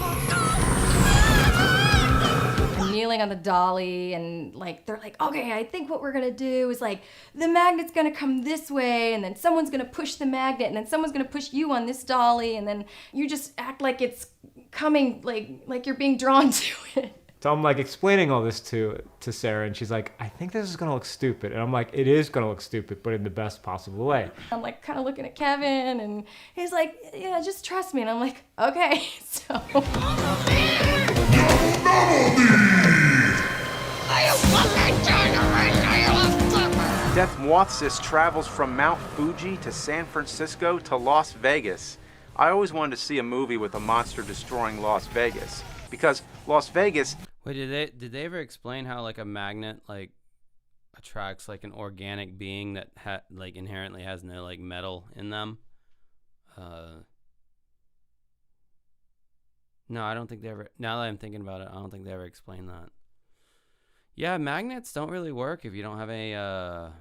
S8: Kneeling on the dolly, and like they're like, okay, I think what we're gonna do is like the magnet's gonna come this way, and then someone's gonna push the magnet, and then someone's gonna push you on this dolly, and then you just act like it's coming, like you're being drawn to it.
S15: So I'm like explaining all this to Sarah, and she's like, I think this is gonna look stupid. And I'm like, it is gonna look stupid, but in the best possible way.
S8: I'm like kind of looking at Kevin, and he's like, yeah, just trust me. And I'm like, okay. So
S2: Death Watsis travels from Mount Fuji to San Francisco to Las Vegas. I always wanted to see a movie with a monster destroying Las Vegas, because Las Vegas...
S1: Wait, did they ever explain how like a magnet like attracts like an organic being that like inherently has no like metal in them? No, I don't think they ever. Now that I'm thinking about it, I don't think they ever explained that. Yeah, magnets don't really work if you don't have any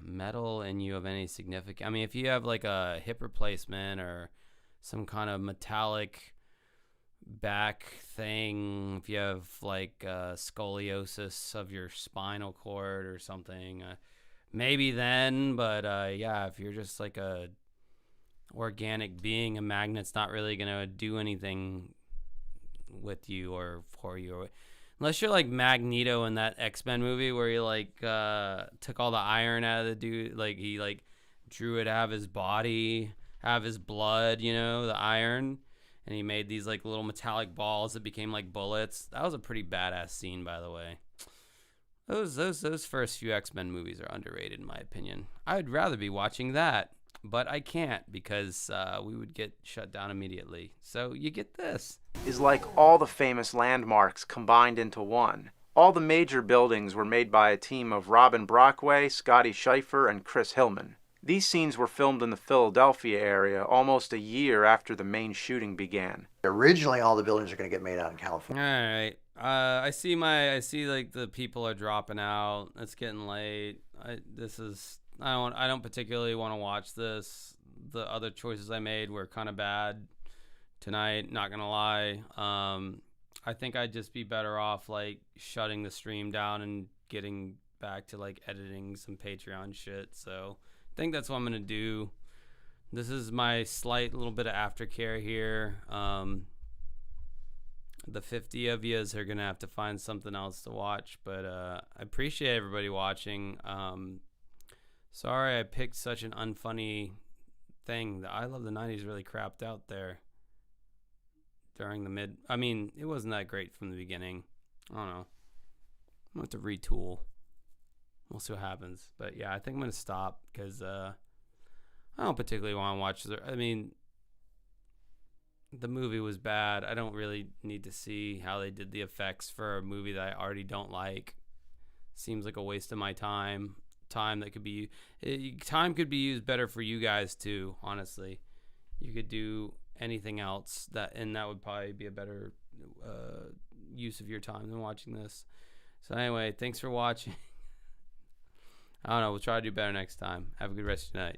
S1: metal in you of any significance. I mean, if you have like a hip replacement or some kind of metallic back thing, if you have like scoliosis of your spinal cord or something, maybe then. But yeah, if you're just like a organic being, a magnet's not really gonna do anything with you or for you, or unless you're like Magneto in that X-Men movie where he like took all the iron out of the dude, like he like drew it out of his body, out of his blood, the iron, and he made these like little metallic balls that became like bullets. That was a pretty badass scene, by the way. Those first few X-Men movies are underrated in my opinion. I would rather be watching that, but I can't because we would get shut down immediately. So you get this.
S2: Is like all the famous landmarks combined into one. All the major buildings were made by a team of Robin Brockway, Scotty Schieffer, and Chris Hillman. These scenes were filmed in the Philadelphia area almost a year after the main shooting began.
S11: Originally, all the buildings are going to get made out in California.
S1: All right. I see like the people are dropping out. It's getting late. I don't particularly want to watch this. The other choices I made were kind of bad tonight, not going to lie. I think I'd just be better off like shutting the stream down and getting back to like editing some Patreon shit. So I think that's what I'm going to do. This is my slight little bit of aftercare here. The 50 of yous are going to have to find something else to watch, but I appreciate everybody watching. Sorry I picked such an unfunny thing. The I Love the 90s really crapped out there during the mid. I mean, it wasn't that great from the beginning. I don't know. I'm going to have to retool. We'll see what happens. But yeah, I think I'm going to stop because I don't particularly want to watch I mean, the movie was bad. I don't really need to see how they did the effects for a movie that I already don't like. Seems like a waste of my time. Time could be used better for you guys too, honestly. You could do anything else and that would probably be a better use of your time than watching this. So anyway, thanks for watching. I don't know, we'll try to do better next time. Have a good rest of your night.